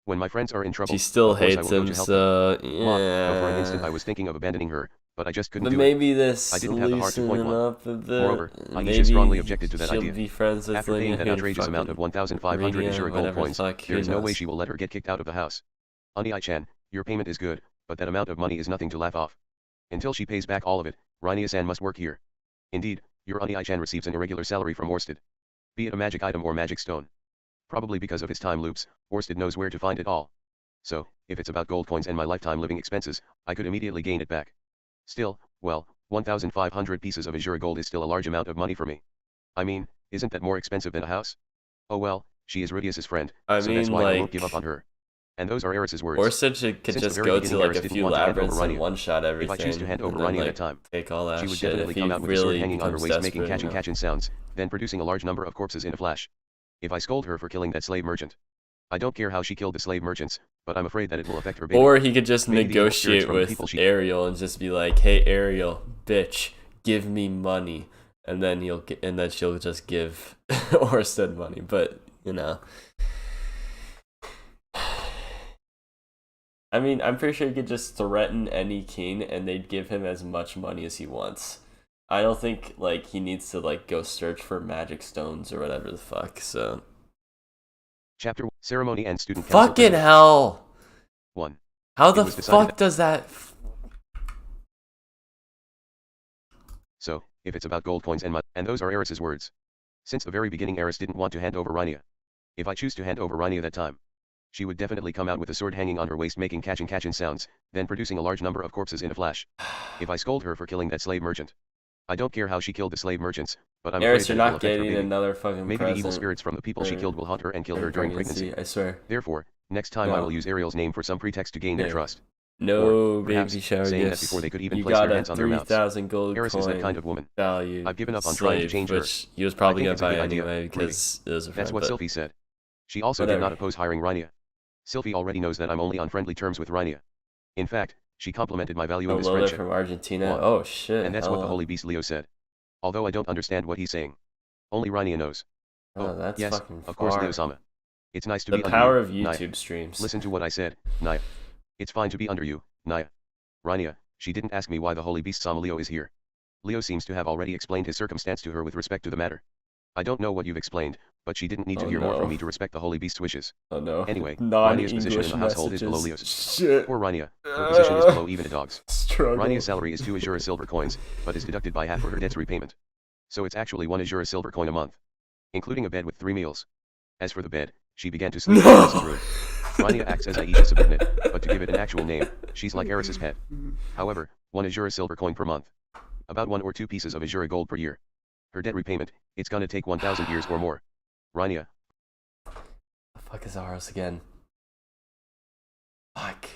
When my friends are in trouble, She still of course I hates will go him, to help so them. But for an instant I yeah. was thinking of abandoning her, but I just couldn't But do it. maybe this I didn't have the heart to loosen point him one. up a bit. Moreover, Aisha Maybe strongly objected to that she'll idea. be friends with After paying Linear that Hood outrageous amount of 1,500 Linear, Azure gold whatever coins, the fuck, there is no way knows? she will let her get kicked out of the house. Ani-chan, your payment is good, but that amount of money is nothing to laugh off. Until she pays back all of it, Rania-san must work here. Indeed, your Ani-chan receives an irregular salary from Orsted. Be it a magic item or magic stone. Probably because of his time loops, Orsted knows where to find it all. So, if it's about gold coins and my lifetime living expenses, I could immediately gain it back. Still, well, 1,500 pieces of Azure gold is still a large amount of money for me. I mean, isn't that more expensive than a house? Oh well, she is Rudius's friend, I so mean, that's why I won't like, give up on her. And those are Eris's words. Orsted could Since the just very go to beginning, like Eris a didn't few want to hand over labyrinths and Rania. one-shot everything. If I choose to hand over and then, Rania like, that time, take all that she would shit. definitely If he come out with a sword really hanging on her becomes waist making desperate, catching sounds, then producing a large number of corpses in a flash. If I scold her for killing that slave merchant. I don't care how she killed the slave merchants, but I'm afraid that it will affect her baby. Or he could just Maybe the evil spirits negotiate from the with people she... Ariel and just be like, "Hey Ariel, bitch, give me money," and then she'll just give Orsted money. But you know, I mean, I'm pretty sure he could just threaten any king and they'd give him as much money as he wants. I don't think like he needs to like go search for magic stones or whatever the fuck. So Chapter 1, Ceremony and Student Council fucking President. hell. 1. How the was decided fuck that- does that? So, if it's about gold coins and those are Eris's words. Since the very beginning Eris didn't want to hand over Rania. If I choose to hand over Rania that time, she would definitely come out with a sword hanging on her waist making catching sounds, then producing a large number of corpses in a flash. If I scold her for killing that slave merchant. I don't care how she killed the slave merchants, but I'm Eris, afraid you're that it will not affect her getting baby. another fucking Maybe the evil present spirits from the people she for- killed will haunt her and kill in her during pregnancy. I swear. Therefore, next time I No. will use Ariel's name for some pretext to gain their No. trust. No Or perhaps, baby shower saying that gifts. before they could even You place their got a hands on their mouths. 3,000 gold Eris is coin that kind of woman. value. I've given up on trying to slave, change her. which he was probably I gonna think it's a buy good idea, anyway because it was a friend. That's what but Sylvie said. She also Whatever. did not oppose hiring Rania. Sylvie already knows that I'm only on friendly terms with Rania. In fact, she complimented my value in this Hello there friendship. from Argentina. One. Oh shit. And that's what the hello. holy beast Leo said. Although I don't understand what he's saying. Only Rania knows. Oh, that's yes, fucking of course far. Leo-sama. It's nice to The be power under of you, Naya. YouTube streams. Listen to what I said, Naya. It's fine to be under you, Naya. Rania, she didn't ask me why the holy beast Sama Leo is here. Leo seems to have already explained his circumstance to her with respect to the matter. I don't know what you've explained, but she didn't need to Oh, hear more no. from me to respect the holy beast's wishes. Oh no. Anyway, Rania's position in Non-English the household is below messages. Leo's. Shit. Poor Rania, her position is below even a dog's. Struggle. Rania's salary is 2 Azure silver coins, but is deducted by half for her debt's repayment. So it's actually 1 Azure silver coin a month. Including a bed with 3 meals. As for the bed, she began to sleep in Eris's room. Rania acts as Aisha's subordinate, but to give it an actual name, she's like Eris's pet. However, 1 Azure silver coin per month. About 1 or 2 pieces of Azure gold per year. Her debt repayment, it's gonna take 1,000 years or more. Rania. The fuck is Aros again? Fuck.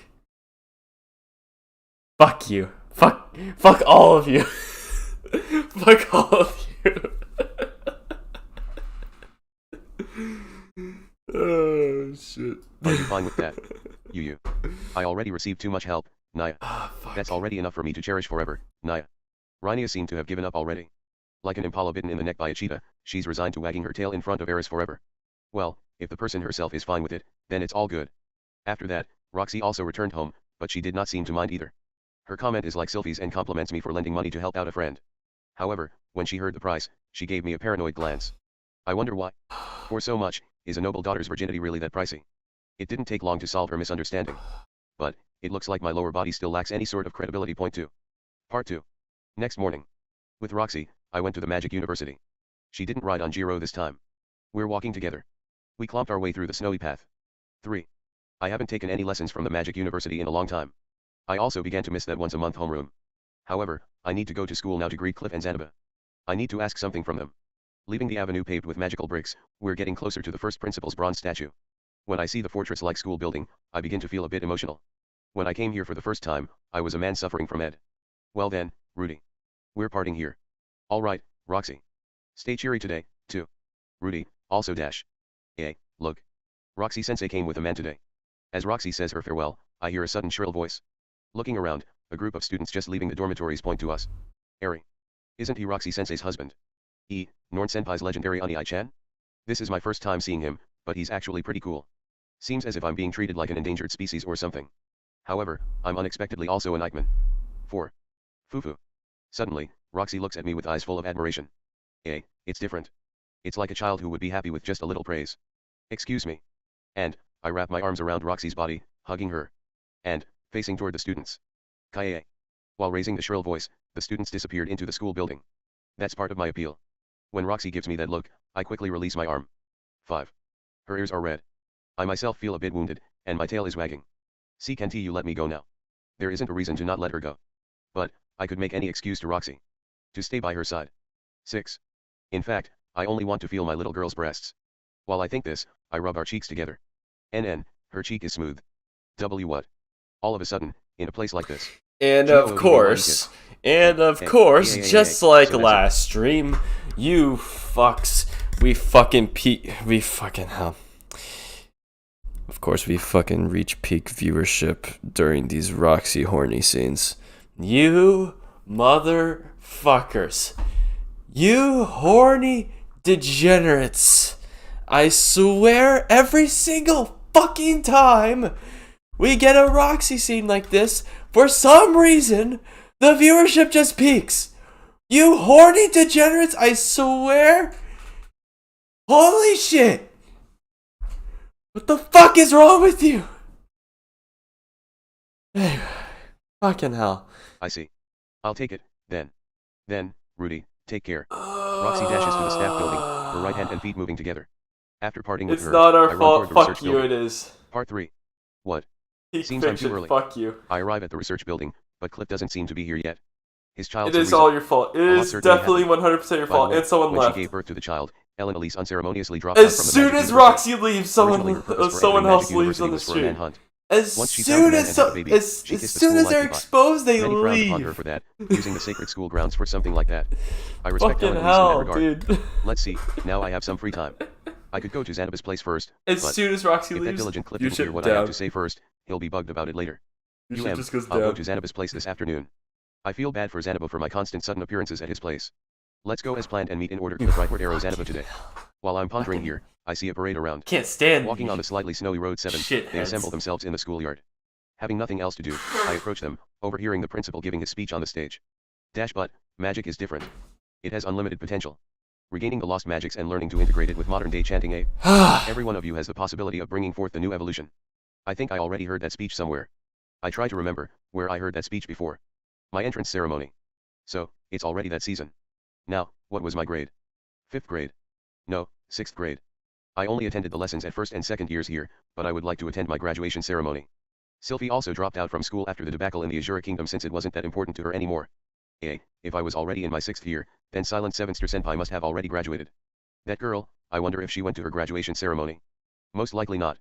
Fuck you. Fuck all of you. Fuck all of you. Oh shit. Are you fine with that? You. I already received too much help, Naya. Ah, fuck. That's already enough for me to cherish forever, Naya. Rania seemed to have given up already. Like an impala bitten in the neck by a cheetah, she's resigned to wagging her tail in front of Eris forever. Well, if the person herself is fine with it, then it's all good. After that, Roxy also returned home, but she did not seem to mind either. Her comment is like Sylvie's and compliments me for lending money to help out a friend. However, when she heard the price, she gave me a paranoid glance. I wonder why. For so much, is a noble daughter's virginity really that pricey? It didn't take long to solve her misunderstanding. But, it looks like my lower body still lacks any sort of credibility. Point 2. Part 2. Next morning. With Roxy, I went to the Magic University. She didn't ride on Jiro this time. We're walking together. We clomped our way through the snowy path. 3. I haven't taken any lessons from the Magic University in a long time. I also began to miss that once a month homeroom. However, I need to go to school now to greet Cliff and Zanaba. I need to ask something from them. Leaving the avenue paved with magical bricks, we're getting closer to the first principal's bronze statue. When I see the fortress-like school building, I begin to feel a bit emotional. When I came here for the first time, I was a man suffering from ed. Well then, Rudy. We're parting here. Alright, Roxy. Stay cheery today, too. Rudy, also dash. Hey, look. Roxy Sensei came with a man today. As Roxy says her farewell, I hear a sudden shrill voice. Looking around, a group of students just leaving the dormitories point to us. Eri. Isn't he Roxy Sensei's husband? Norn Senpai's legendary Oni-chan? This is my first time seeing him, but he's actually pretty cool. Seems as if I'm being treated like an endangered species or something. However, I'm unexpectedly also an Eichmann. 4. Fufu. Suddenly, Roxy looks at me with eyes full of admiration. It's different. It's like a child who would be happy with just a little praise. Excuse me. And, I wrap my arms around Roxy's body, hugging her. And, facing toward the students. Kaie. While raising the shrill voice, the students disappeared into the school building. That's part of my appeal. When Roxy gives me that look, I quickly release my arm. 5. Her ears are red. I myself feel a bit wounded, and my tail is wagging. See, can't you let me go now? There isn't a reason to not let her go. But, I could make any excuse to Roxy. To stay by her side. 6. In fact, I only want to feel my little girl's breasts. While I think this, I rub our cheeks together. Her cheek is smooth. What? All of a sudden, in a place like this. And of course, just like last stream, you fucks, we fucking hell. Of course, we fucking reach peak viewership during these Roxy horny scenes. You motherfuckers. You horny degenerates. I swear every single fucking time we get a Roxy scene like this, for some reason, the viewership just peaks. You horny degenerates, I swear. Holy shit. What the fuck is wrong with you? Anyway, fucking hell. I see. I'll take it, then. Then, Rudy, take care. Roxy dashes to the staff building, her right hand and feet moving together. After parting with her, it's not our I run fault, toward the fuck research you, building. it is. Part 3. What? Peak Seems I'm too fiction, early. fuck you. I arrive at the research building, but Cliff doesn't seem to be here yet. His child. It is all your fault. It is definitely 100% your fault, and someone when left. She gave birth to the child, Ellen Elise unceremoniously dropped out from the As soon as Roxy leaves, someone else leaves on the street. As soon as they're exposed, they Many frowned upon her leave. for that, using the sacred school grounds for something like that. I respect Fucking Ellen Elise in that hell, regard. dude. Let's see, now I have some free time. I could go to Zanaba's place first, As but soon as Roxy if that leaves, diligent Cliff you didn't hear should what I have down. to say first, he'll be bugged about it later. You should just goes I'll go down. to Zanaba's place this afternoon. I feel bad for Zanaba for my constant sudden appearances at his place. Let's go as planned and meet in order Cliff rightward arrow Zanaba today. While I'm pondering here, I see a parade around. Can't stand Walking on the slightly snowy road 7, they shitheads. assemble themselves in the schoolyard. Having nothing else to do, I approach them, overhearing the principal giving his speech on the stage. But, magic is different. It has unlimited potential. Regaining the lost magics and learning to integrate it with modern-day chanting aid. Every one of you has the possibility of bringing forth the new evolution. I think I already heard that speech somewhere. I try to remember where I heard that speech before. My entrance ceremony. So, it's already that season. Now, what was my grade? 5th grade. No, 6th grade. I only attended the lessons at 1st and 2nd years here, but I would like to attend my graduation ceremony. Sylvie also dropped out from school after the debacle in the Azure Kingdom since it wasn't that important to her anymore. If I was already in my 6th year, then Silent Sevenster Senpai must have already graduated. That girl, I wonder if she went to her graduation ceremony. Most likely not.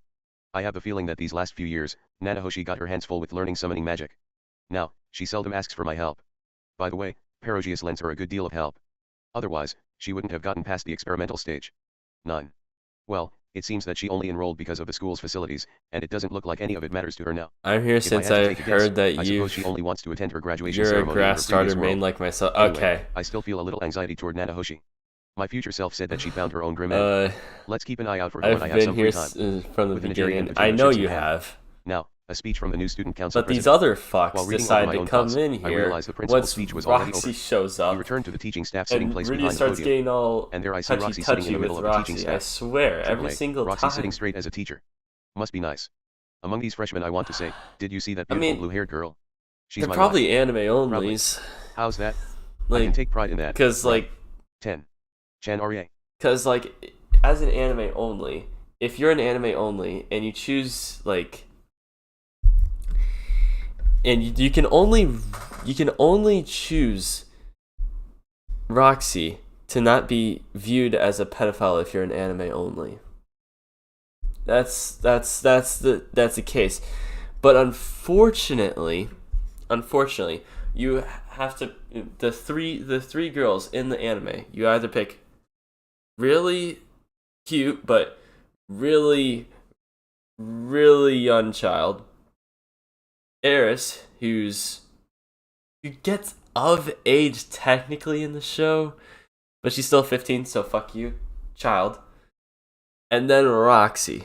I have the feeling that these last few years, Nanahoshi got her hands full with learning summoning magic. Now, she seldom asks for my help. By the way, Perogius lends her a good deal of help. Otherwise, she wouldn't have gotten past the experimental stage. 9. Well, it seems that she only enrolled because of the school's facilities, and it doesn't look like any of it matters to her now. I'm here since I heard that I suppose she only wants to attend her graduation you're a ceremony in her grass starter previous world. main like myself. Anyway, Okay. I still feel a little anxiety toward Nanahoshi. My future self said that she found her own grim end. Let's keep an eye out for her when I I've have been some here free time. from the With an beginning. Nigerian I know between you chips in hand. have. Now, a speech from the new student council But these president. other While fucks reading decide over my to own come thoughts, in I here realized the principal's once speech was already Roxy over. shows We up. returned to the teaching staff sitting And place Rudy behind the starts podium. getting all And there I see Roxy sitting in touchy-touchy the middle with of the teaching Roxy. staff. I swear, every AAA, single Roxy time. sitting straight as a teacher. Must be nice. Among these freshmen I want to say, did you see that I beautiful mean, blue-haired girl? She's They're my probably wife. anime Probably. onlys. How's that? I can Like, take pride in that. because Right. like, 10. Chan Arye. because like, as an anime only, if you're an anime only and you choose like, and you can only choose Roxy to not be viewed as a pedophile if you're an anime only. That's the case. But unfortunately, you have to the three girls in the anime. You either pick really cute but really really young child, Eris, who gets of age technically in the show, but she's still 15, so fuck you, child. And then Roxy,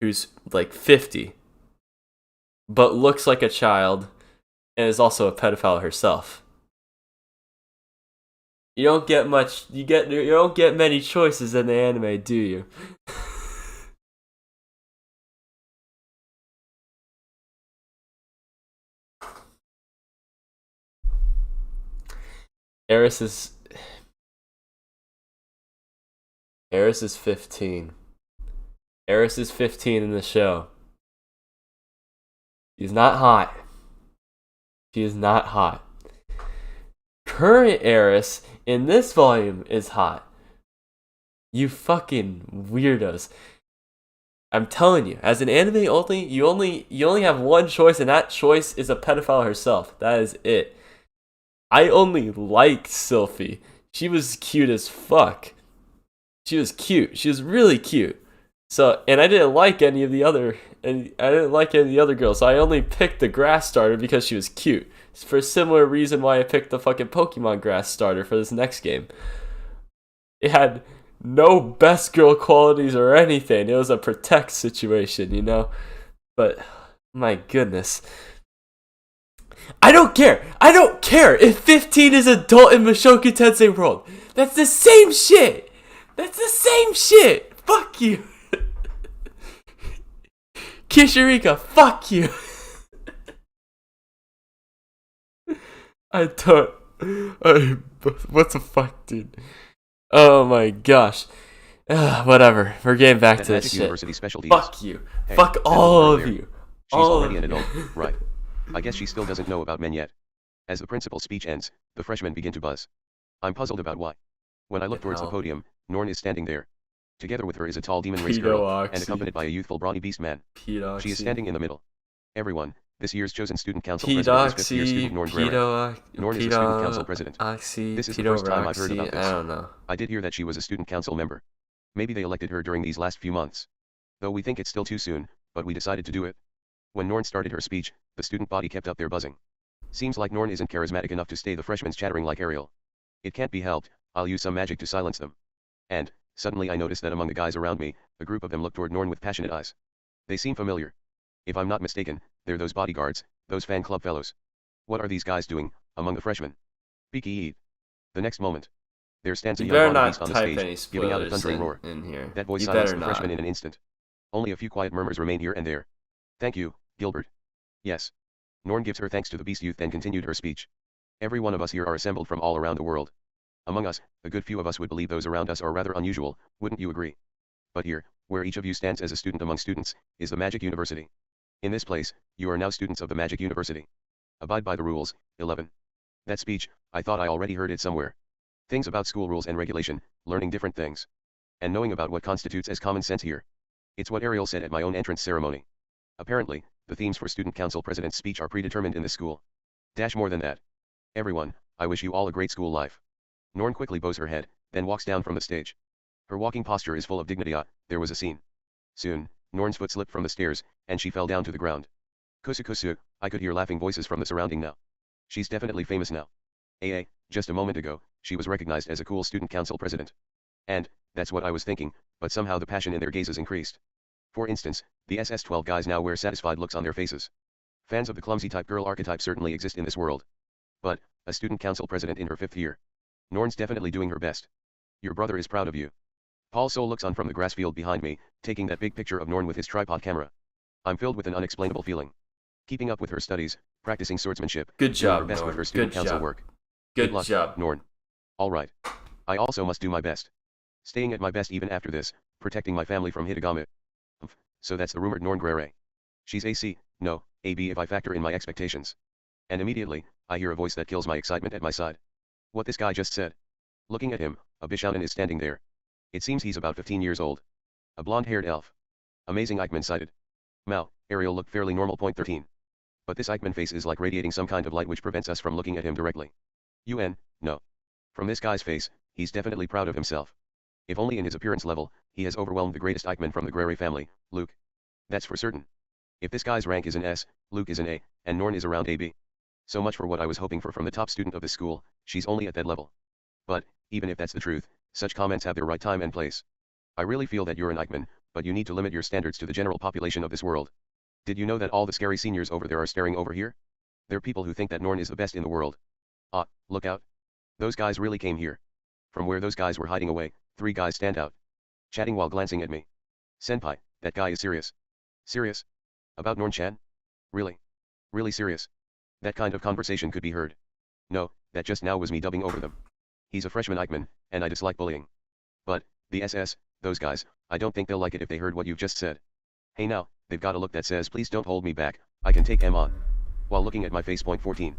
who's like 50, but looks like a child and is also a pedophile herself. You don't get much. You don't get many choices in the anime, do you? Eris is 15. Eris is 15 in the show. She's not hot. She is not hot. Current Eris in this volume is hot. You fucking weirdos. I'm telling you, as an anime only, you only have one choice, and that choice is a pedophile herself. That is it. I only liked Sylphie. She was cute as fuck. She was cute. She was really cute. So, and I didn't like any of the other girls. So I only picked the grass starter because she was cute. It's for a similar reason why I picked the fucking Pokemon grass starter for this next game. It had no best girl qualities or anything. It was a protect situation, you know? But, my goodness. I don't care. I don't care if 15 is adult in Mushoku Tensei world. That's the same shit. That's the same shit. Fuck you. Kishirika, fuck you. What the fuck, dude? Oh my gosh. Whatever. We're getting back to this shit. University specialties. Fuck you. Hey, fuck all of you. She's already an adult, right? I guess she still doesn't know about men yet. As the principal's speech ends, the freshmen begin to buzz. I'm puzzled about why. When I look towards the podium, Norn is standing there. Together with her is a tall demon race girl, and accompanied by a youthful brawny beast man. She is standing in the middle. Everyone, this year's chosen student council president is fifth-year student Norn Guerrero. Norn is a student council president. This is the first time I've heard about this. I don't know. I did hear that she was a student council member. Maybe they elected her during these last few months. Though we think it's still too soon, but we decided to do it. When Norn started her speech, the student body kept up their buzzing. Seems like Norn isn't charismatic enough to stay the freshmen's chattering like Ariel. It can't be helped, I'll use some magic to silence them. And, suddenly I noticed that among the guys around me, a group of them looked toward Norn with passionate eyes. They seem familiar. If I'm not mistaken, they're those bodyguards, those fan club fellows. What are these guys doing, among the freshmen? Peek. The next moment. There stands a young beast on the stage, giving out a thundering roar. In here. That voice silenced the freshman in an instant. Only a few quiet murmurs remain here and there. Thank you, Gilbert. Yes. Norn gives her thanks to the beast youth, then continued her speech. Every one of us here are assembled from all around the world. Among us, a good few of us would believe those around us are rather unusual, wouldn't you agree? But here, where each of you stands as a student among students, is the Magic University. In this place, you are now students of the Magic University. Abide by the rules. 11. That speech, I thought I already heard it somewhere. Things about school rules and regulation, learning different things. And knowing about what constitutes as common sense here. It's what Ariel said at my own entrance ceremony. Apparently, the themes for student council president's speech are predetermined in this school. More than that. Everyone, I wish you all a great school life. Norn quickly bows her head, then walks down from the stage. Her walking posture is full of dignity. There was a scene. Soon, Norn's foot slipped from the stairs, and she fell down to the ground. Kusu, I could hear laughing voices from the surrounding now. She's definitely famous now. Just a moment ago, she was recognized as a cool student council president. And, that's what I was thinking, but somehow the passion in their gazes increased. For instance, the SS-12 guys now wear satisfied looks on their faces. Fans of the clumsy type girl archetype certainly exist in this world. But, a student council president in her 5th year. Norn's definitely doing her best. Your brother is proud of you. Paul Soul looks on from the grass field behind me, taking that big picture of Norn with his tripod camera. I'm filled with an unexplainable feeling. Keeping up with her studies, practicing swordsmanship, Good job, doing her best Norn. with her student Good council job. work. Good luck, job. Norn. Alright. I also must do my best. Staying at my best even after this, protecting my family from Hitagame. So that's the rumored Norn Grere. She's AC, no, AB if I factor in my expectations. And immediately, I hear a voice that kills my excitement at my side. What this guy just said. Looking at him, a Bishounen is standing there. It seems he's about 15 years old. A blonde-haired elf. Amazing Eichmann sighted. Mao, Ariel looked fairly normal. Point 13. But this Eichmann face is like radiating some kind of light which prevents us from looking at him directly. No. From this guy's face, he's definitely proud of himself. If only in his appearance level, he has overwhelmed the greatest Eichmann from the Grere family, Luke. That's for certain. If this guy's rank is an S, Luke is an A, and Norn is around AB. So much for what I was hoping for from the top student of this school, she's only at that level. But, even if that's the truth, such comments have their right time and place. I really feel that you're an Eichmann, but you need to limit your standards to the general population of this world. Did you know that all the scary seniors over there are staring over here? They're people who think that Norn is the best in the world. Ah, look out. Those guys really came here. From where those guys were hiding away, 3 guys stand out. Chatting while glancing at me. Senpai, that guy is serious. Serious? About Norn-chan? Really? Really serious? That kind of conversation could be heard. No, that just now was me dubbing over them. He's a freshman Eichmann, and I dislike bullying. But, the SS, those guys, I don't think they'll like it if they heard what you've just said. Hey now, they've got a look that says please don't hold me back, I can take M on. While looking at my face. Point 14.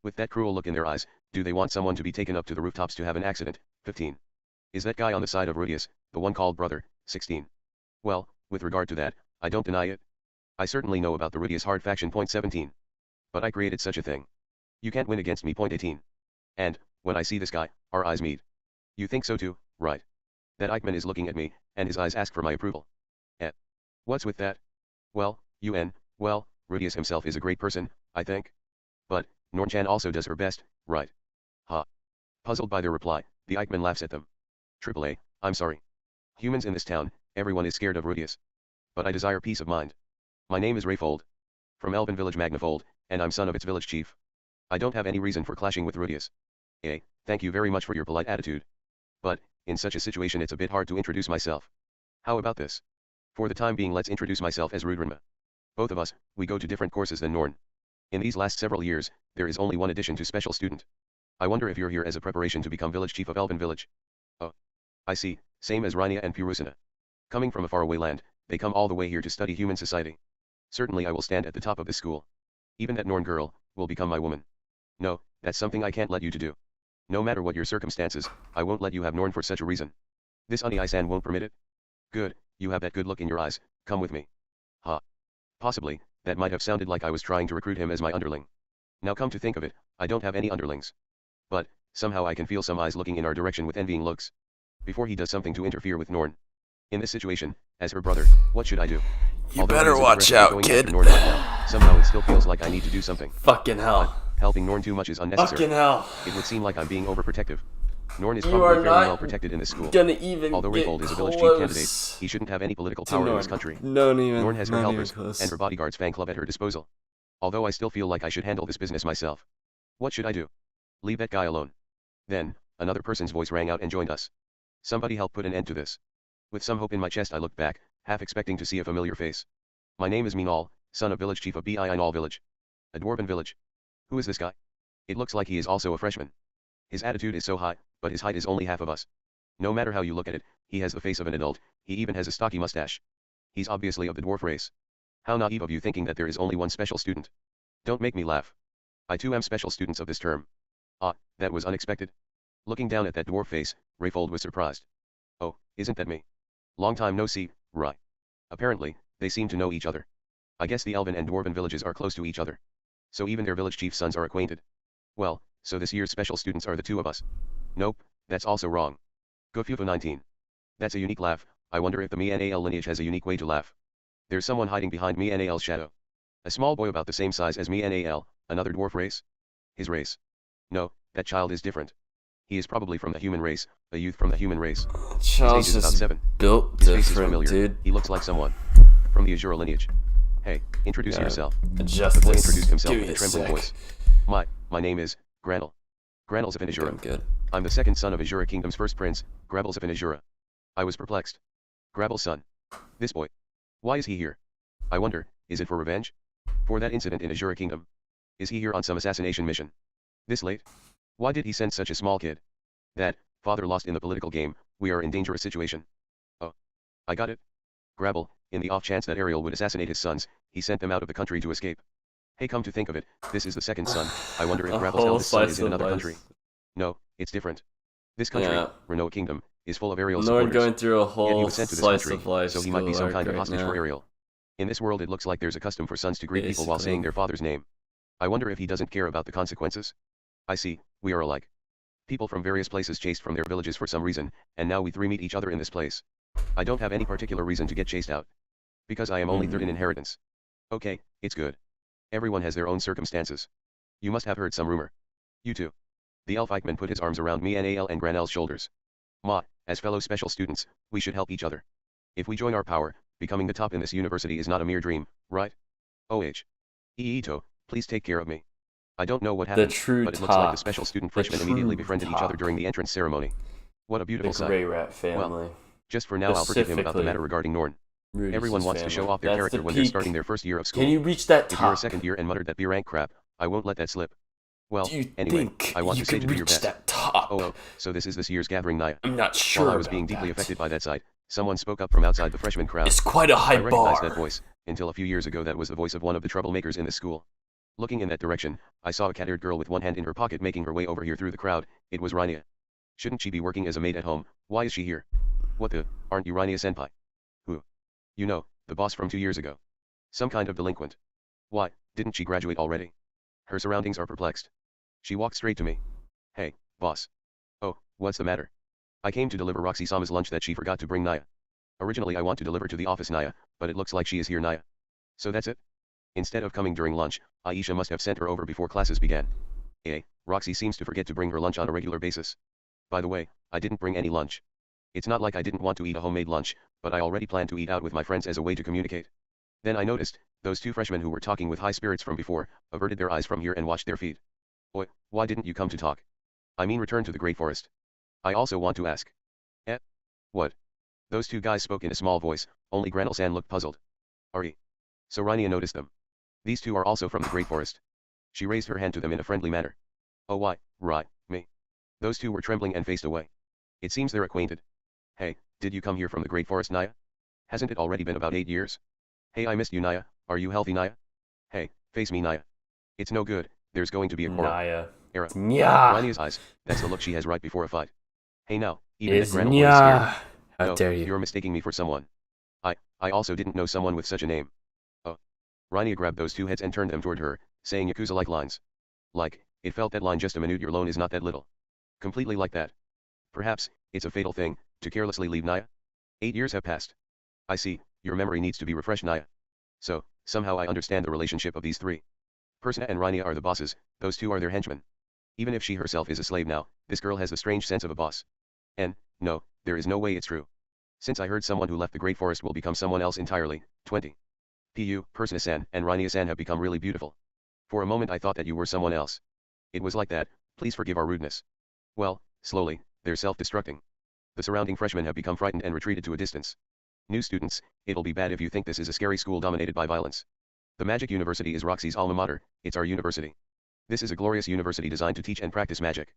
With that cruel look in their eyes, do they want someone to be taken up to the rooftops to have an accident? 15. Is that guy on the side of Rudius, the one called brother? 16. Well, with regard to that, I don't deny it. I certainly know about the Rudius hard faction. Point 17. But I created such a thing. You can't win against me. Point 18. And, when I see this guy, our eyes meet. You think so too, right? That Eichmann is looking at me, and his eyes ask for my approval. What's with that? Well, well, Rudius himself is a great person, I think. But, Norn-chan also does her best, right? Ha. Puzzled by their reply, the Eichmann laughs at them. AAA, I'm sorry. Humans in this town, everyone is scared of Rudius. But I desire peace of mind. My name is Rayfold. From Elven Village Magnafold, and I'm son of its village chief. I don't have any reason for clashing with Rudius. Thank you very much for your polite attitude. But, in such a situation it's a bit hard to introduce myself. How about this? For the time being let's introduce myself as Rudrenma. Both of us, we go to different courses than Norn. In these last several years, there is only one addition to special student. I wonder if you're here as a preparation to become village chief of Elven Village. Oh. I see, same as Rania and Purusina. Coming from a faraway land, they come all the way here to study human society. Certainly I will stand at the top of this school. Even that Norn girl, will become my woman. No, that's something I can't let you to do. No matter what your circumstances, I won't let you have Norn for such a reason. This Ani-san won't permit it? Good, you have that good look in your eyes, come with me. Ha. Possibly, that might have sounded like I was trying to recruit him as my underling. Now come to think of it, I don't have any underlings. But, somehow I can feel some eyes looking in our direction with envying looks. Before he does something to interfere with Norn. In this situation, as her brother, what should I do? You Although better watch out, kid. Norn right now, somehow it still feels like I need to do something. Fucking hell. Helping Norn too much is unnecessary. Fucking hell. It would seem like I'm being overprotective. Norn is You probably are very not well protected in this school. Gonna even Although get Rayfold is a village chief close candidate, he shouldn't have any political to power in Norn. this country. Not even. Norn has her not even helpers, close. and her bodyguards fan club at her disposal. Although I still feel like I should handle this business myself. What should I do? Leave that guy alone. Then, another person's voice rang out and joined us. Somebody help put an end to this. With some hope in my chest I looked back, half expecting to see a familiar face. My name is Minal, son of village chief of Biinal village. A dwarven village. Who is this guy? It looks like he is also a freshman. His attitude is so high, but his height is only half of us. No matter how you look at it, he has the face of an adult, he even has a stocky mustache. He's obviously of the dwarf race. How naive of you thinking that there is only one special student. Don't make me laugh. I too am special students of this term. Ah, that was unexpected. Looking down at that dwarf face, Rayfold was surprised. Oh, isn't that me? Long time no see, right. Apparently, they seem to know each other. I guess the elven and dwarven villages are close to each other. So even their village chief's sons are acquainted. Well, so this year's special students are the two of us. Nope, that's also wrong. Gofufu 19. That's a unique laugh, I wonder if the Mi-NAL lineage has a unique way to laugh. There's someone hiding behind Mi-NAL's shadow. A small boy about the same size as Mi-NAL, another dwarf race? His race. No, that child is different. He is probably from the human race, a youth from the human race. Child's His age is about just 7. built His face is different, familiar. dude. He looks like someone from the Azura lineage. Hey, introduce Yeah, yourself. adjust The boy this. introduced himself Give with me a trembling sec. voice. My name is Granel. Granels of I'm Azura. good. I'm the second son of Azura Kingdom's first prince, Grabbles of Azura. I was perplexed. Grabble's son. This boy. Why is he here? I wonder, is it for revenge? For that incident in Azura Kingdom? Is he here on some assassination mission? This late? Why did he send such a small kid? That, father lost in the political game, we are in dangerous situation. Oh. I got it. Grabble, in the off chance that Ariel would assassinate his sons, he sent them out of the country to escape. Hey, come to think of it, this is the second son. I wonder if A Grabble's whole eldest son slice is in of another life. country. No, it's different. This country, Yeah. Renault Kingdom, is full of Ariel's Norn supporters. going through a Yet he whole was sent to this slice country, of life so he might be school some arc kind of right hostage now. for Ariel. In this world it looks like there's a custom for sons to greet people while Basically. saying their father's name. I wonder if he doesn't care about the consequences? I see, we are alike. People from various places chased from their villages for some reason, and now we three meet each other in this place. I don't have any particular reason to get chased out. Because I am only third in inheritance. Okay, it's good. Everyone has their own circumstances. You must have heard some rumor. You too. The elf Eichmann put his arms around me and Al and Granel's shoulders. Ma, as fellow special students, we should help each other. If we join our power, becoming the top in this university is not a mere dream, right? OH. Iito, please take care of me. I don't know what The happened, true but it looks like the top. special student The freshmen immediately true befriended each other top. during the entrance ceremony. What a The beautiful sight. Grey Rat family. Just for now I'll forgive him about the matter regarding Norn. Rudy's Everyone wants to show off their That's character the when they're peak. starting their first year of school. Can you reach that If you're a top? second year and muttered that B rank crap, I won't let that slip. Well, Do you anyway, think I want you to say can to do your reach best. that top? Oh, so this is this year's gathering, Naya. I'm not sure While I was about being deeply that. affected by that sight, someone spoke up from outside the freshman crowd. It's quite a high I recognized bar. that voice. Until a few years ago that was the voice of one of the troublemakers in this school. Looking in that direction, I saw a cat-eared girl with one hand in her pocket making her way over here through the crowd. It was Rania. Shouldn't she be working as a maid at home? Why is she here? What the, aren't you Rania senpai? Who? You know, the boss from 2 years ago. Some kind of delinquent. Why, didn't she graduate already? Her surroundings are perplexed. She walked straight to me. Hey, boss. Oh, what's the matter? I came to deliver Roxy-sama's lunch that she forgot to bring Naya. Originally I want to deliver to the office Naya, but it looks like she is here Naya. So that's it? Instead of coming during lunch, Aisha must have sent her over before classes began. Roxy seems to forget to bring her lunch on a regular basis. By the way, I didn't bring any lunch. It's not like I didn't want to eat a homemade lunch, but I already planned to eat out with my friends as a way to communicate. Then I noticed, those two freshmen who were talking with high spirits from before, averted their eyes from here and watched their feet. Oi, why didn't you come to talk? I mean return to the Great Forest. I also want to ask. What? Those two guys spoke in a small voice, only Granel-san looked puzzled. Ari. So Rania noticed them. These two are also from the Great Forest. She raised her hand to them in a friendly manner. Oh why, right, me. Those two were trembling and faced away. It seems they're acquainted. Hey, did you come here from the Great Forest, Naya? Hasn't it already been about 8 years? Hey, I missed you, Naya. Are you healthy, Naya? Hey, face me, Naya. It's no good, there's going to be a quarrel. Naya. Era. Nya. Rania's eyes, that's the look she has right before a fight. Hey now, even Is that Granel boy is scared. Nya. How No, dare you? you're mistaking me for someone. I also didn't know someone with such a name. Oh. Rania grabbed those two heads and turned them toward her, saying Yakuza-like lines. Like, it felt that line just a minute your loan is not that little. Completely like that. Perhaps, it's a fatal thing, to carelessly leave Naya? 8 years have passed. I see, your memory needs to be refreshed Naya. So, somehow I understand the relationship of these three. Persona and Rania are the bosses, those two are their henchmen. Even if she herself is a slave now, this girl has the strange sense of a boss. And, no, there is no way it's true. Since I heard someone who left the Great Forest will become someone else entirely, 20. Pu, Persona-san, and Rania-san have become really beautiful. For a moment I thought that you were someone else. It was like that, please forgive our rudeness. Well, slowly, they're self-destructing. The surrounding freshmen have become frightened and retreated to a distance. New students, it'll be bad if you think this is a scary school dominated by violence. The Magic University is Roxy's alma mater, it's our university. This is a glorious university designed to teach and practice magic.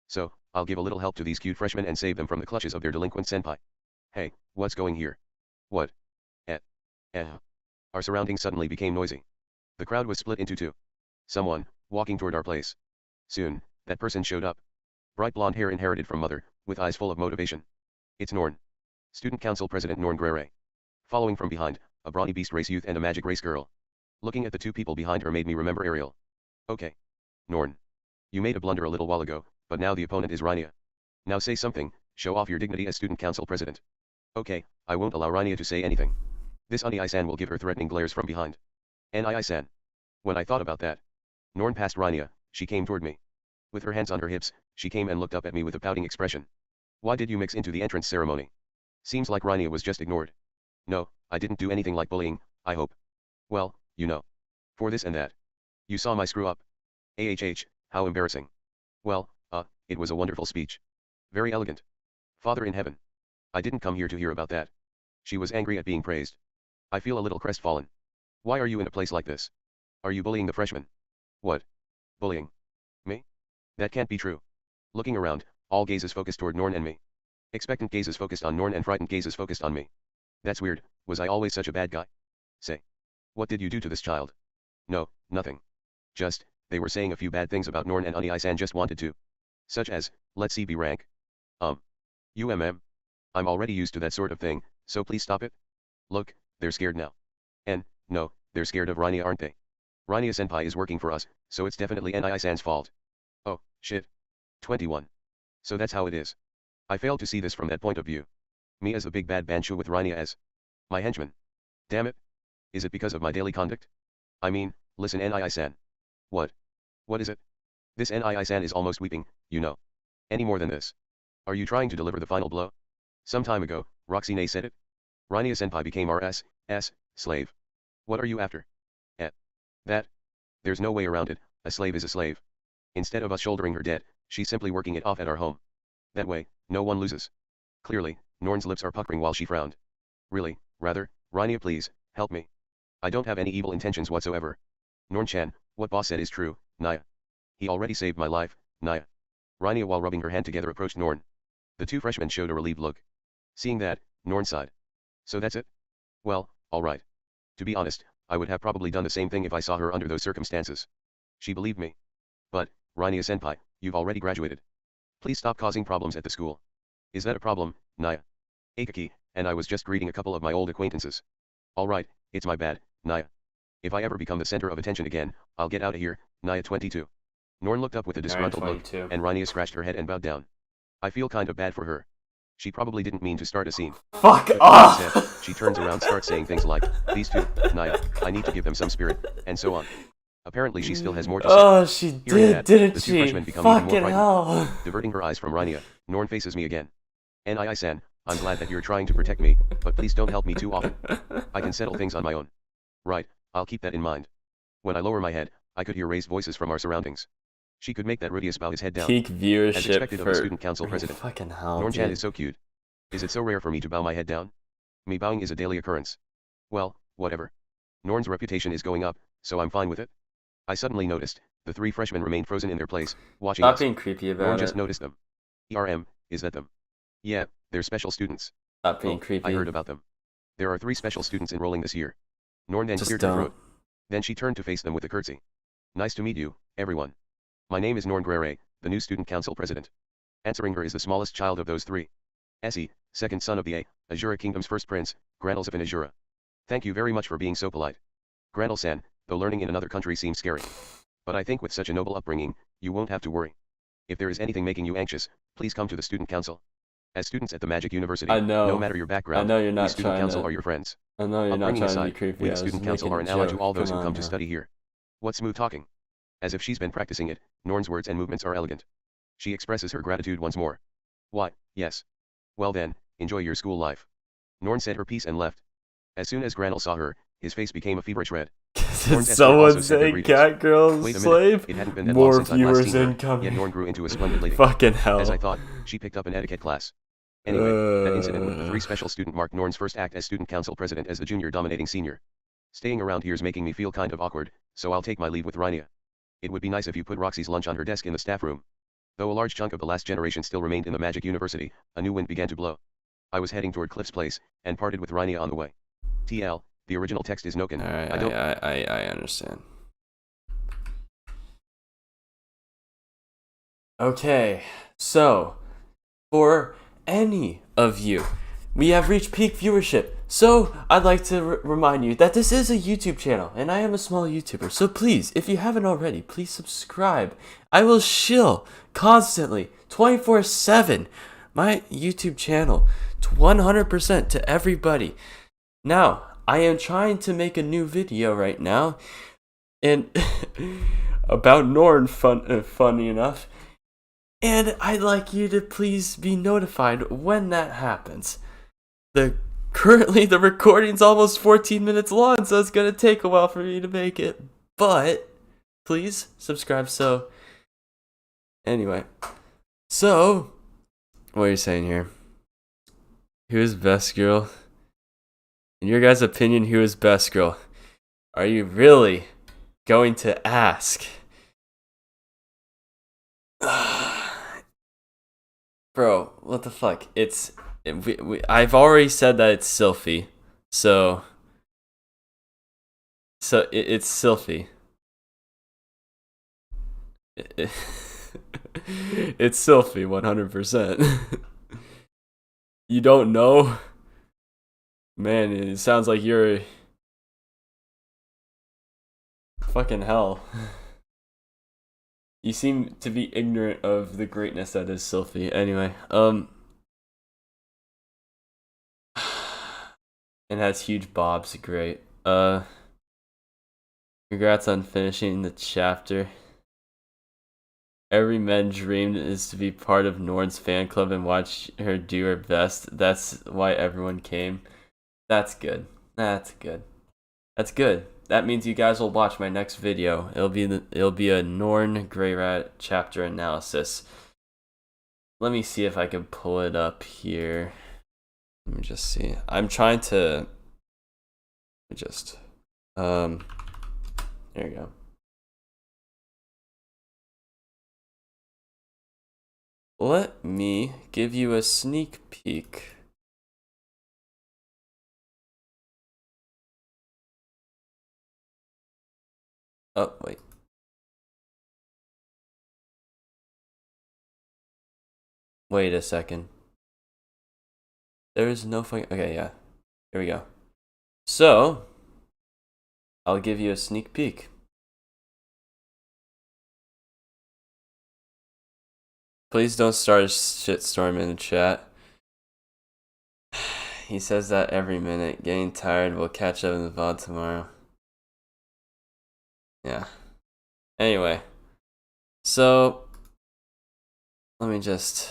So, I'll give a little help to these cute freshmen and save them from the clutches of their delinquent senpai. Hey, what's going here? What? Our surroundings suddenly became noisy. The crowd was split into two. Someone, walking toward our place. Soon, that person showed up. Bright blonde hair inherited from mother, with eyes full of motivation. It's Norn. Student Council President Norn Grere. Following from behind, a brawny beast race youth and a magic race girl. Looking at the two people behind her made me remember Ariel. Okay. Norn. You made a blunder a little while ago, but now the opponent is Rania. Now say something, show off your dignity as Student Council President. Okay, I won't allow Rania to say anything. This Ani-san will give her threatening glares from behind. Ani-san. When I thought about that. Norn passed Rania, she came toward me. With her hands on her hips, she came and looked up at me with a pouting expression. Why did you mix into the entrance ceremony? Seems like Rania was just ignored. No, I didn't do anything like bullying, I hope. Well, you know. For this and that. You saw my screw up. How embarrassing. Well, it was a wonderful speech. Very elegant. Father in heaven. I didn't come here to hear about that. She was angry at being praised. I feel a little crestfallen. Why are you in a place like this? Are you bullying the freshmen? What? Bullying? Me? That can't be true. Looking around, all gazes focused toward Norn and me. Expectant gazes focused on Norn and frightened gazes focused on me. That's weird. Was I always such a bad guy? Say. What did you do to this child? No, nothing. Just, they were saying a few bad things about Norn and Uni-san just wanted to. Such as, let's see B rank. I'm already used to that sort of thing, so please stop it. Look, they're scared now. And, no, they're scared of Rania, aren't they? Rania-senpai is working for us, so it's definitely Nii-san's fault. Oh, shit. 21. So that's how it is. I failed to see this from that point of view. Me as the big bad Banshu with Rania as my henchman. Damn it. Is it because of my daily conduct? I mean, listen Nii-san. What? What is it? This Nii-san is almost weeping, you know. Any more than this. Are you trying to deliver the final blow? Some time ago, Roxy said it. Rania-senpai became our slave. What are you after? That? There's no way around it, a slave is a slave. Instead of us shouldering her debt, she's simply working it off at our home. That way, no one loses. Clearly, Norn's lips are puckering while she frowned. Really, rather, Rania please, help me. I don't have any evil intentions whatsoever. Norn-chan, what boss said is true, Naya. He already saved my life, Naya. Rania while rubbing her hand together approached Norn. The two freshmen showed a relieved look. Seeing that, Norn sighed. So that's it? Well, alright. To be honest, I would have probably done the same thing if I saw her under those circumstances. She believed me. But, Rania-senpai, you've already graduated. Please stop causing problems at the school. Is that a problem, Naya? Akaki, and I was just greeting a couple of my old acquaintances. Alright, it's my bad, Naya. If I ever become the center of attention again, I'll get out of here, Naya 22. Norn looked up with a disgruntled look, and Rania scratched her head and bowed down. I feel kind of bad for her. She probably didn't mean to start a scene. Fuck But off! instead, she turns around starts saying things like, these two, Naya, I need to give them some spirit, and so on. Apparently she still has more to say. Oh, she Hearing did, that, didn't the two she? freshmen become even more Fucking frightened. hell. Diverting her eyes from Rania, Norn faces me again. Nii-san, I'm glad that you're trying to protect me, but please don't help me too often. I can settle things on my own. Right, I'll keep that in mind. When I lower my head, I could hear raised voices from our surroundings. She could make that Rudius bow his head down. Peak As viewership expected of for the student council president. fucking hell, Norn-chan dude. is so cute. Is it so rare for me to bow my head down? Me bowing is a daily occurrence. Well, whatever. Norn's reputation is going up, so I'm fine with it. I suddenly noticed, the three freshmen remained frozen in their place, watching Stop us. being creepy Norn about just it. noticed them. Is that them? Yeah, they're special students. Stop being Oh, creepy. I heard about them. There are 3 special students enrolling this year. Norn then Just cleared her don't. throat. Then she turned to face them with a curtsy. Nice to meet you, everyone. My name is Norn Grere, the new student council president. Answering her is the smallest child of those 3. Essie, second son of the Azura Kingdom's first prince, Granelzif and Azura. Thank you very much for being so polite. Granel-san, though learning in another country seems scary. But I think with such a noble upbringing, you won't have to worry. If there is anything making you anxious, please come to the student council. As students at the Magic University, I know. no matter your background, I know you're we not student trying council to. are your friends. I know you're not Upbringing trying to be aside, creepy. we I the was student council making are a an ally to joke. all those Come who come on to now. study here. What smooth talking. As if she's been practicing it, Norn's words and movements are elegant. She expresses her gratitude once more. Why, yes. Well then, enjoy your school life. Norn said her piece and left. As soon as Granel saw her, his face became a feverish red. Did someone say cat girl Wait a slave? minute, it hadn't been that long More since I'd last viewers seen her, incoming. yet Norn grew into a splendid lady. Fucking hell. As I thought, she picked up an etiquette class. Anyway, that incident with the 3 special student marked Norn's first act as student council president as the junior dominating senior. Staying around here's making me feel kind of awkward, so I'll take my leave with Rania. It would be nice if you put Roxy's lunch on her desk in the staff room. Though a large chunk of the last generation still remained in the Magic University, a new wind began to blow. I was heading toward Cliff's place, and parted with Rania on the way. TL, the original text is Noken. Alright, I understand. Okay, so, for any of you, we have reached peak viewership. So, I'd like to remind you that this is a YouTube channel, and I am a small YouTuber. So please, if you haven't already, please subscribe. I will shill constantly, 24/7, my YouTube channel, 100% to everybody. Now, I am trying to make a new video right now, and about Norn, funny enough. And I'd like you to please be notified when that happens. Currently the recording's almost 14 minutes long, so it's gonna take a while for me to make it. But please subscribe. So anyway, so what are you saying here? Who is best girl? In your guys' opinion, who is best girl? Are you really going to ask? Bro, what the fuck? I've already said that it's Sylphie. So it's Sylphie. It's Sylphie 100%. You don't know? Man, it sounds like you're fucking hell. You seem to be ignorant of the greatness that is Sylphie. Anyway, and has huge bobs. Great. Congrats on finishing the chapter. Every man's dream is to be part of Nord's fan club and watch her do her best. That's why everyone came. That's good. That's good. That's good. That means you guys will watch my next video. It'll be a Norn Grey Rat chapter analysis. Let me see if I can pull it up here. Let me just see. I'm trying to just there you go. Let me give you a sneak peek. Oh, wait. Wait a second. There is no fucking... Okay, yeah. Here we go. So, I'll give you a sneak peek. Please don't start a shitstorm in the chat. He says that every minute. Getting tired. We'll catch up in the VOD tomorrow. Yeah. Anyway. So, let me just...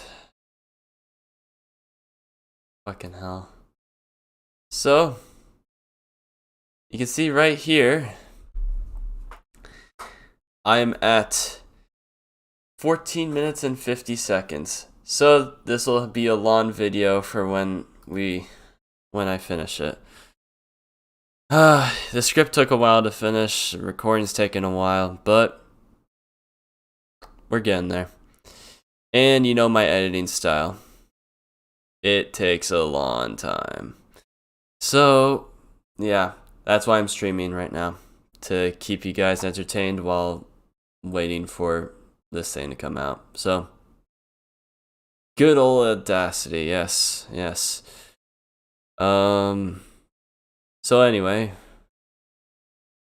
Fucking hell. So, you can see right here, I'm at 14 minutes and 50 seconds. So this will be a long video for when I finish it. The script took a while to finish, the recording's taken a while, but we're getting there. And you know my editing style. It takes a long time. So, yeah, that's why I'm streaming right now. To keep you guys entertained while waiting for this thing to come out. So, good old Audacity, yes. So anyway,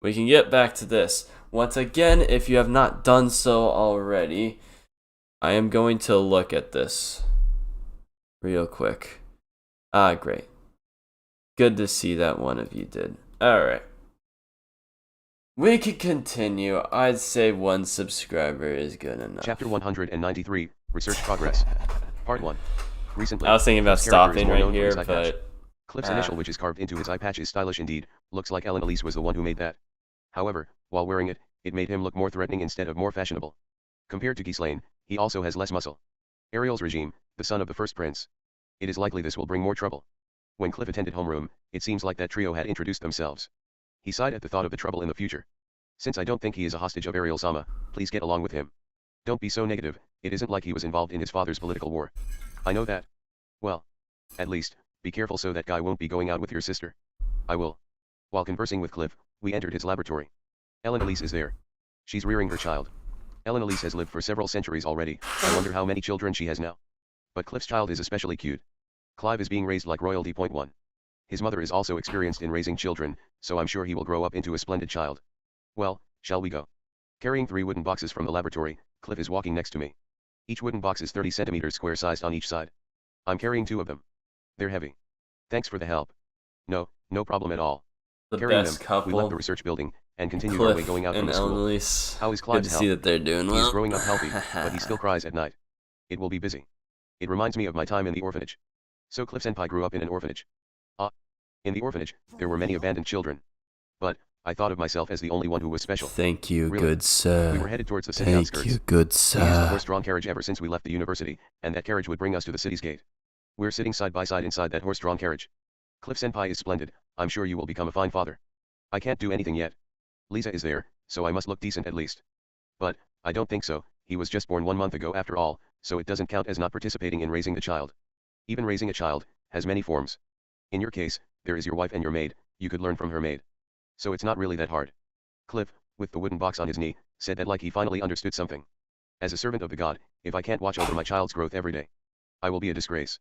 we can get back to this. Once again, if you have not done so already, I am going to look at this real quick. Great. Good to see that one of you did. Alright. We could continue. I'd say 1 subscriber is good enough. Chapter 193, Research Progress. Part 1. Recently, I was thinking about Cliff's character is stopping more right known for here, his eye patch. but... Cliff's initial, which is carved into his eye patch, is stylish indeed. Looks like Ellen Elise was the one who made that. However, while wearing it, it made him look more threatening instead of more fashionable. Compared to Ghislaine, he also has less muscle. Ariel's regime, the son of the first prince. It is likely this will bring more trouble. When Cliff attended homeroom, it seems like that trio had introduced themselves. He sighed at the thought of the trouble in the future. Since I don't think he is a hostage of Ariel-sama, please get along with him. Don't be so negative, it isn't like he was involved in his father's political war. I know that. Well, at least, be careful so that guy won't be going out with your sister. I will. While conversing with Cliff, we entered his laboratory. Ellen Elise is there. She's rearing her child. Ellen Elise has lived for several centuries already, I wonder how many children she has now. But Cliff's child is especially cute. Clive is being raised like royalty. Point 1. His mother is also experienced in raising children, so I'm sure he will grow up into a splendid child. Well, shall we go? Carrying 3 wooden boxes from the laboratory, Cliff is walking next to me. Each wooden box is 30 centimeters square sized on each side. I'm carrying 2 of them. They're heavy. Thanks for the help. No problem at all. The Carrying best them, couple. we left the research building, and continued our way Cliff going out from and the school. Elise. How is Good Clive's to health? see that they're doing He well. is growing up healthy, but he still cries at night. It will be busy. It reminds me of my time in the orphanage. So Cliff Senpai grew up in an orphanage. In the orphanage, there were many abandoned children. But, I thought of myself as the only one who was special. Thank you, Really? good sir. We were headed towards the city Thank outskirts. you, good We used a sir. horse-drawn carriage ever since we left the university, and that carriage would bring us to the city's gate. We're sitting side by side inside that horse-drawn carriage. Cliff Senpai is splendid, I'm sure you will become a fine father. I can't do anything yet. Lisa is there, so I must look decent at least. But, I don't think so, he was just born 1 month ago after all, so it doesn't count as not participating in raising the child. Even raising a child has many forms. In your case, there is your wife and your maid, you could learn from her maid. So it's not really that hard. Cliff, with the wooden box on his knee, said that like he finally understood something. As a servant of the god, if I can't watch over my child's growth every day, I will be a disgrace.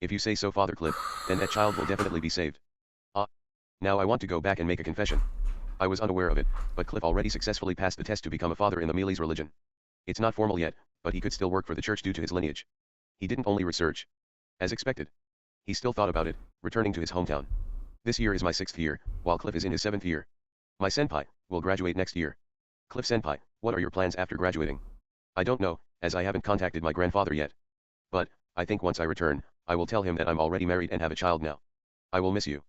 If you say so, Father Cliff, then that child will definitely be saved. Now I want to go back and make a confession. I was unaware of it, but Cliff already successfully passed the test to become a father in the Mealy's religion. It's not formal yet, but he could still work for the church due to his lineage. He didn't only research. As expected. He still thought about it, returning to his hometown. This year is my 6th year, while Cliff is in his 7th year. My senpai will graduate next year. Cliff senpai, what are your plans after graduating? I don't know, as I haven't contacted my grandfather yet. But, I think once I return, I will tell him that I'm already married and have a child now. I will miss you.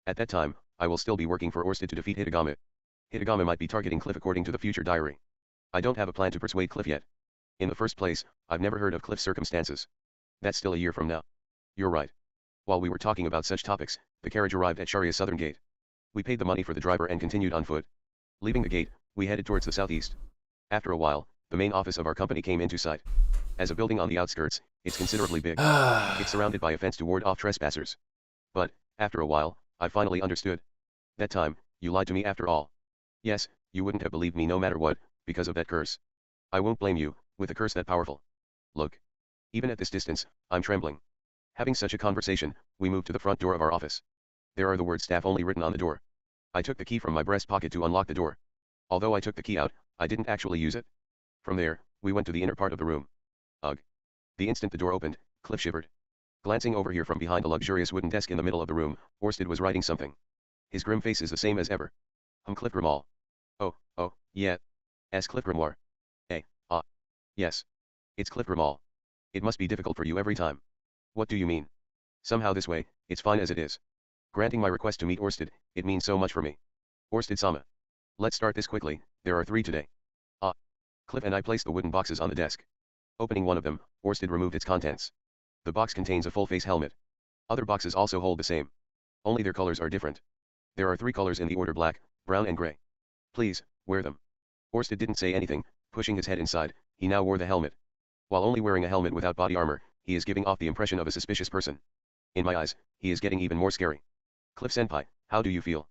At that time, I will still be working for Orsted to defeat Hitagame. Hitagame might be targeting Cliff according to the future diary. I don't have a plan to persuade Cliff yet. In the first place, I've never heard of Cliff's circumstances. That's still a year from now. You're right. While we were talking about such topics, the carriage arrived at Sharia's southern gate. We paid the money for the driver and continued on foot. Leaving the gate, we headed towards the southeast. After a while, the main office of our company came into sight. As a building on the outskirts, it's considerably big. It's surrounded by a fence to ward off trespassers. But, after a while, I finally understood. That time, you lied to me after all. Yes, you wouldn't have believed me no matter what, because of that curse. I won't blame you, with a curse that powerful. Look. Even at this distance, I'm trembling. Having such a conversation, we moved to the front door of our office. There are the words staff only written on the door. I took the key from my breast pocket to unlock the door. Although I took the key out, I didn't actually use it. From there, we went to the inner part of the room. Ugh. The instant the door opened, Cliff shivered. Glancing over here from behind the luxurious wooden desk in the middle of the room, Orsted was writing something. His grim face is the same as ever. Cliff Grimal. Oh, yeah. As Cliff Grimoire. Yes. It's Cliff Grimal. It must be difficult for you every time. What do you mean? Somehow this way, it's fine as it is. Granting my request to meet Orsted, it means so much for me. Orsted-sama. Let's start this quickly, there are 3 today. Cliff and I placed the wooden boxes on the desk. Opening one of them, Orsted removed its contents. The box contains a full-face helmet. Other boxes also hold the same. Only their colors are different. There are 3 colors in the order: black, brown and gray. Please, wear them. Orsted didn't say anything, pushing his head inside, he now wore the helmet. While only wearing a helmet without body armor, he is giving off the impression of a suspicious person. In my eyes, he is getting even more scary. Cliff senpai, how do you feel?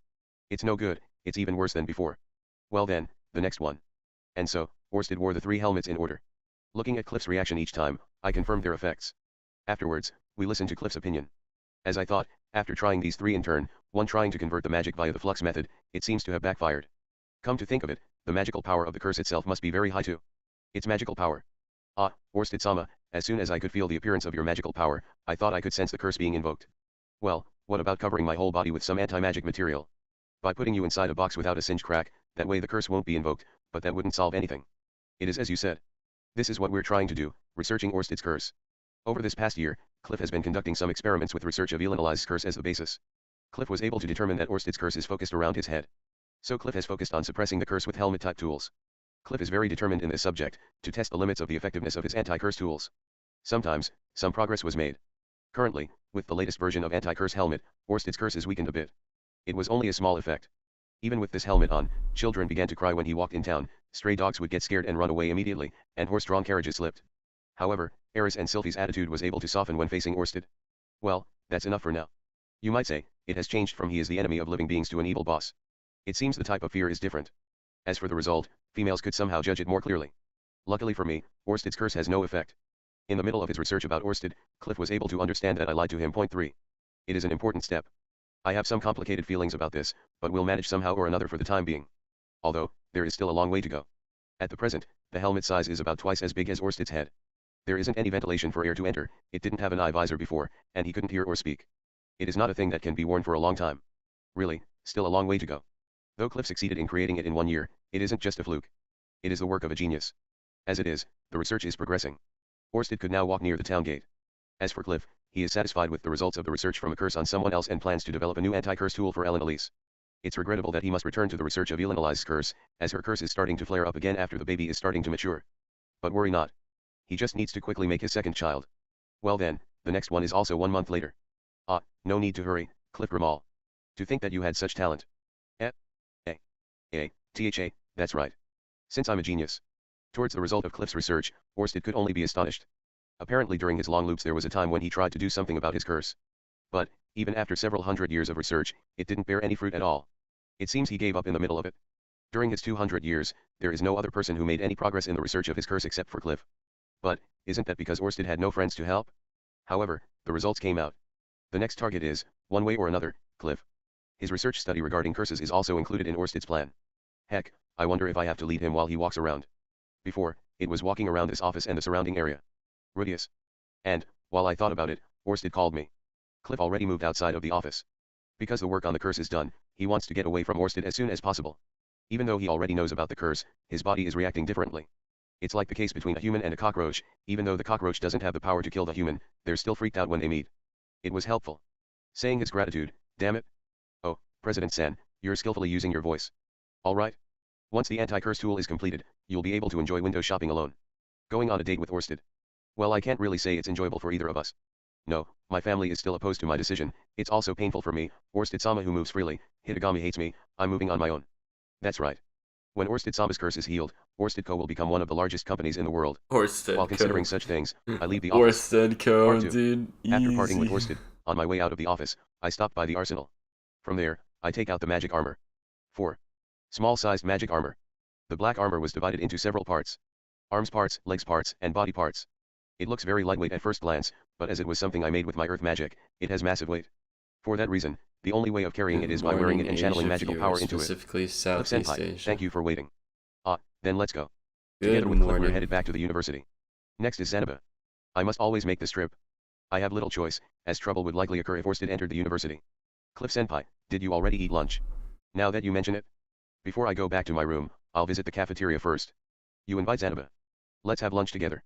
It's no good, it's even worse than before. Well then, the next one. And so, Orsted wore the 3 helmets in order. Looking at Cliff's reaction each time, I confirmed their effects. Afterwards, we listened to Cliff's opinion. As I thought, after trying these 3 in turn, one trying to convert the magic via the flux method, it seems to have backfired. Come to think of it, the magical power of the curse itself must be very high too. Its magical power. Orsted-sama, as soon as I could feel the appearance of your magical power, I thought I could sense the curse being invoked. Well, what about covering my whole body with some anti-magic material? By putting you inside a box without a singed crack, that way the curse won't be invoked, but that wouldn't solve anything. It is as you said. This is what we're trying to do, researching Orsted's curse. Over this past year, Cliff has been conducting some experiments with research of Elenali's curse as the basis. Cliff was able to determine that Orsted's curse is focused around his head. So Cliff has focused on suppressing the curse with helmet-type tools. Cliff is very determined in this subject, to test the limits of the effectiveness of his anti-curse tools. Sometimes, some progress was made. Currently, with the latest version of anti-curse helmet, Orsted's curse is weakened a bit. It was only a small effect. Even with this helmet on, children began to cry when he walked in town, stray dogs would get scared and run away immediately, and horse-drawn carriages slipped. However, Eris and Sylphie's attitude was able to soften when facing Orsted. Well, that's enough for now. You might say, it has changed from he is the enemy of living beings to an evil boss. It seems the type of fear is different. As for the result, females could somehow judge it more clearly. Luckily for me, Orsted's curse has no effect. In the middle of his research about Orsted, Cliff was able to understand that I lied to him. Point 3. It is an important step. I have some complicated feelings about this, but we'll manage somehow or another for the time being. Although, there is still a long way to go. At the present, the helmet size is about twice as big as Orsted's head. There isn't any ventilation for air to enter, it didn't have an eye visor before, and he couldn't hear or speak. It is not a thing that can be worn for a long time. Really, still a long way to go. Though Cliff succeeded in creating it in 1 year, it isn't just a fluke. It is the work of a genius. As it is, the research is progressing. Orsted could now walk near the town gate. As for Cliff, he is satisfied with the results of the research from a curse on someone else and plans to develop a new anti-curse tool for Elenalise. It's regrettable that he must return to the research of Elenalise's curse, as her curse is starting to flare up again after the baby is starting to mature. But worry not. He just needs to quickly make his second child. Well then, the next one is also 1 month later. No need to hurry, Cliff Grimal. To think that you had such talent. Tha, that's right. Since I'm a genius. Towards the result of Cliff's research, Orsted could only be astonished. Apparently during his long loops there was a time when he tried to do something about his curse. But, even after several hundred years of research, it didn't bear any fruit at all. It seems he gave up in the middle of it. During his 200 years, there is no other person who made any progress in the research of his curse except for Cliff. But, isn't that because Orsted had no friends to help? However, the results came out. The next target is, one way or another, Cliff. His research study regarding curses is also included in Orsted's plan. Heck, I wonder if I have to lead him while he walks around. Before, it was walking around this office and the surrounding area. Rudius. And, while I thought about it, Orsted called me. Cliff already moved outside of the office. Because the work on the curse is done, he wants to get away from Orsted as soon as possible. Even though he already knows about the curse, his body is reacting differently. It's like the case between a human and a cockroach. Even though the cockroach doesn't have the power to kill the human, they're still freaked out when they meet. It was helpful. Saying his gratitude, damn it. Oh, President San, you're skillfully using your voice. Alright. Once the anti-curse tool is completed, you'll be able to enjoy window shopping alone. Going on a date with Orsted. Well, I can't really say it's enjoyable for either of us. No, my family is still opposed to my decision. It's also painful for me, Orsted-sama who moves freely. Hitagami hates me, I'm moving on my own. That's right. When Orsted-sama's curse is healed, Orsted Co. will become one of the largest companies in the world. Orsted While Co. considering such things, I leave the office. Orsted Co, Part 2. dude. After parting with Easy. Orsted, on my way out of the office, I stop by the arsenal. From there, I take out the magic armor. 4. Small-sized magic armor. The black armor was divided into several parts. Arms parts, legs parts, and body parts. It looks very lightweight at first glance, but as it was something I made with my earth magic, it has massive weight. For that reason, the only way of carrying it is by wearing it and channeling magical power into it. Specifically Cliff Southeast Senpai, Asia. thank you for waiting. Then let's go. Good Together with Cliff we're morning. headed back to the university. Next is Zanaba. I must always make this trip. I have little choice, as trouble would likely occur if Orsted entered the university. Cliff Senpai, did you already eat lunch? Now that you mention it. Before I go back to my room, I'll visit the cafeteria first. You invite Zanaba. Let's have lunch together.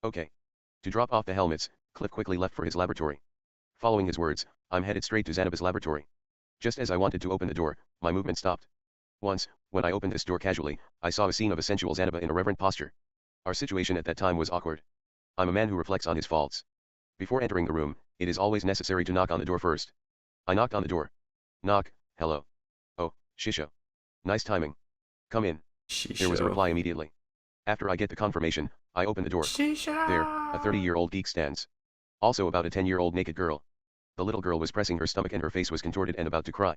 Okay. To drop off the helmets, Cliff quickly left for his laboratory. Following his words, I'm headed straight to Zanaba's laboratory. Just as I wanted to open the door, my movement stopped. Once, when I opened this door casually, I saw a scene of a sensual Zanaba in a reverent posture. Our situation at that time was awkward. I'm a man who reflects on his faults. Before entering the room, it is always necessary to knock on the door first. I knocked on the door. Knock, hello. Oh, Shisho. Nice timing. Come in. There was a reply immediately. After I get the confirmation, I open the door. There, a 30-year-old geek stands. Also about a 10-year-old naked girl. The little girl was pressing her stomach and her face was contorted and about to cry.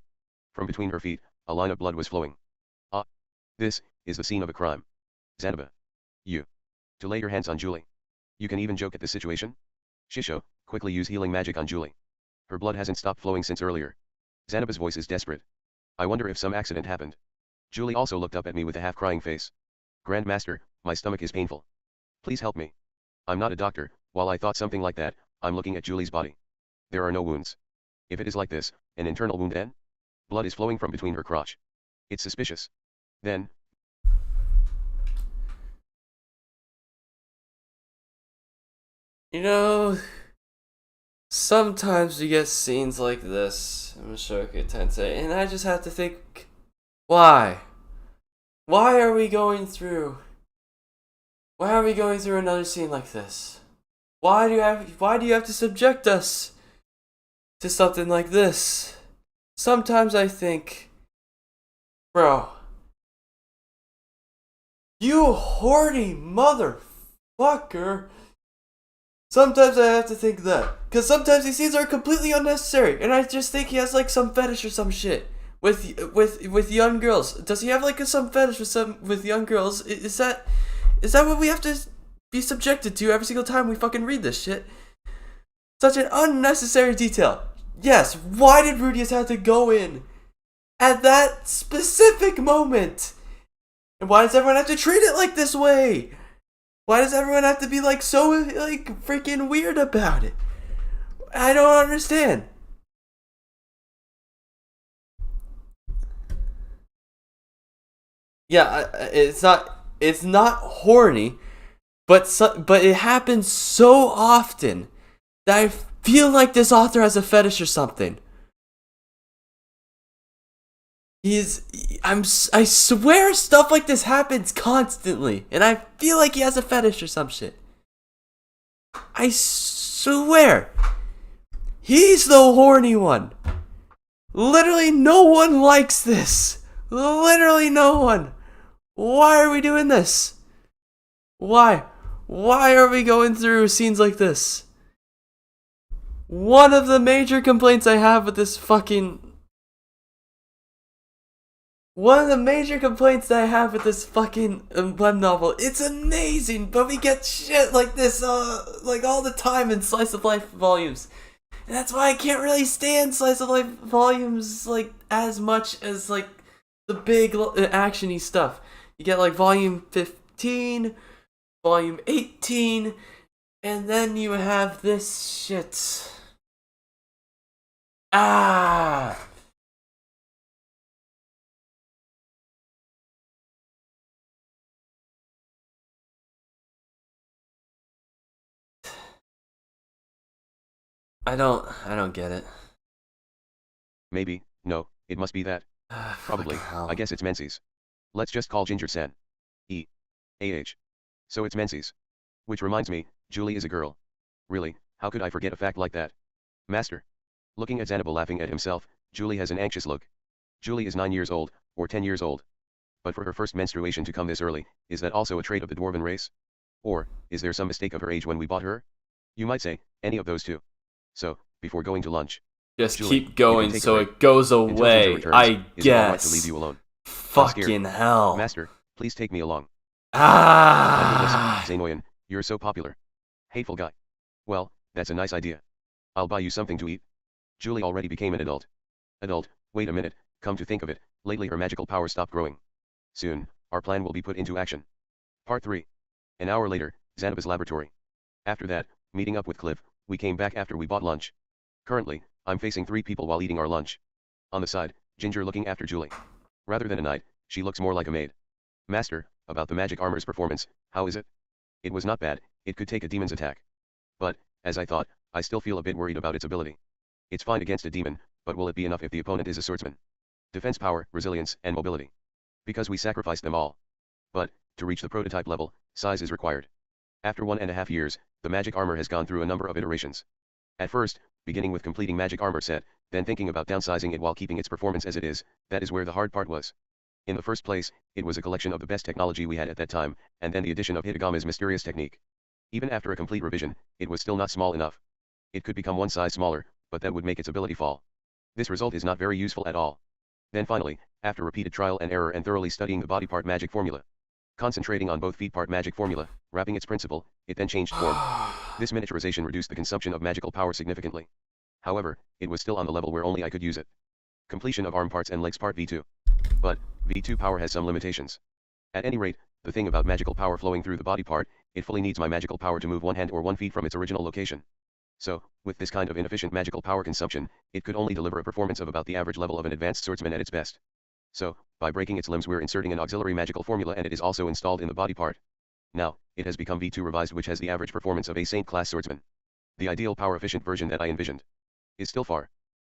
From between her feet, a line of blood was flowing. This is the scene of a crime. Zanaba. You. To lay your hands on Julie. You can even joke at the situation? Shisho, quickly use healing magic on Julie. Her blood hasn't stopped flowing since earlier. Zanaba's voice is desperate. I wonder if some accident happened. Julie also looked up at me with a half-crying face. Grandmaster, my stomach is painful. Please help me. I'm not a doctor, while I thought something like that, I'm looking at Julie's body. There are no wounds. If it is like this, an internal wound then? Blood is flowing from between her crotch. It's suspicious. Then, You know, sometimes you get scenes like this in Mushoku Tensei, and I just have to think, why? Why are we going through? Why are we going through another scene like this? Why do you have to subject us to something like this? Sometimes I think, bro, you horny motherfucker. Sometimes I have to think that, because sometimes these scenes are completely unnecessary, and I just think he has like some fetish or some shit with young girls. Does he have like some fetish with young girls? Is that what we have to be subjected to every single time we fucking read this shit? Such an unnecessary detail. Yes, why did Rudius have to go in at that specific moment? And why does everyone have to treat it like this way? Why does everyone have to be like so like freaking weird about it? I don't understand. Yeah, it's not horny, but it happens so often that I feel like this author has a fetish or something. I swear stuff like this happens constantly, and I feel like he has a fetish or some shit. I swear. He's the horny one. Literally no one likes this. Literally no one. Why are we doing this? Why? Why are we going through scenes like this? One of the major complaints I have with this fucking... One of the major complaints that I have with this fucking web novel, it's amazing, but we get shit like this, like all the time in slice of life volumes. And that's why I can't really stand slice of life volumes, like, as much as, like, the big actiony stuff. You get, like, volume 15, volume 18, and then you have this shit. Ah! I don't get it. Maybe, no, it must be that. Probably, I guess it's Menzies. Let's just call Ginger-san. E-A-H. So it's Menzies. Which reminds me, Julie is a girl. Really, how could I forget a fact like that? Master. Looking at Zanaba laughing at himself, Julie has an anxious look. Julie is 9 years old, or 10 years old. But for her first menstruation to come this early, is that also a trait of the dwarven race? Or, is there some mistake of her age when we bought her? You might say, any of those two. So, before going to lunch, Just Julie, keep going so it it goes until Ginger away, returns, I is it all right guess. to leave you alone? Fucking hell. Master, please take me along. My goodness, Ah! Zenoyan, you're so popular. Hateful guy. Well, that's a nice idea. I'll buy you something to eat. Julie already became an adult. Adult, wait a minute, come to think of it, lately her magical power stopped growing. Soon, our plan will be put into action. Part 3. An hour later, Zanaba's laboratory. After that, meeting up with Cliff, we came back after we bought lunch. Currently, I'm facing 3 people while eating our lunch. On the side, Ginger looking after Julie. Rather than a knight, she looks more like a maid. Master, about the magic armor's performance, how is it? It was not bad, it could take a demon's attack. But, as I thought, I still feel a bit worried about its ability. It's fine against a demon, but will it be enough if the opponent is a swordsman? Defense power, resilience, and mobility. Because we sacrificed them all. But, to reach the prototype level, size is required. After 1.5 years, the magic armor has gone through a number of iterations. At first, beginning with completing magic armor set, then thinking about downsizing it while keeping its performance as it is, that is where the hard part was. In the first place, it was a collection of the best technology we had at that time, and then the addition of Hitagama's mysterious technique. Even after a complete revision, it was still not small enough. It could become one size smaller, but that would make its ability fall. This result is not very useful at all. Then finally, after repeated trial and error and thoroughly studying the body part magic formula, concentrating on both feet part magic formula, wrapping its principle, it then changed form. This miniaturization reduced the consumption of magical power significantly. However, it was still on the level where only I could use it. Completion of arm parts and legs part V2. But, V2 power has some limitations. At any rate, the thing about magical power flowing through the body part, it fully needs my magical power to move one hand or 1 feet from its original location. So, with this kind of inefficient magical power consumption, it could only deliver a performance of about the average level of an advanced swordsman at its best. So, by breaking its limbs we're inserting an auxiliary magical formula and it is also installed in the body part. Now, it has become V2 revised which has the average performance of a Saint-class swordsman. The ideal power-efficient version that I envisioned is still far.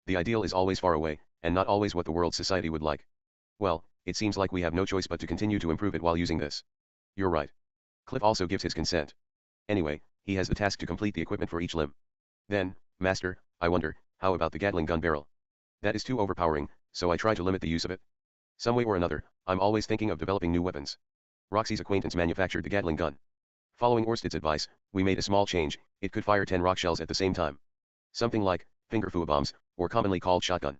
The ideal is always far away, and not always what the world's society would like. Well, it seems like we have no choice but to continue to improve it while using this. You're right. Cliff also gives his consent. Anyway, he has the task to complete the equipment for each limb. Then, Master, I wonder, how about the Gatling gun barrel? That is too overpowering, so I try to limit the use of it. Some way or another, I'm always thinking of developing new weapons. Roxy's acquaintance manufactured the Gatling gun. Following Orsted's advice, we made a small change, it could fire 10 rock shells at the same time. Something like, finger foo bombs, or commonly called shotgun.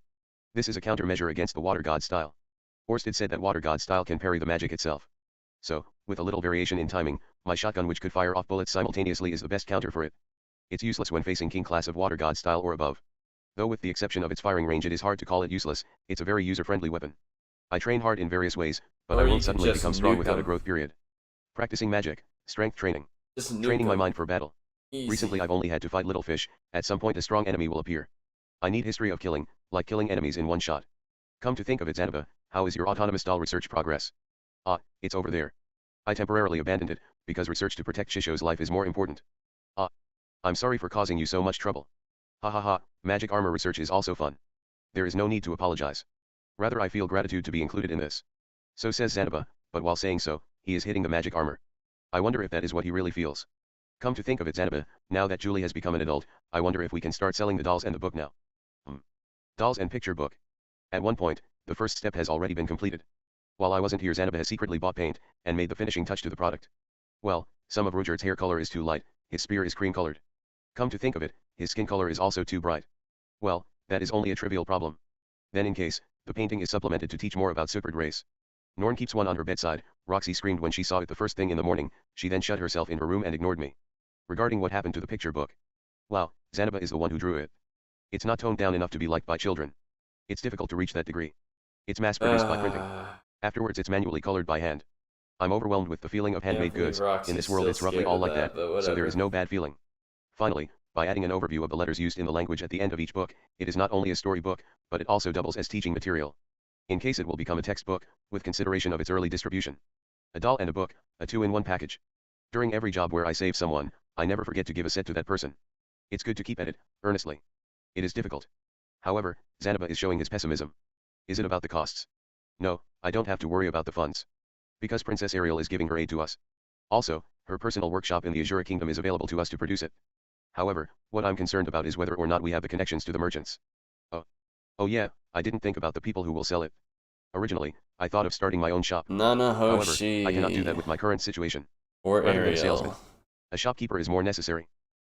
This is a countermeasure against the water god style. Orsted said that water god style can parry the magic itself. So, with a little variation in timing, my shotgun which could fire off bullets simultaneously is the best counter for it. It's useless when facing king class of water god style or above. Though with the exception of its firing range it is hard to call it useless, it's a very user-friendly weapon. I train hard in various ways, but I won't suddenly become strong without a growth period. Practicing magic, strength training. Training my mind for battle. Easy. Recently I've only had to fight little fish, at some point a strong enemy will appear. I need history of killing, like killing enemies in one shot. Come to think of it Zanaba, how is your autonomous doll research progress? Ah, it's over there. I temporarily abandoned it, because research to protect Shisho's life is more important. Ah. I'm sorry for causing you so much trouble. Ha ha ha, magic armor research is also fun. There is no need to apologize. Rather I feel gratitude to be included in this. So says Zanaba, but while saying so, he is hitting the magic armor. I wonder if that is what he really feels. Come to think of it Zanaba, now that Julie has become an adult, I wonder if we can start selling the dolls and the book now. Dolls and picture book. At one point, the first step has already been completed. While I wasn't here Zanaba has secretly bought paint, and made the finishing touch to the product. Well, some of Rudyard's hair color is too light, his spear is cream colored. Come to think of it, his skin color is also too bright. Well, that is only a trivial problem. Then in case, the painting is supplemented to teach more about supered race. Norn keeps one on her bedside. Roxy screamed when she saw it the first thing in the morning. She then shut herself in her room and ignored me. Regarding what happened to the picture book. Wow, Zanaba is the one who drew it. It's not toned down enough to be liked by children. It's difficult to reach that degree. It's mass-produced by printing. Afterwards it's manually colored by hand. I'm overwhelmed with the feeling of handmade goods. In this world it's roughly all like that, so there is no bad feeling. Finally, by adding an overview of the letters used in the language at the end of each book, it is not only a story book, but it also doubles as teaching material. In case it will become a textbook, with consideration of its early distribution. A doll and a book, a two-in-one package. During every job where I save someone, I never forget to give a set to that person. It's good to keep at it, earnestly. It is difficult. However, Zanaba is showing his pessimism. Is it about the costs? No, I don't have to worry about the funds. Because Princess Ariel is giving her aid to us. Also, her personal workshop in the Azura Kingdom is available to us to produce it. However, what I'm concerned about is whether or not we have the connections to the merchants. Oh yeah, I didn't think about the people who will sell it. Originally, I thought of starting my own shop. However, I cannot do that with my current situation. Or Rather than a Ariel. salesman, a shopkeeper is more necessary.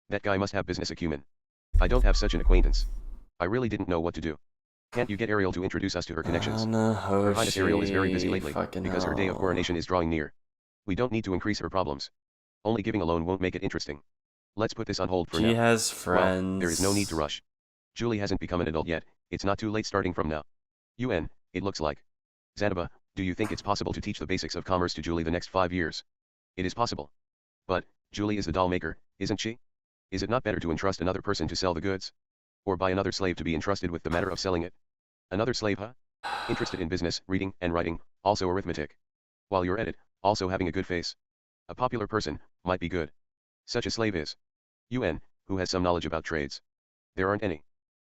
That guy must have business acumen. I don't have such an acquaintance. I really didn't know what to do. Can't you get Ariel to introduce us to her connections? Her Highness Ariel is very busy lately, because her day of coronation is drawing near. We don't need to increase her problems. Only giving a loan won't make it interesting. Let's put this on hold for now. She has friends. Well, there is no need to rush. Julie hasn't become an adult yet, it's not too late starting from now. It looks like. Zanaba, do you think it's possible to teach the basics of commerce to Julie the next 5 years? It is possible. But, Julie is the doll maker, isn't she? Is it not better to entrust another person to sell the goods? Or buy another slave to be entrusted with the matter of selling it? Another slave, huh? Interested in business, reading, and writing, also arithmetic. While you're at it, also having a good face. A popular person, might be good. Such a slave is. Who has some knowledge about trades. There aren't any.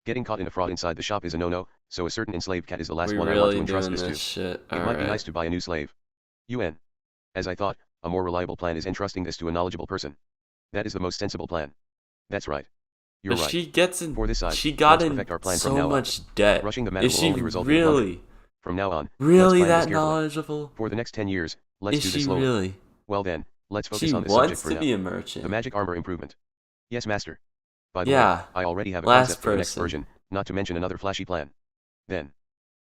Getting caught in a fraud inside the shop is a no-no, so a certain enslaved cat is the last one I want to entrust this to. Shit. It might be nice to buy a new slave. As I thought, a more reliable plan is entrusting this to a knowledgeable person. That is the most sensible plan. That's right. You're But right. she gets in. For this side, She got let's in perfect our plan from so now much on. debt. Rushing the matter Is will she only result in plunder. really, From now on, really let's plan that this carefully. knowledgeable? For the next 10 years, let's Is do this she slowly. really? Well then, let's focus She on this subject wants for to now. be a merchant. The magic armor improvement. Yes, master. By the Yeah. way, I already have a Last concept for the next person. version, not to mention another flashy plan. Then,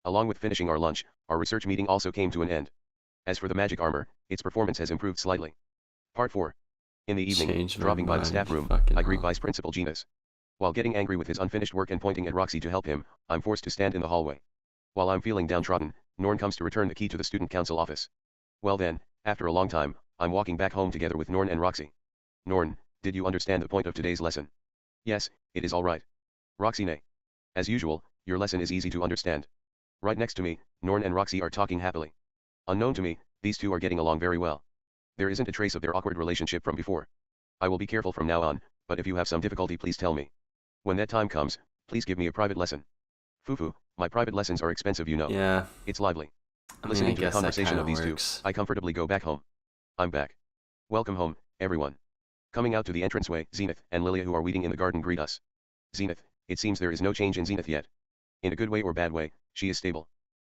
along with finishing our lunch, our research meeting also came to an end. As for the magic armor, its performance has improved slightly. Part 4. In the evening, Changed my dropping by the mind, staff room, fucking I greet hell. Vice Principal Genus. While getting angry with his unfinished work and pointing at Roxy to help him, I'm forced to stand in the hallway. While I'm feeling downtrodden, Norn comes to return the key to the student council office. Well then, after a long time, I'm walking back home together with Norn and Roxy. Norn, did you understand the point of today's lesson? Yes, it is all right. Roxy, nay. As usual, your lesson is easy to understand. Right next to me, Norn and Roxy are talking happily. Unknown to me, these two are getting along very well. There isn't a trace of their awkward relationship from before. I will be careful from now on, but if you have some difficulty please tell me. When that time comes, please give me a private lesson. Fufu, my private lessons are expensive, you know. Yeah. It's lively. I mean, Listening I to the guess that conversation of kinda these works. two, I comfortably go back home. I'm back. Welcome home, everyone. Coming out to the entranceway, Zenith and Lilia who are weeding in the garden greet us. Zenith, it seems there is no change in Zenith yet. In a good way or bad way, she is stable.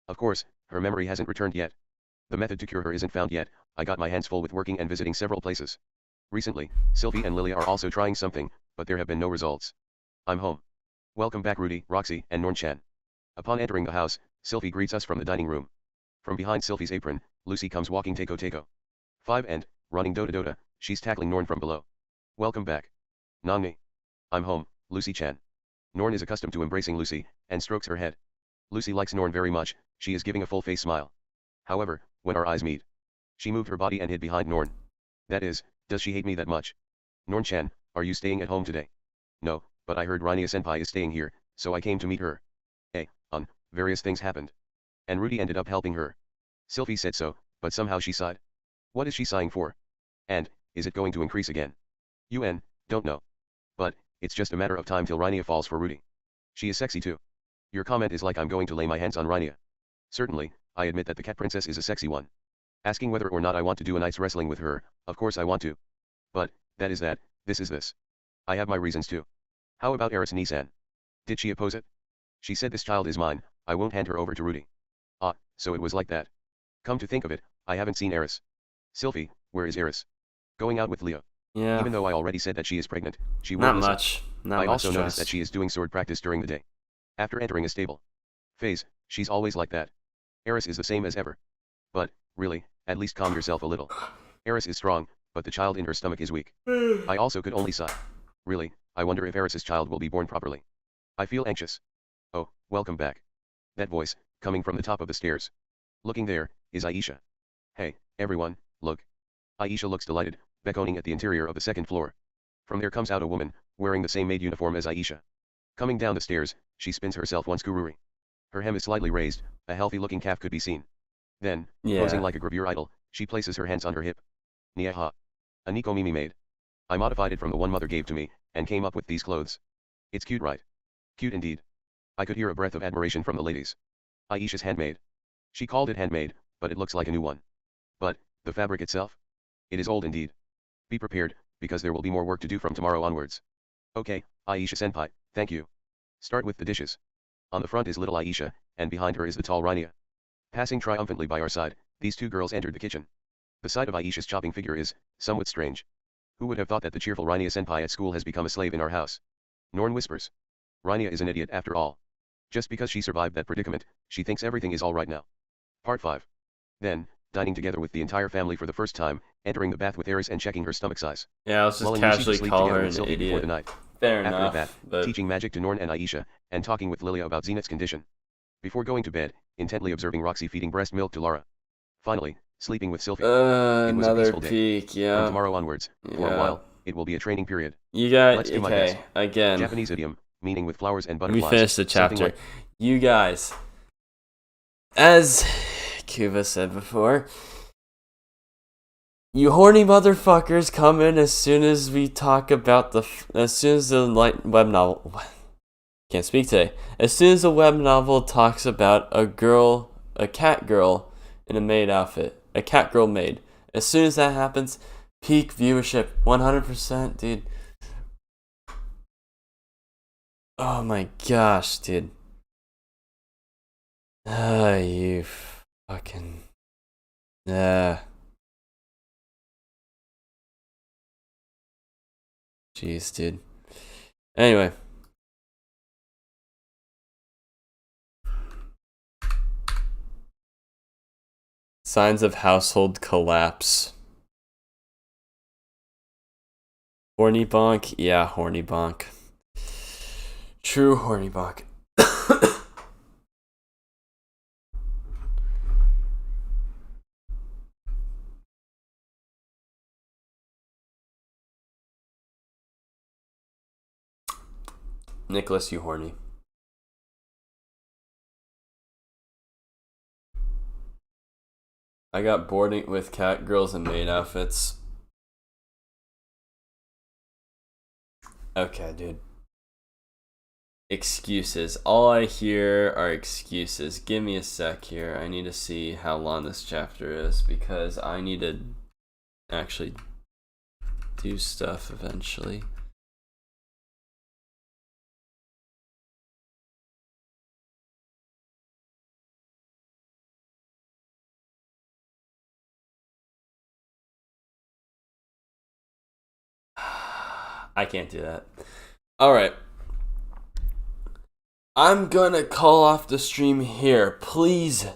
Of course, her memory hasn't returned yet. The method to cure her isn't found yet. I got my hands full with working and visiting several places. Recently, Sylvie and Lilia are also trying something, but there have been no results. I'm home. Welcome back Rudy, Roxy, and Norn-chan. Upon entering the house, Sylvie greets us from the dining room. From behind Sylvie's apron, Lucy comes walking Teiko Teiko. 5 and, running Dota Dota, she's tackling Norn from below. Welcome back. Nani. I'm home, Lucy-chan. Norn is accustomed to embracing Lucy, and strokes her head. Lucy likes Norn very much, she is giving a full face smile. However, when our eyes meet, she moved her body and hid behind Norn. That is, does she hate me that much? Norn-chan, are you staying at home today? No, but I heard Rania-senpai is staying here, so I came to meet her. Various things happened. And Rudy ended up helping her. Sylvie said so, but somehow she sighed. What is she sighing for? And, is it going to increase again? Don't know. But, it's just a matter of time till Rania falls for Rudy. She is sexy too. Your comment is like I'm going to lay my hands on Rania. Certainly, I admit that the cat princess is a sexy one. Asking whether or not I want to do a night's wrestling with her, of course I want to. But, that is that, this is this. I have my reasons too. How about Eris Nisan? Did she oppose it? She said this child is mine, I won't hand her over to Rudy. Ah, so it was like that. Come to think of it, I haven't seen Eris. Sylvie, where is Eris? Going out with Leah. Yeah. Even though I already said that she is pregnant, she Not won't listen. much. Not I much also noticed that trust. she is doing sword practice during the day. After entering a stable phase, she's always like that. Eris is the same as ever. But, really, at least calm yourself a little. Eris is strong, but the child in her stomach is weak. I also could only sigh. Really, I wonder if Eris's child will be born properly. I feel anxious. Oh, welcome back. That voice, coming from the top of the stairs. Looking there, is Aisha. Hey, everyone, look. Aisha looks delighted, beckoning at the interior of the second floor. From there comes out a woman, wearing the same maid uniform as Aisha. Coming down the stairs, she spins herself once kururi. Her hem is slightly raised, a healthy-looking calf could be seen. Then, posing like a gravure idol, she places her hands on her hip. Niaha. A Nico Mimi maid. I modified it from the one mother gave to me, and came up with these clothes. It's cute, right? Cute indeed. I could hear a breath of admiration from the ladies. Aisha's handmade. She called it handmade, but it looks like a new one. But, the fabric itself? It is old indeed. Be prepared, because there will be more work to do from tomorrow onwards. Okay, Aisha-senpai, thank you. Start with the dishes. On the front is little Aisha, and behind her is the tall Rania. Passing triumphantly by our side, these two girls entered the kitchen. The sight of Aisha's chopping figure is, somewhat strange. Who would have thought that the cheerful Rania-senpai at school has become a slave in our house? Norn whispers. Rania is an idiot after all. Just because she survived that predicament, she thinks everything is alright now. Part 5. Then, dining together with the entire family for the first time, entering the bath with Eris and checking her stomach size. Yeah, let's just Mulling casually sleep call together her with an Sylvie before the idiot. night. Fair After enough, a bath, but teaching magic to Norn and Aisha, and talking with Lilia about Zenith's condition. Before going to bed, intently observing Roxy feeding breast milk to Lara. Finally, sleeping with Sylvie. It was a another peaceful day. peek, yeah. From tomorrow onwards, for a while, it will be a training period. You got, Let's do my okay, best. again. Japanese idiom, meaning with flowers and Let me butterflies. finish the chapter. Like you guys, as Kuva said before, you horny motherfuckers come in as soon as we talk about as soon as the light web novel, can't speak today, as soon as the web novel talks about a cat girl in a maid outfit, a cat girl maid. As soon as that happens, peak viewership, 100%, dude. Oh my gosh, dude. You fucking... Jeez, dude. Anyway. Signs of household collapse. Horny bonk? Yeah, horny bonk. True horny bonk. Nicholas, you horny. I got bored with cat girls and maid outfits. Okay, dude. Excuses. All I hear are excuses. Give me a sec here. I need to see how long this chapter is because I need to actually do stuff eventually. I can't do that. Alright. I'm gonna call off the stream here. Please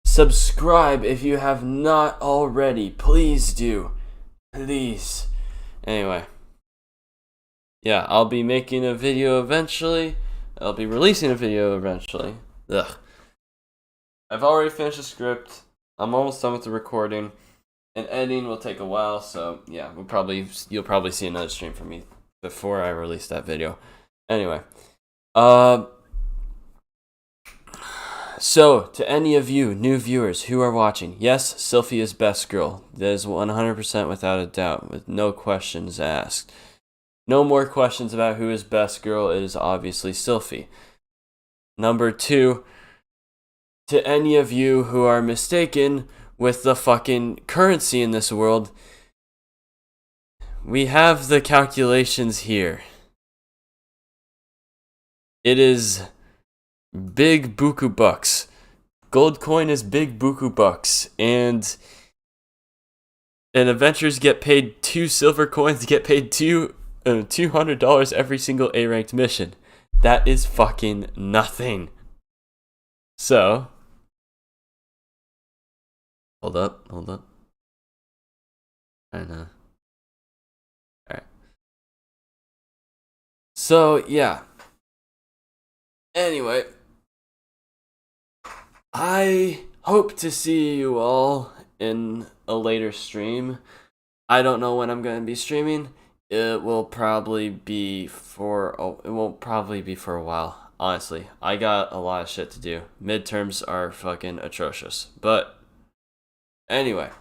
subscribe if you have not already. Please do. Please. Anyway. Yeah, I'll be making a video eventually. I'll be releasing a video eventually. Ugh. I've already finished the script. I'm almost done with the recording. And editing will take a while, so yeah, you'll probably see another stream from me before I release that video. Anyway. So, to any of you new viewers who are watching, yes, Sylvie is best girl. That is 100% without a doubt, with no questions asked. No more questions about who is best girl. It is obviously Sylvie. Number 2, to any of you who are mistaken with the fucking currency in this world, we have the calculations here. It is big buku bucks. Gold coin is big buku bucks, and And adventurers get paid 2 silver coins to get paid $200 every single A ranked mission. That is fucking nothing. So, hold up. I know. Alright. So, yeah. Anyway, I hope to see you all in a later stream. I don't know when I'm going to be streaming. It won't probably be for a while. Honestly, I got a lot of shit to do. Midterms are fucking atrocious. But anyway,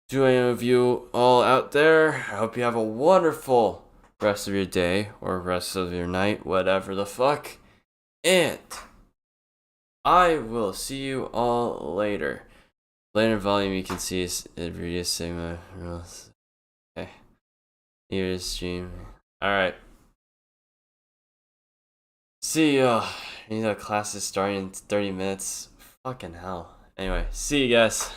to any of you all out there, I hope you have a wonderful rest of your day or rest of your night, whatever the fuck. And I will see you all later. Later volume, you can see Reduce Sigma rules. Okay. Here's stream. Alright. See you. Class is starting in 30 minutes. Fucking hell. Anyway, see you guys.